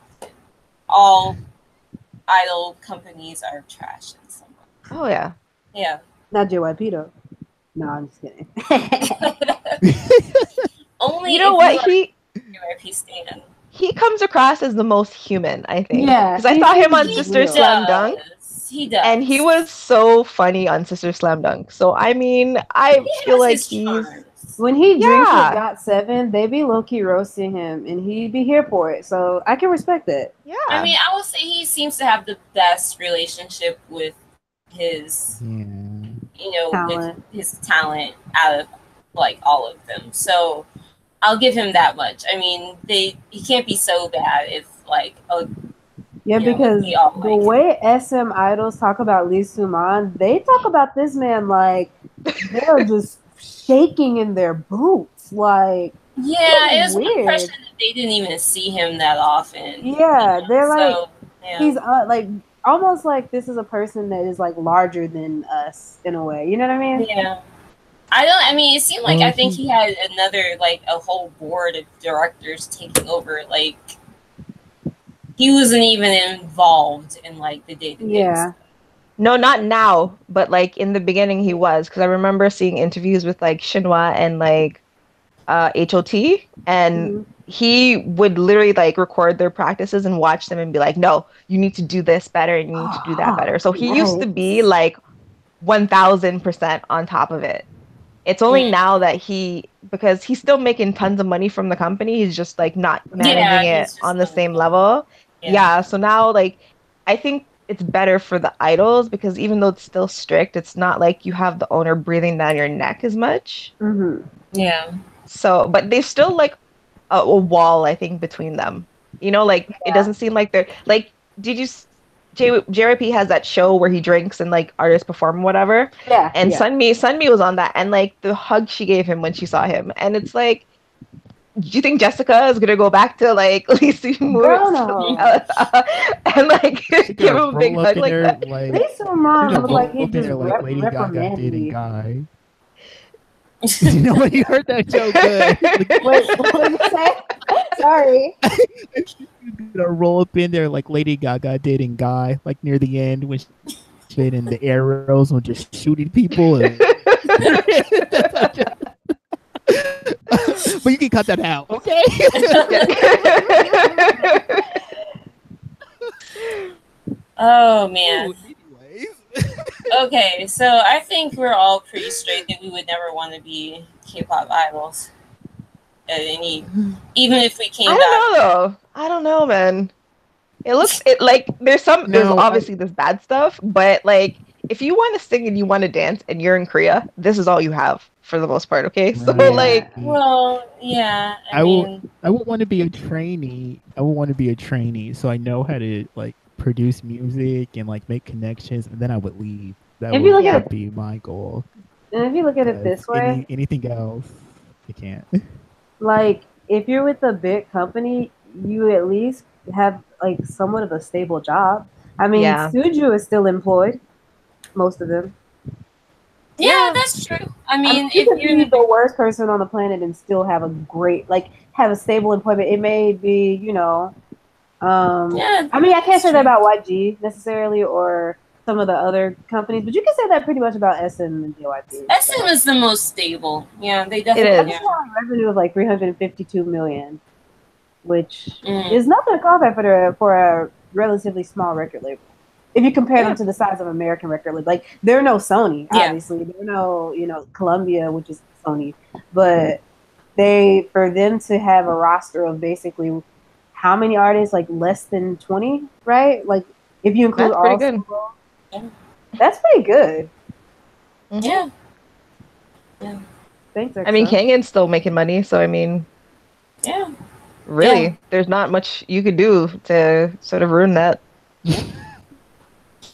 all idol companies are trash in some way. Oh yeah. Yeah. Not JYP though. No, I'm just kidding. Only JYP stan. He comes across as the most human, I think. Yeah. Because I saw him on Sister Slam Dunk. He does. And he was so funny on Sister Slam Dunk. So I mean, I feel like When he drinks Yeah. with GOT7, they be low-key roasting him, and he be here for it. So I can respect that. Yeah. I mean, I will say he seems to have the best relationship with his, Talent. with his talent out of like all of them. So I'll give him that much. I mean, he can't be so bad if like Yeah, because we all the like him. way SM idols talk about Lee Suman, they talk about this man like they're just shaking in their boots. Like, Yeah, it was weird. my impression that they didn't even see him that often. Yeah, they're like, so, yeah. he's like almost like this is a person that is like larger than us in a way. You know what I mean? Yeah. I mean, it seemed like I think he had another, like, a whole board of directors taking over. Like, he wasn't even involved in, like, the day-to-day Yeah. stuff. No, not now, but like in the beginning he was, because I remember seeing interviews with like Shinhwa and like HOT, and he would literally like record their practices and watch them and be like, no, you need to do this better and you need to do that better. So he used to be like 1000% on top of it. It's only now that because he's still making tons of money from the company, he's just like not managing it on the same level. Yeah, so now like I think it's better for the idols, because even though it's still strict, it's not like you have the owner breathing down your neck as much. Yeah. So, but there's still like a wall, I think, between them. Like it doesn't seem like they're like. Did you? JYP has that show where he drinks and like artists perform whatever. Yeah. And Sunmi was on that, and like the hug she gave him when she saw him, and it's like, do you think Jessica is gonna go back to like Lee no. and like give him a big hug like that? Lee Suman looked like he just like Lady Gaga reprimanded did in me. Guy. You know when you heard that joke? Wait, what did you say? Sorry. Gonna roll up in there like Lady Gaga did in Guy, like near the end when she made in the arrows and just shooting people. And... but you can cut that out, okay? Oh man. Ooh, anyways. Okay, so I think we're all pretty straight that we would never want to be K-pop idols. Even if we came back. I don't know, man. It like there's obviously this bad stuff, but like if you want to sing and you want to dance and you're in Korea, this is all you have for the most part, okay? So like, well, yeah, I would want to be a trainee. I would want to be a trainee, so I know how to like produce music and like make connections, and then I would leave. That would be my goal. And if you look at it this way, anything else, I can't. Like, if you're with a big company, you at least have like somewhat of a stable job. I mean, Suju is still employed, most of them. Yeah, that's true. I mean, if you're the worst person on the planet and still have a stable employment, it may be, I mean, I can't say that about YG necessarily or some of the other companies, but you can say that pretty much about SM and JYP. SM is the most stable. Yeah, they definitely have a revenue of like 352 million, which is nothing to call that for a relatively small record label. If you compare them to the size of American record label, like they're no Sony, obviously. They're no, Columbia, which is Sony, but for them to have a roster of basically how many artists, like less than 20, right? Like if you include all, good. That's pretty good. Yeah. Thanks. I mean, Kangen's still making money, so I mean, really, there's not much you could do to sort of ruin that.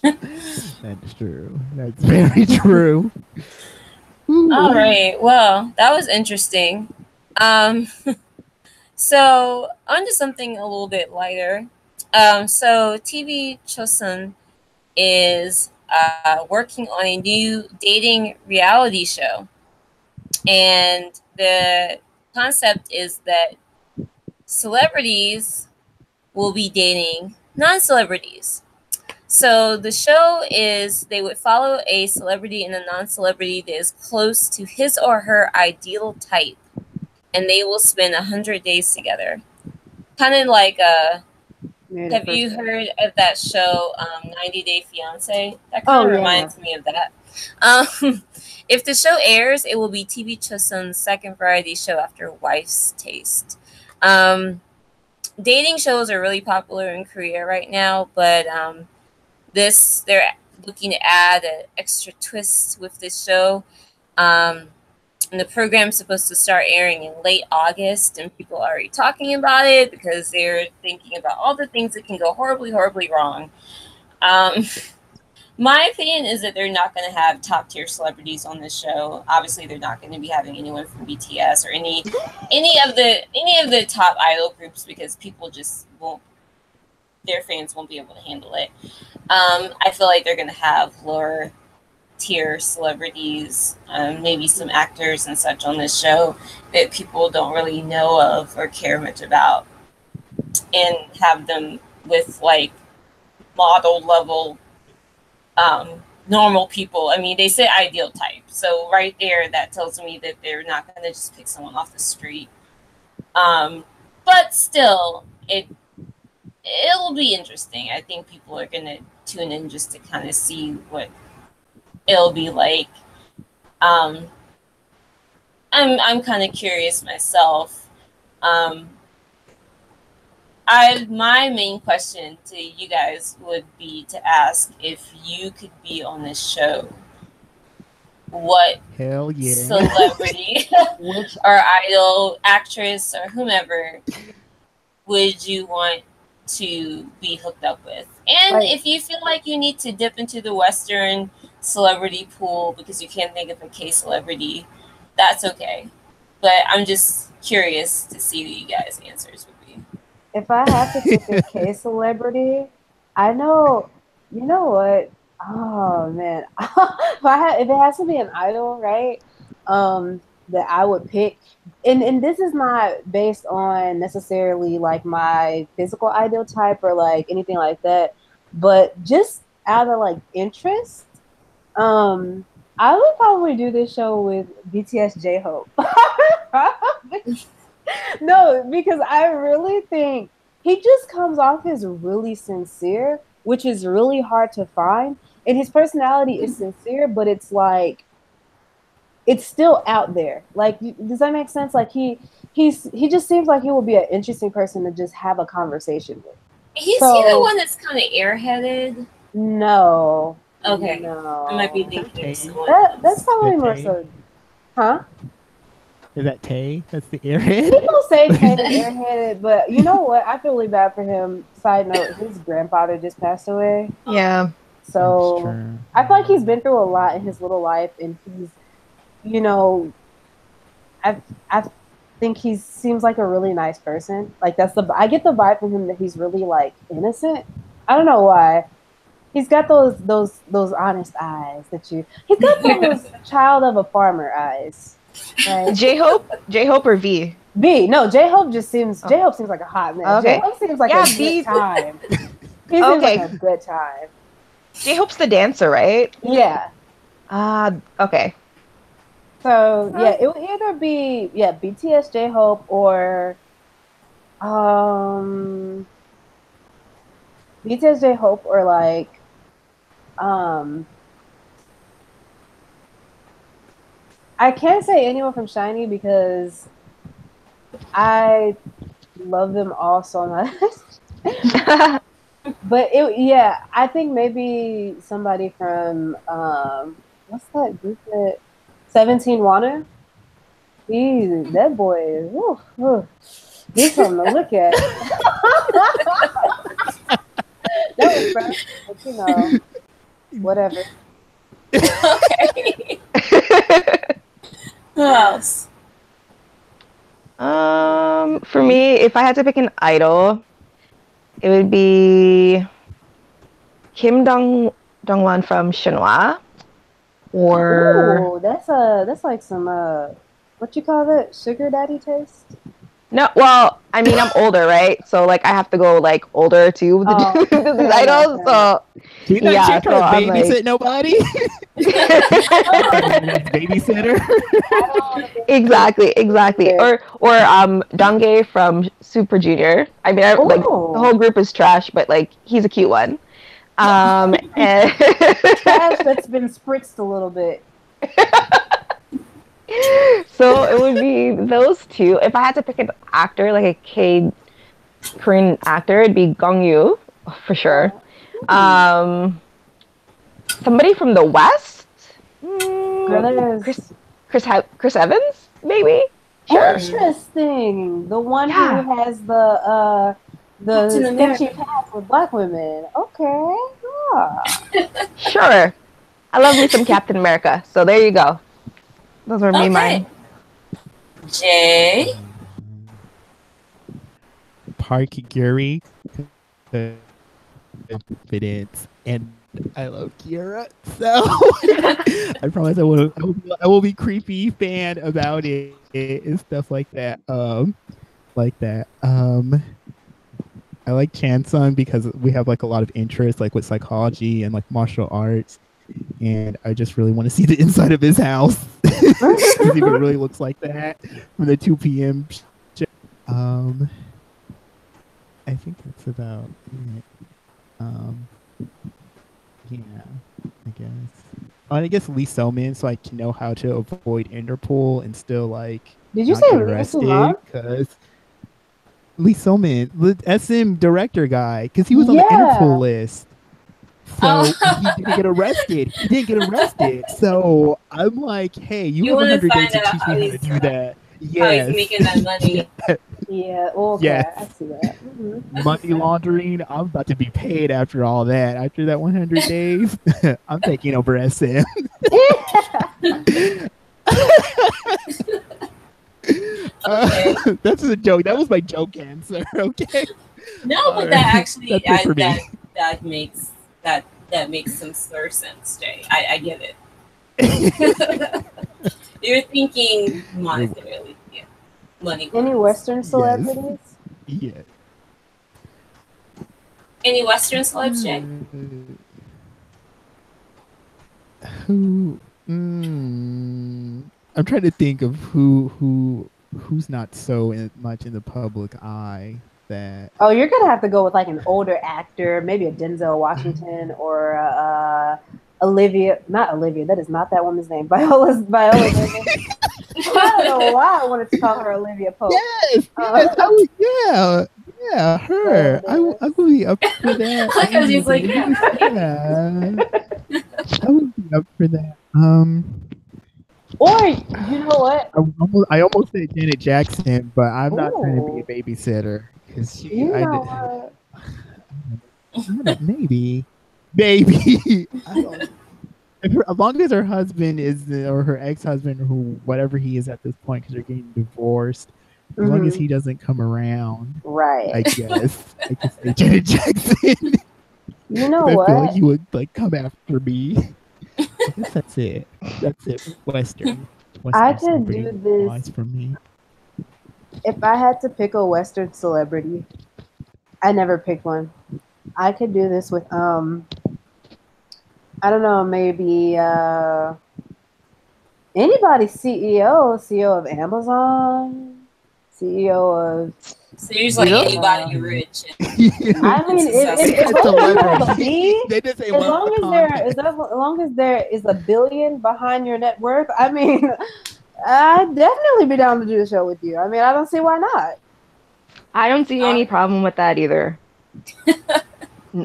That's true. That's very true. All right. Well, that was interesting. So on to something a little bit lighter. So TV Chosun is working on a new dating reality show. And the concept is that celebrities will be dating non-celebrities. So the show is they would follow a celebrity and a non-celebrity that is close to his or her ideal type. And they will spend 100 days together. Kind of like Married at Have First you Sight. heard of that show, 90 Day Fiance? That kind of Oh, yeah. reminds me of that. Um, if the show airs, it will be TV Chosun's second variety show after Wife's Taste. Um, Dating shows are really popular in Korea right now, but they're looking to add an extra twist with this show. Um, and the program's supposed to start airing in late August, and people are already talking about it because they're thinking about all the things that can go horribly, horribly wrong. Um, my opinion is that they're not going to have top tier celebrities on this show. Obviously, they're not going to be having anyone from BTS or any of the top idol groups because people just won't. Their fans won't be able to handle it. I feel like they're going to have lower tier celebrities, maybe some actors and such on this show that people don't really know of or care much about, and have them with like model level normal people. I mean, they say ideal type, so right there, that tells me that they're not going to just pick someone off the street. But still, it'll be interesting. I think people are going to tune in just to kind of see what it'll be like. Um, I'm kind of curious myself. My main question to you guys would be to ask, if you could be on this show, what Hell yeah. celebrity or idol, actress, or whomever would you want to be hooked up with? And Right. if you feel like you need to dip into the Western celebrity pool because you can't think of a K celebrity, that's okay. But I'm just curious to see what you guys' answers would be. If I have to pick a K celebrity, I know, you know what? Oh man, if it has to be an idol, right? That I would pick, and this is not based on necessarily like my physical ideal type or like anything like that, but just out of like interest, I would probably do this show with BTS J Hope. No, because I really think he just comes off as really sincere, which is really hard to find. And his personality is sincere, but it's like it's still out there. Like, does that make sense? Like he just seems like he would be an interesting person to just have a conversation with. Is he the one that's kind of airheaded? No. Okay. No. I might be thinking of someone That's else. probably more Tay? so. Huh? Is that Tay? That's the airhead? People say Tay is airheaded, but you know what? I feel really bad for him. Side note, his grandfather just passed away. Yeah. So I feel like he's been through a lot in his little life, and he's, you know, I think he seems like a really nice person. Like I get the vibe from him that he's really like innocent. I don't know why. He's got those honest eyes he's got those child of a farmer eyes. Right? J-Hope or V? B. No, J-Hope seems like a hot man. Okay. J-Hope seems like Yeah, a B. good time. He seems Okay. like a good time. J-Hope's the dancer, right? Yeah. Okay. So yeah, it would either be BTS J-Hope or BTS J-Hope or like I can't say anyone from SHINee because I love them all so much. But I think maybe somebody from what's that group that 17 Wanna? That boy is he's something to look at. That was fresh, but you know, whatever. Okay. Who else? For me, if I had to pick an idol, it would be Kim Dongwon from Shinhwa, or Ooh, that's like some what you call it, sugar daddy taste. No, well, I mean, I'm older, right? So like, I have to go like older too to Oh, do these idols. So She's not yeah, trying to I'm babysit like, nobody. Babysitter. exactly. Or Donghae from Super Junior. I mean, like the whole Oh, group is trash, but like he's a cute one. And trash that's been spritzed a little bit. so it would be those two. If I had to pick an actor, like a K Korean actor, it'd be Gong Yoo for sure. Um, somebody from the West. Chris, Chris Evans, maybe. Sure. Interesting. The one Yeah. who has the Captain America. sketchy past with black women. Okay. Ah. Sure. I love me some Captain America. So there you go. Those were me, mine. Jay. Park Guri. Confidence, and I love Kira. So I promise I will be creepy fan about it and stuff like that. I like Chansung because we have like a lot of interest like with psychology and like martial arts, and I just really want to see the inside of his house. See if it really looks like that from the 2 p.m. show. I think that's about it. Yeah, I guess. Oh, and I guess Lee Selman, so I can know how to avoid Interpol and still like Did you not say get Lee arrested. Selman? Because Lee Selman, the SM director guy, because he was on Yeah. the Interpol list. So Oh. he didn't get arrested. He didn't get arrested. So I'm like, hey, you have wanna 100 days find to out teach how me how to he's, do that. How Yes. he's making that money. Yeah. Okay. Yes. I see that. Mhm. Money laundering. I'm about to be paid after all that. After that 100 days, I'm taking over SM. Okay. That's a joke. That was my joke answer. Okay. No, but that actually That's it for me. that makes some sort of sense, Jay. I get it. You're thinking monetarily, yeah. Money. Any Western celebrities? Yeah. Any Western celebs, Jay? Who? I'm trying to think of who's not so much in the public eye that. Oh, you're gonna have to go with like an older actor, maybe a Denzel Washington or Olivia. Not Olivia. That is not that woman's name. Viola. I don't know why I wanted to call her Olivia Pope. Yes. Yeah, her. I will be up for that. Because he's like, yeah. I would be up for that. Or you know what? I almost said Janet Jackson, but I'm not trying to be Ooh. a babysitter because You know what? maybe. I don't, as long as her husband is or her ex-husband or whatever he is at this point, because they're getting divorced. As long as he doesn't come around, Right. I guess I could say Janet Jackson. You know I what? feel like he would like come after me. I guess that's it. That's it. Western I could celebrity do this. wise for me. If I had to pick a Western celebrity, I never picked one. I could do this with I don't know, maybe anybody CEO of Amazon, CEO of. So you're just like anybody rich. I mean, it's Celebrity. They just say as long as there is $1 billion behind your net worth, I mean, I'd definitely be down to do the show with you. I mean, I don't see why not. I don't see any problem with that either.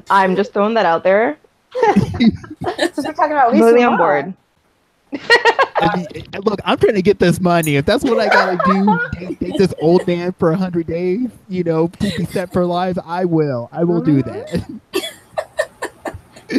I'm just throwing that out there. Since we're talking about Completely on board. I mean, look, I'm trying to get this money. If that's what I gotta do, date this old man for 100 days, to be set for life, I will. I will do that.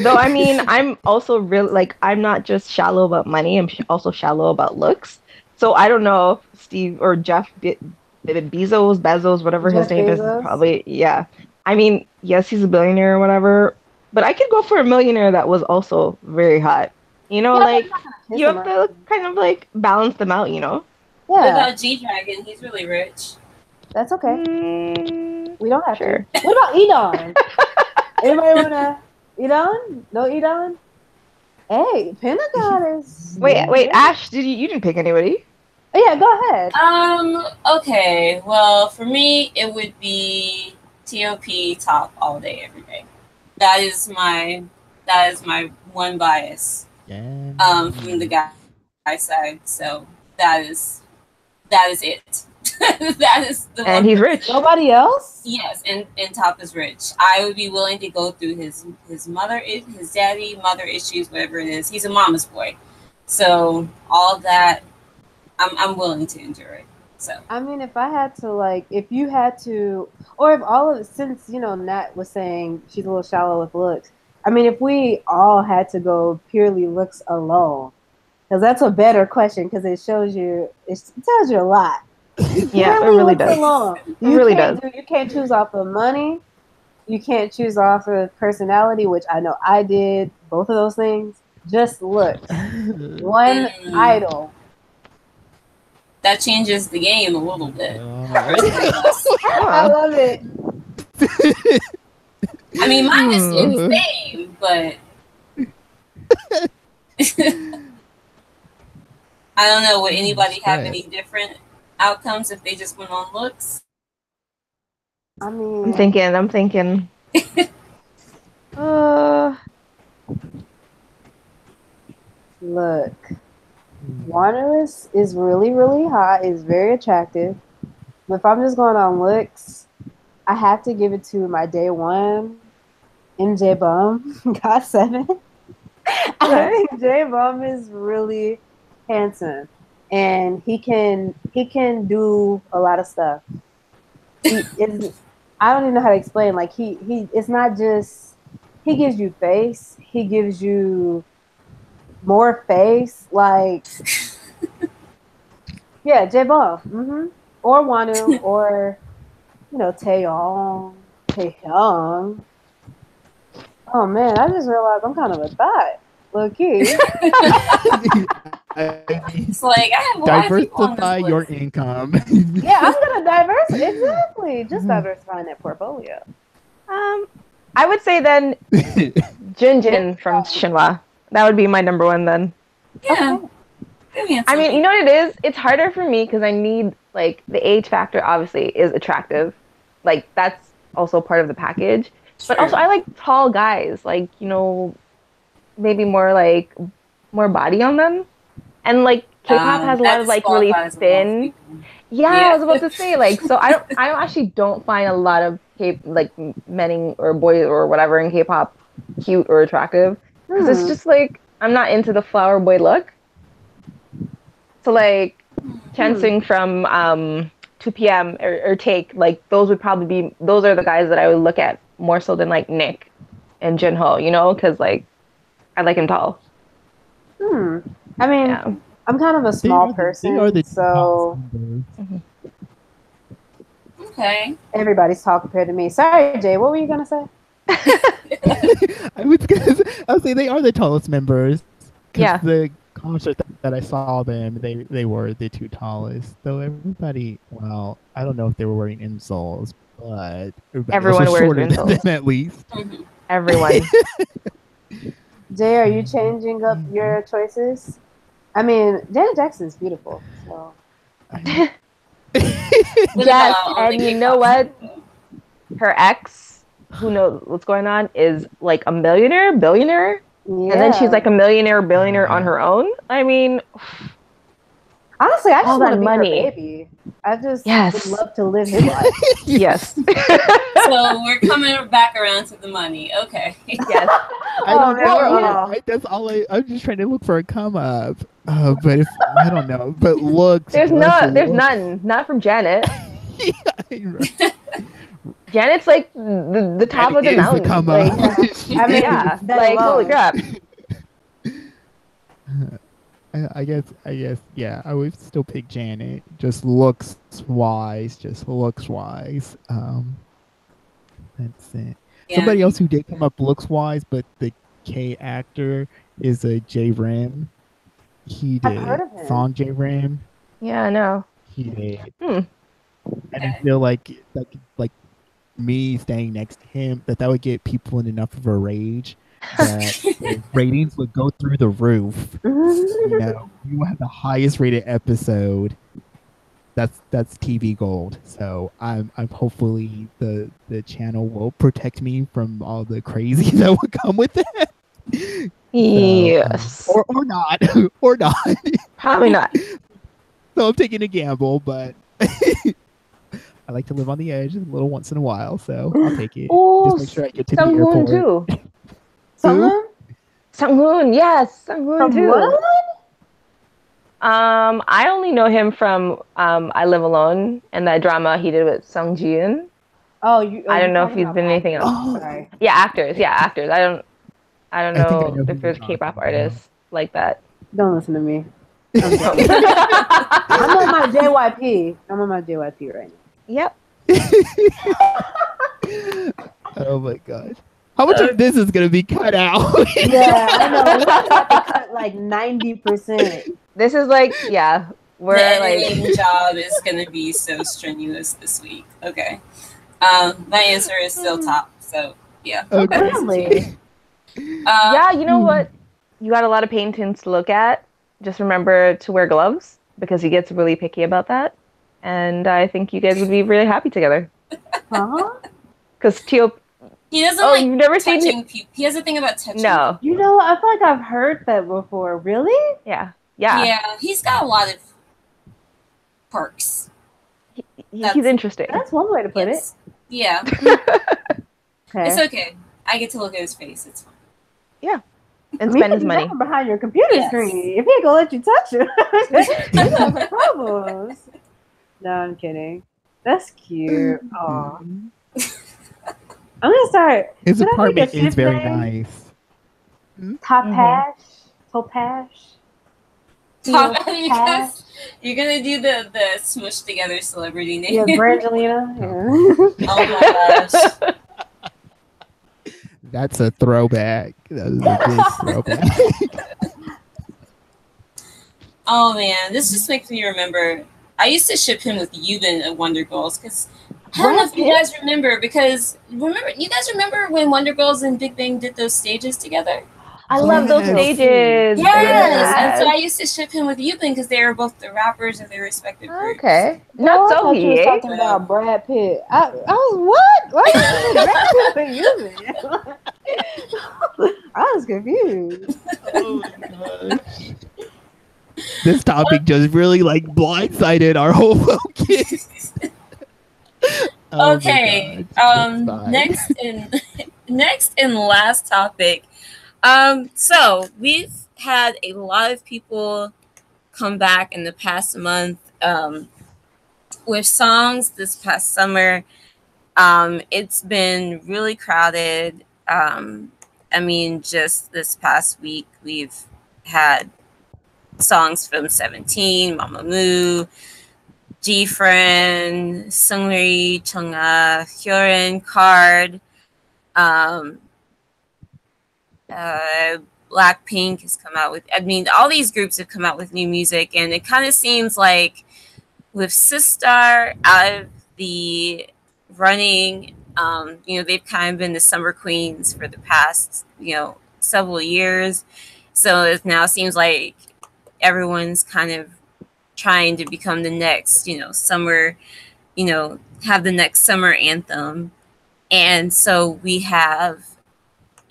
Though, I mean, I'm also really, like, I'm not just shallow about money. I'm also shallow about looks. So I don't know if Steve or Jeff Bezos, whatever his name is, probably, yeah. I mean, yes, he's a billionaire or whatever, but I could go for a millionaire that was also very hot. You have to kind of like balance them out, What about G-Dragon? He's really rich. That's okay. We don't have Sure. to. What about Edon? Anybody wanna Edon? No Edon? Hey, Pentagon is. Wait, Ash, you didn't pick anybody? Oh, yeah, go ahead. Okay. Well, for me, it would be TOP top all day, every day. That is my one bias. Yeah. From the guy side. So that is it. That is the And one he's person. rich. Nobody else? Yes, and Top is rich. I would be willing to go through his mother, his daddy, mother issues, whatever it is. He's a mama's boy, so all that I'm willing to endure it. So I mean, if I had to, like, if you had to, or if all of it, since, Nat was saying she's a little shallow with looks, I mean, if we all had to go purely looks alone, because that's a better question, because it tells you a lot. Yeah, it Purely really looks does. alone. It really does. You can't choose off of money. You can't choose off of personality, which I know I did, both of those things. Just looks. One idol. that changes the game a little bit. I love it. I mean, mine is still the same, but I don't know. Would anybody have any different outcomes if they just went on looks? I mean, I'm thinking. Look, Wanderless is really, really hot. Is very attractive. But if I'm just going on looks, I have to give it to my day one, MJ Bum, got 7. I think J Bum is really handsome, and he can do a lot of stuff. I don't even know how to explain. Like he it's not just he gives you face. He gives you more face. Like yeah, J Bum, or Wanu, or Taeyong. Oh man, I just realized I'm kind of a thought. Low key. It's like I have a lot of people on this diversify your list. income. Yeah, I'm gonna diversify. Exactly, just diversifying that portfolio. I would say then Jin from Shinhwa. That would be my number one then. Yeah. I mean, you know what it is? It's harder for me because I need, like, the age factor obviously is attractive. Like, that's also part of the package. But also I like tall guys, like, maybe more body on them. And like K-pop has a lot of like really thin. Yeah, I was about to say, like, so I actually don't find a lot of men or boys or whatever in K-pop cute or attractive because it's just like I'm not into the flower boy look. So like Chansung from 2PM or Take, like those are the guys that I would look at more so than like Nick and Jinho, because like I like him tall. I mean, I'm kind of a small person, so okay. Everybody's tall compared to me. Sorry, Jay, what were you gonna say? I would say they are the tallest members. Yeah. The concert that I saw them, they were the 2 tallest. Though everybody, well, I don't know if they were wearing insoles, but everyone wears insoles at least. Everyone. Jay, are you changing up your choices? I mean, Janet Jackson's beautiful. So. Yes, and you know what? Her ex, who knows what's going on, is like a billionaire, and then she's like a billionaire on her own. I mean, honestly, I just want to be money. Her baby. I just would love to live his life. Yes. So we're coming back around to the money. Okay. Yes. I don't know. That's all I'm just trying to look for a come up. But if I don't know, but looks. There's none. Not from Janet. Janet's like the top of the mountain. The come like, up. I mean, yeah. Like holy crap. I guess, yeah, I would still pick Janet. Just looks wise. That's it. Yeah. Somebody else who did come up looks wise, but the K actor is a J Rim. He did Song J Rim. Yeah, I know. He did. and I feel like me staying next to him, that would get people in enough of a rage that the ratings would go through the roof. You know, you will have the highest rated episode. That's TV gold. So I'm hopefully the channel will protect me from all the crazy that would come with it. Yes. Or not. Or not. Probably not. So I'm taking a gamble, but I like to live on the edge a little once in a while, so I'll take it. Oh, Just make sure I get to the Sunghoon airport. too. Someone Sunghoon, yes, Sunghoon from too. what? I only know him from I Live Alone and that drama he did with Sung Ji-in. Oh, I don't you're know if talking he's about been in anything else. Oh, Sorry. Yeah, actors. Yeah, actors. I don't I think I know know who if you're there's K-pop talking about. artists like that. Don't listen to me. I'm on my JYP. I'm on my JYP right now. Yep. Oh my gosh. How much of this is gonna be cut out? Yeah, I know. We have to cut like 90%. This is like, yeah, we're The like, editing job is going to be so strenuous this week. Okay. My answer is still top. So, yeah. Okay. Really? yeah, you know what? You got a lot of paintings to look at. Just remember to wear gloves because he gets really picky about that. And I think you guys would be really happy together. Huh? Because Teo, He doesn't oh, like you've never seen touching people. He has a thing about touching. No. You know, I feel like I've heard that before. Really? Yeah. Yeah. Yeah. He's got a lot of perks. He's interesting. That's one way to put Yes. Yeah. Okay. It's okay. I get to look at his face. It's fine. And spend his You money. got behind your computer Yes. screen. If he ain't gonna let you touch it, you have some problems. No, I'm kidding. That's cute. Aw. I'm gonna start. His Can I make a apartment is ship very name? nice. Topash. Top, Topash. you're gonna do the smush together celebrity name. Yeah, Brangelina. Yeah. Oh my gosh. That's a throwback. That is a big throwback. Oh man, this just makes me remember. I used to ship him with Yubin at Wonder Girls because I don't know if you guys remember. Because you guys remember when Wonder Girls and Big Bang did those stages together? I love those Yes. stages. Yes, and so I used to ship him with Yubin because they were both the rappers of their respective groups. Okay. No, Not I so thought you was he. talking about Brad Pitt. I was what? Why you saying Brad Pitt for you? I was confused. Oh my gosh. This topic just really like blindsided our whole focus. Oh my Okay. gosh, that's fine. Next and last topic. So we've had a lot of people come back in the past month with songs this past summer. It's been really crowded. I mean, just this past week we've had songs from 17, Mamamoo, G-Friend, Seungri, Chungha, Hyorin, Card, Blackpink has come out with, I mean, all these groups have come out with new music, and it kind of seems like with Sistar out of the running, they've kind of been the summer queens for the past, several years. So it now seems like everyone's kind of trying to become the next, summer, have the next summer anthem. And so we have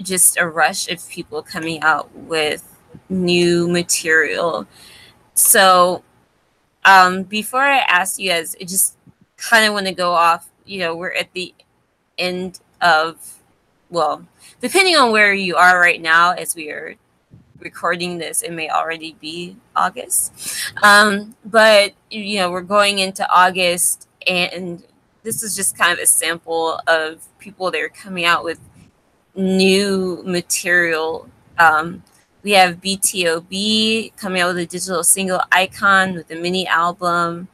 just a rush of people coming out with new material. So before I ask you guys, I just kind of want to go off, we're at the end of, well, depending on where you are right now as we are recording this, it may already be August. But, we're going into August, and this is just kind of a sample of people that are coming out with new material. We have BTOB coming out with a digital single, Icon, with a mini album.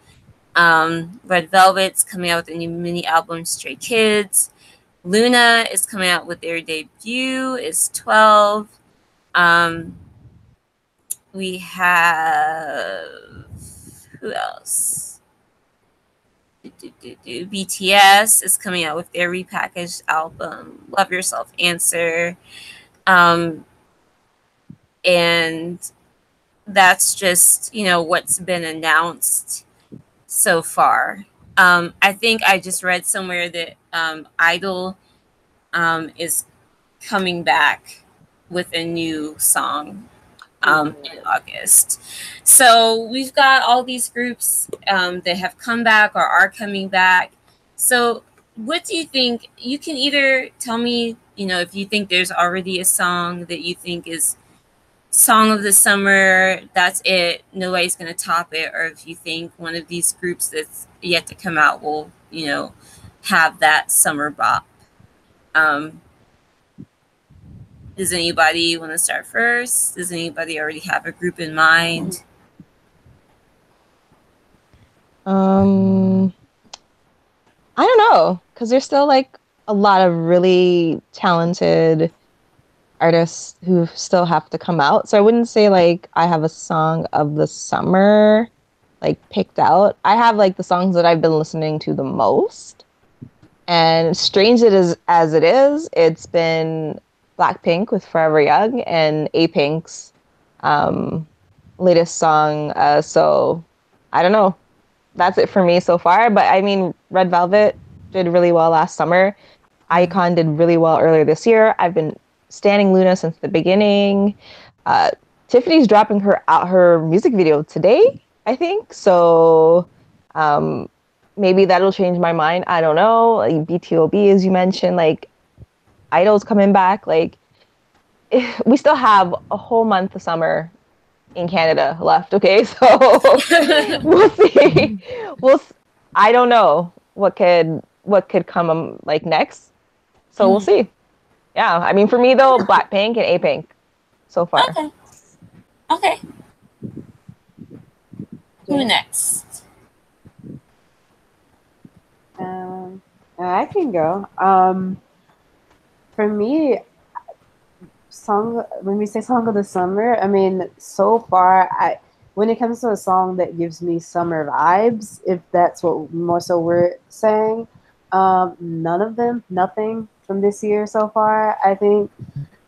Red Velvet's coming out with a new mini album, Stray Kids. Luna is coming out with their debut, is 12. We have, who else? BTS is coming out with their repackaged album, Love Yourself Answer. And that's just, what's been announced so far. I think I just read somewhere that Idol is coming back with a new song in August. So we've got all these groups that have come back or are coming back. So what do you think? You can either tell me, if you think there's already a song that you think is song of the summer, that's it, nobody's going to top it, or if you think one of these groups that's yet to come out will, have that summer bop. Does anybody want to start first? Does anybody already have a group in mind? I don't know, because there's still like a lot of really talented artists who still have to come out. So I wouldn't say like I have a song of the summer like picked out. I have like the songs that I've been listening to the most. And strange as it is, it's been Blackpink with Forever Young and A-Pink's latest song. So I don't know. That's it for me so far. But I mean, Red Velvet did really well last summer. Icon did really well earlier this year. I've been standing Luna since the beginning. Tiffany's dropping her music video today, I think. So maybe that'll change my mind. I don't know. Like BTOB, as you mentioned, like Idol's coming back. Like we still have a whole month of summer in Canada left. Okay, so we'll see. I don't know what could come like next. So we'll see. Yeah, I mean, for me though, Blackpink and A-Pink so far. Okay. Who next? I can go. For me, when we say song of the summer, I mean, so far, when it comes to a song that gives me summer vibes, if that's what more so we're saying, nothing from this year so far, I think.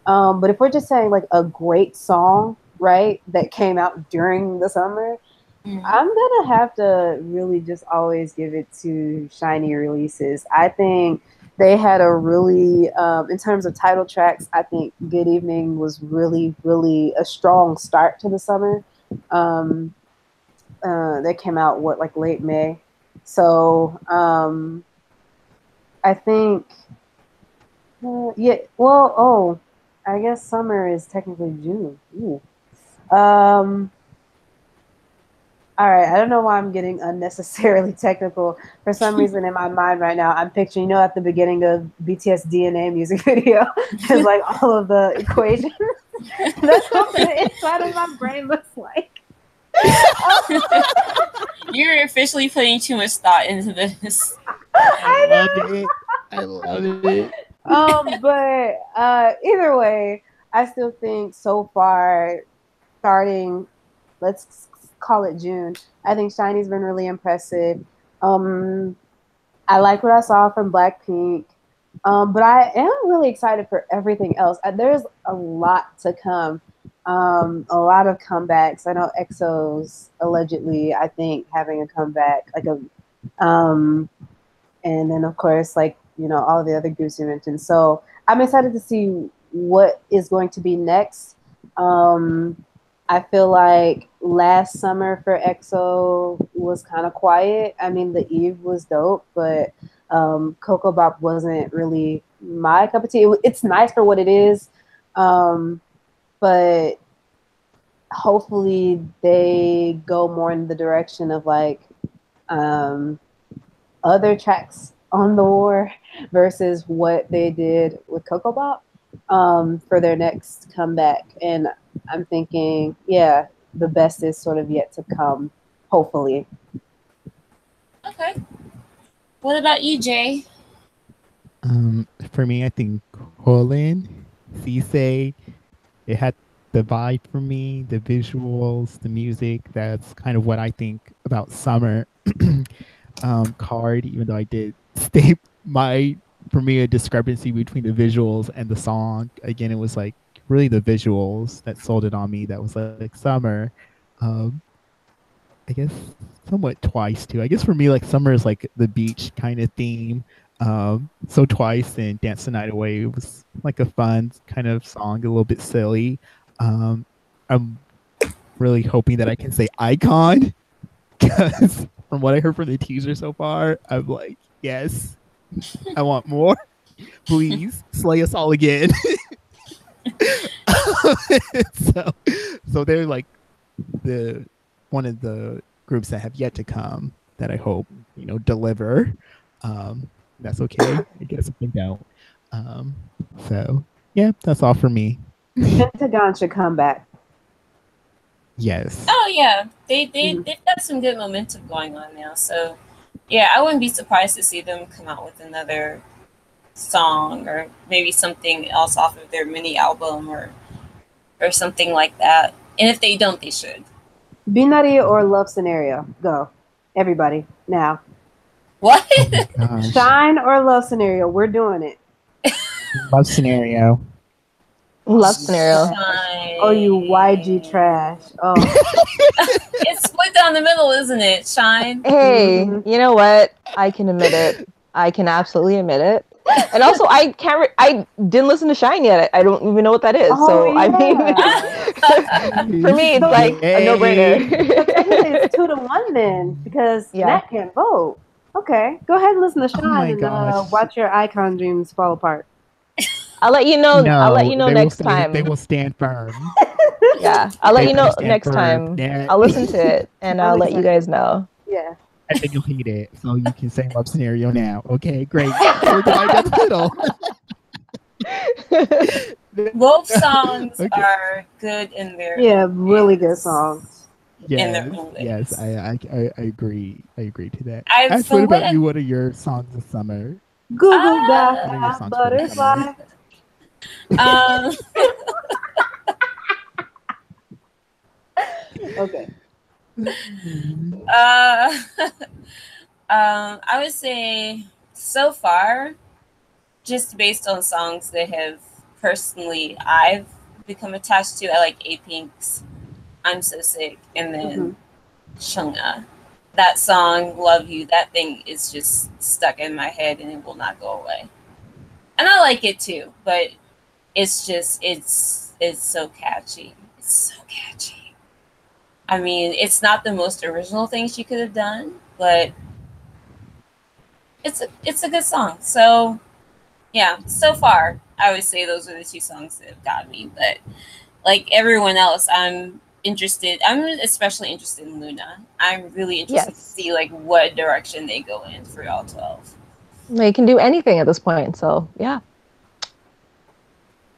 But if we're just saying like a great song, right, that came out during the summer, I'm gonna have to really just always give it to Shiny Releases. I think they had a really, in terms of title tracks, I think Good Evening was really, really a strong start to the summer. They came out like late May, so I think, I guess summer is technically June. Ooh. All right, I don't know why I'm getting unnecessarily technical. For some reason in my mind right now, I'm picturing, at the beginning of BTS DNA music video, it's like all of the equations. That's what the inside of my brain looks like. You're officially putting too much thought into this. I love it. But either way, I still think so far, starting, let's call it June, I think Shiny's been really impressive. I like what I saw from Blackpink, but I am really excited for everything else. There's a lot to come, a lot of comebacks. I know EXO's allegedly, I think, having a comeback, and then of course, all the other groups you mentioned. So I'm excited to see what is going to be next. I feel like last summer for EXO was kind of quiet. I mean, the Eve was dope, but Coco Bop wasn't really my cup of tea. It's nice for what it is, but hopefully they go more in the direction of other tracks on the war versus what they did with Coco Bop for their next comeback. And I'm thinking, the best is sort of yet to come, hopefully. Okay. What about you, Jay? For me, I think Holland, Cisse, it had the vibe for me, the visuals, the music. That's kind of what I think about summer. card, even though I did state my for me a discrepancy between the visuals and the song. Again, it was like really the visuals that sold it on me. That was like summer. Um, I guess somewhat twice too. I guess for me, like summer is like the beach kind of theme. So twice and Dance the Night Away was like a fun kind of song, a little bit silly. I'm really hoping that I can say icon because from what I heard from the teaser so far, I'm like, yes, I want more. Please slay us all again. so, so they're like the one of the groups that have yet to come that I hope deliver. That's okay. I guess if they don't. So yeah, that's all for me. Pentagon should come back. Yes. Oh yeah, they've got some good momentum going on now. So yeah, I wouldn't be surprised to see them come out with another song or maybe something else off of their mini album or something like that. And if they don't, they should. Binary or Love Scenario? Go. Everybody, now. What? Oh Shine or Love Scenario? We're doing it. Love Scenario. Love Scenario. Shine. Oh, you YG trash. Oh. It's split down the middle, isn't it? Shine. Hey, Mhm. you know what? I can admit it. I can absolutely admit it. And also, I didn't listen to Shine yet. I don't even know what that is. Oh, so yeah. I mean, for me, it's like a no-brainer. It's 2-1 then, because Yeah. Matt can't vote. Okay, go ahead and listen to Shine my and gosh. watch your icon dreams fall apart. I'll let you know. No, I'll let you know they next will stay, time. They will stand firm. Yeah, I'll let They you know stand next firm. time. Yeah. I'll listen to it and I'm I'll let you excited. guys know. Yeah. I think you'll hate it, so you can say Love Scenario now. Okay, great. We're divided down the middle. Both songs Okay. are good in their Yeah, own really ways. good songs. In their Yes, own yes, ways. I agree. I agree to that. I- Ash, so what about what- you? What are your songs this summer? Google Ah. What are your Gaga, songs for the summer? Butterfly. Um, Okay. I would say so far, just based on songs that have personally I've become attached to, I like A Pink's "I'm So Sick" and then Chunga. That song, "Love You," that thing is just stuck in my head and it will not go away. And I like it too, but it's just it's so catchy. It's so catchy. I mean, it's not the most original thing she could have done, but it's a good song. So yeah, so far I would say those are the two songs that have got me. But like everyone else, I'm especially interested in Luna. I'm really interested to Yes. see like what direction they go in for all 12. They can do anything at this point. So yeah.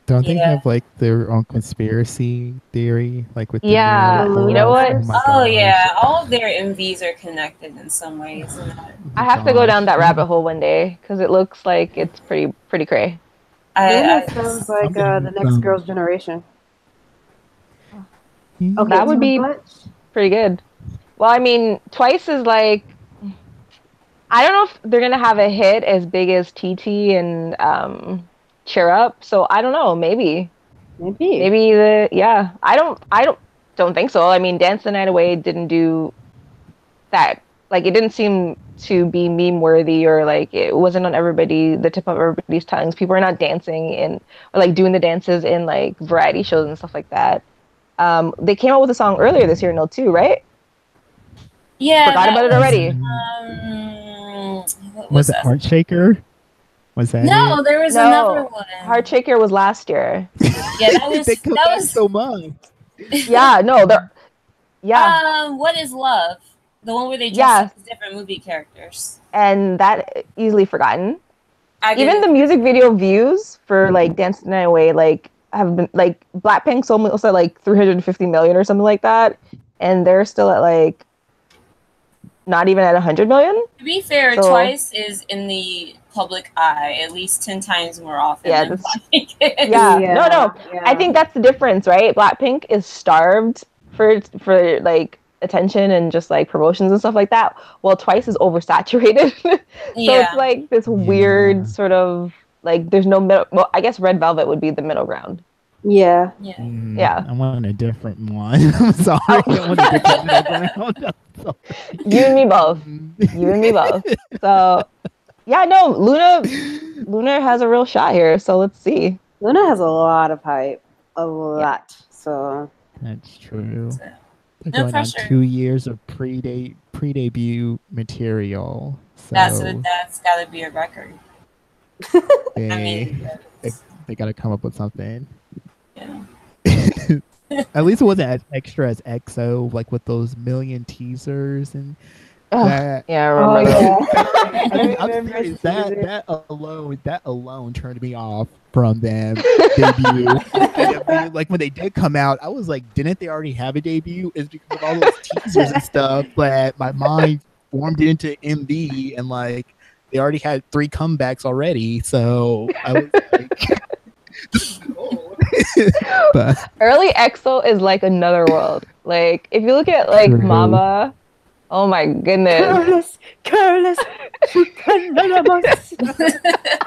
Don't they Yeah. have like their own conspiracy theory, like with the Yeah, new you know Luna? what? my Oh gosh. yeah, all of their MVs are connected in some ways. And I have to go down that Gosh. rabbit hole one day because it looks like it's pretty cray. Luna I sounds like Somebody the next from- girl's generation. Hmm. Okay, That would be Butch. pretty good. Well, I mean, Twice is like, I don't know if they're gonna have a hit as big as TT and Cheer Up. So I don't know. Maybe I don't think so. I mean, Dance the Night Away didn't do that. Like, it didn't seem to be meme worthy or like it wasn't on the tip of everybody's tongues. People are not dancing or like doing the dances in like variety shows and stuff like that. They came out with a song earlier this year, No 2, right? yeah, Forgot that about it was, already. What Was it that? Heart Shaker? Was that No, it? there was No. another one. Heart Shaker was last year. Yeah, that was They come that back was. so much. Yeah, no, they're yeah. What is Love? The one where they dress Yeah. up as different movie characters. And that easily forgotten. I Even the didn't- music video views for like Dance the Night Away like have been like Blackpink's almost at like 350 million or something like that, and they're still at like not even at 100 million. To be fair, So- Twice is in the public eye at least 10 times more often Yeah, than that's- Blackpink is. Yeah. No. Yeah. I think that's the difference, right? Blackpink is starved for like attention and just like promotions and stuff like that. Well, Twice is oversaturated. So it's like this weird sort of like there's no middle. Well, I guess Red Velvet would be the middle ground. Yeah. Yeah. I want a different one. I'm sorry. I want a different middle ground. You and me both. You and me both. So yeah, no, Luna has a real shot here. So let's see. Luna has a lot of hype. A lot. So that's true. They're No going pressure. on 2 years of pre-debut material. So That's got to be a record. they got to come up with something. Yeah. At least it wasn't as extra as EXO, like with those million teasers and that. Yeah, I remember that. I'm serious. That alone turned me off from them debut. And like when they did come out, I was like, didn't they already have a debut? It's because of all those teasers and stuff. But my mind formed it into MV, and like they already had 3 comebacks already. So I was like, but early EXO is like another world. Like if you look at like True. Mama, oh my goodness. Careless.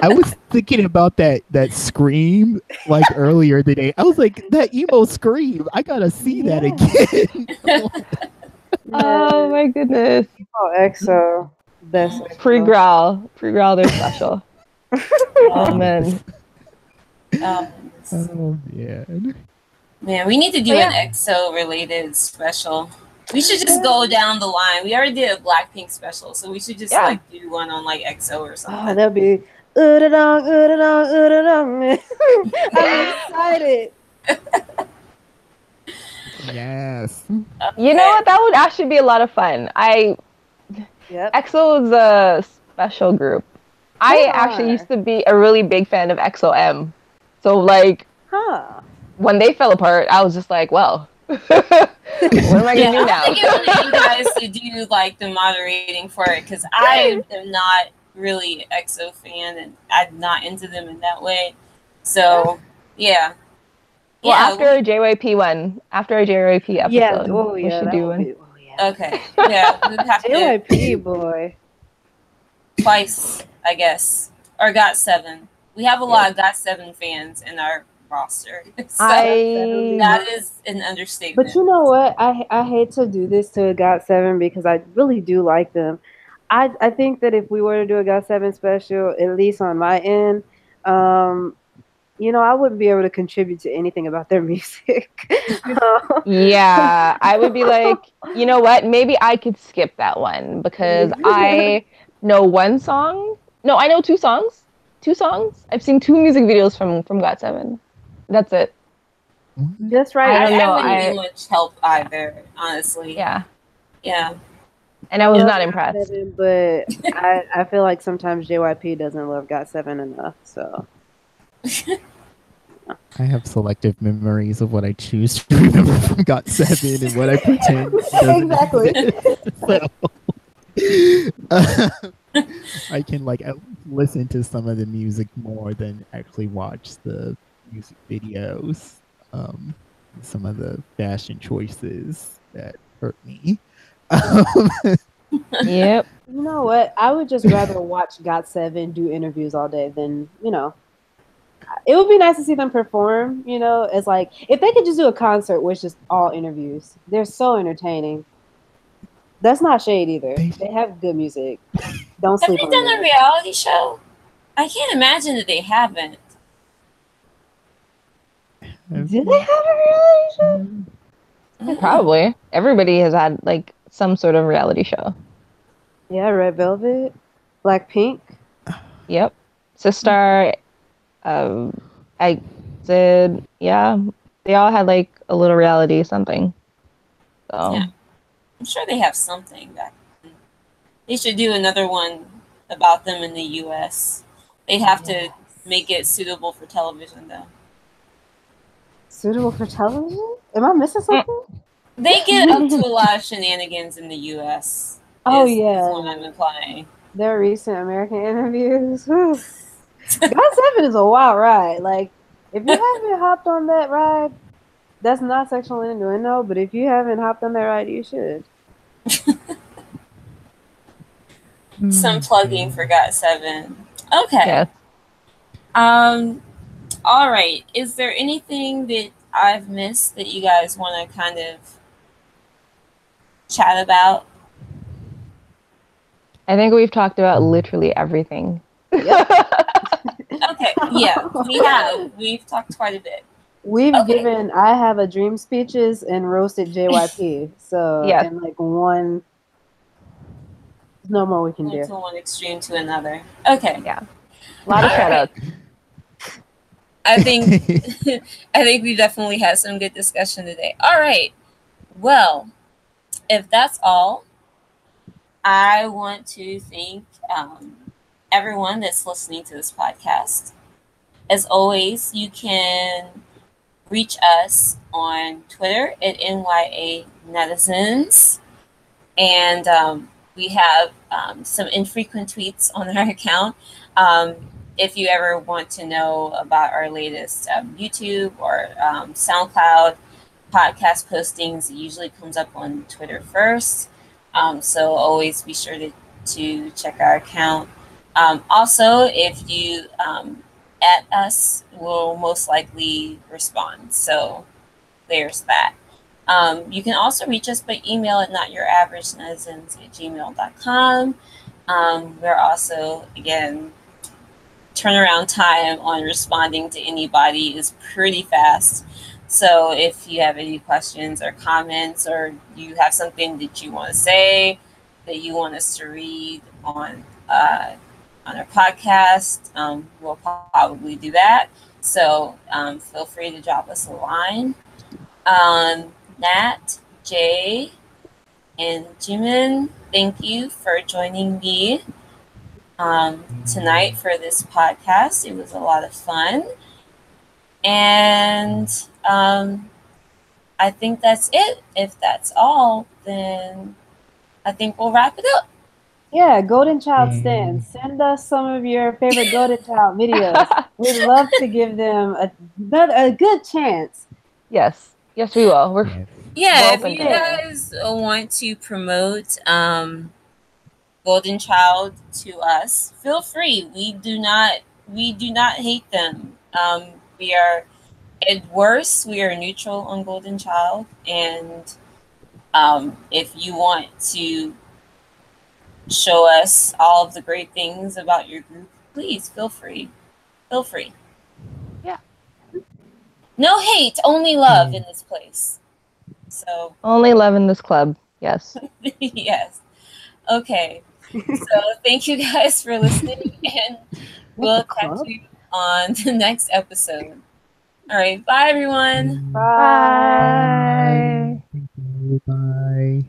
I was thinking about that scream like earlier today. I was like, that emo scream. I gotta see that again. Oh my goodness. Oh, EXO. Best. Pre-growl, they're special. Oh man. Oh man. Man, we need to do an EXO related special. We should just go down the line. We already did a Blackpink special, so we should just like do one on like EXO or something. Oh, that'd be man. I'm excited. Yes. You know what? That would actually be a lot of fun. EXO is a special group. I actually used to be a really big fan of EXO-M. So like, when they fell apart, I was just like, well, what am I gonna do now? I'm thinking of you guys to do like the moderating for it, because I am not really an EXO fan and I'm not into them in that way. So yeah. Well, after a JYP one, after a JYP episode, we should do one. Okay. Yeah, we'd have JYP boy. Twice, I guess, or GOT7. We have a lot of GOT7 fans in our roster. So that is an understatement. But you know what? I hate to do this to a GOT7 because I really do like them. I think that if we were to do a GOT7 special, at least on my end, you know, I wouldn't be able to contribute to anything about their music. Yeah, I would be like, you know what? Maybe I could skip that one because I know one song. No, I know 2 songs. 2 songs. I've seen 2 music videos from GOT7. That's it. Just right. I wouldn't need much help either, honestly. Yeah. Yeah. And I was not impressed. But I feel like sometimes JYP doesn't love GOT7 enough, so. I have selective memories of what I choose to remember from GOT7 and what I pretend doesn't. I can like listen to some of the music more than actually watch the music videos. Some of the fashion choices that hurt me. Yep. You know what? I would just rather watch GOT7 do interviews all day than, you know. It would be nice to see them perform, you know. It's like if they could just do a concert with just all interviews. They're so entertaining. That's not shade either. They have good music. Don't sleep on them. Have they done a reality show? I can't imagine that they haven't. Did they have a reality show? Probably. Everybody has had like some sort of reality show. Yeah, Red Velvet, Blackpink. Yep. Sistar. I did. Yeah, they all had like a little reality something. So yeah. I'm sure they have something back then. They should do another one about them in the U.S. They have to make it suitable for television, though. Suitable for television? Am I missing something? They get up to a lot of shenanigans in the U.S. Oh, is yeah. what I'm implying. Their recent American interviews. GOT7 is a wild ride. Like, if you haven't hopped on that ride, That's not sexual innuendo, but if you haven't hopped on that ride, you should. Some plugging for GOT7. Okay. Yes. All right. Is there anything that I've missed that you guys want to kind of chat about? I think we've talked about literally everything. Yep. Okay. Yeah, we have. We've talked quite a bit. We've Okay. given I Have a Dream speeches and roasted JYP. So, Yes. and like one, there's no more we can Going do. from one extreme to another. Okay. Yeah. A lot of All shout right. outs. I think I think we definitely had some good discussion today. All right. Well, if that's all, I want to thank everyone that's listening to this podcast. As always, you can reach us on Twitter at NYA Netizens. And we have some infrequent tweets on our account. If you ever want to know about our latest YouTube or SoundCloud podcast postings, it usually comes up on Twitter first. So always be sure to check our account. Also, if you at us, we'll most likely respond. So there's that. You can also reach us by email at notyouraverage.netizens@gmail.com. We're also, again, turnaround time on responding to anybody is pretty fast. So if you have any questions or comments, or you have something that you want to say that you want us to read on our podcast, we'll probably do that. So feel free to drop us a line. Nat, Jay, and Jimin, thank you for joining me tonight for this podcast. It was a lot of fun. And I think that's it. If that's all, then I think we'll wrap it up. Yeah, Golden Child stands. Send us some of your favorite Golden Child videos. We'd love to give them a good chance. Yes. Yes, we will. We're Yeah, if open you to it. guys want to promote Golden Child to us, feel free. We do not hate them. We are, at worst, we are neutral on Golden Child, and if you want to show us all of the great things about your group, please feel free. Feel free. Yeah. No hate, only love in this place. So Only love in this club. Yes. yes. Okay. So thank you guys for listening, and we'll catch you on the next episode. All right. Bye, everyone. Bye. Bye. Bye.